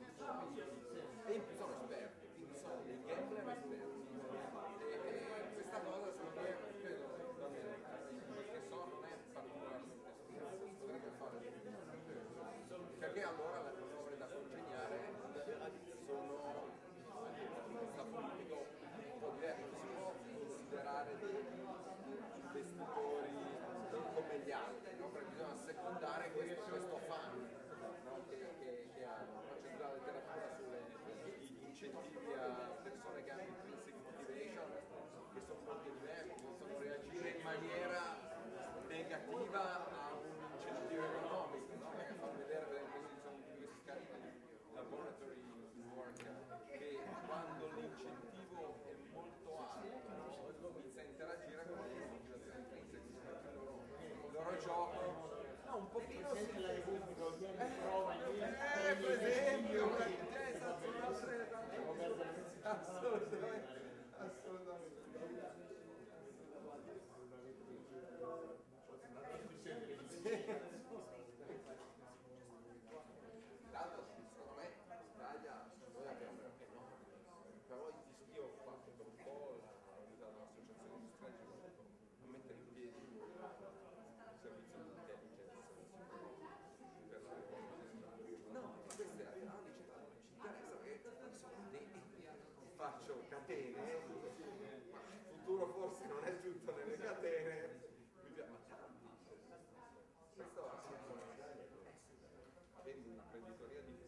e in più sono esperti, quindi sono dei gambler esperti e questa cosa secondo me credo che so non è particolarmente spiegata, si potrebbe fare di più, perché allora le manovre da congegnare sono questa politica un po' diversa, non si può considerare dei investitori come gli altri, no? Perché bisogna secondare questo fan, no? che hanno. C'è tutta la letteratura sugli incentivi a persone che hanno intrinsic motivation, che sono molto diversi, possono reagire in maniera negativa a un incentivo economico, no? Perché fanno vedere per esempio ci sono questi carini laboratory work che quando l'incentivo è molto alto inizia a interagire con le motivazioni intrinseche, il loro gioco un pochino sì, per esempio assolutamente tanto secondo me in Italia noi abbiamo perché no, però io ho fatto per un po' l'associazione industriale a mettere in piedi un servizio di intelligence per la no, queste aziende ci interessa perché sono faccio catene, ma il futuro forse non è tutto nelle catene, ma tanti questo avendo un'imprenditoria di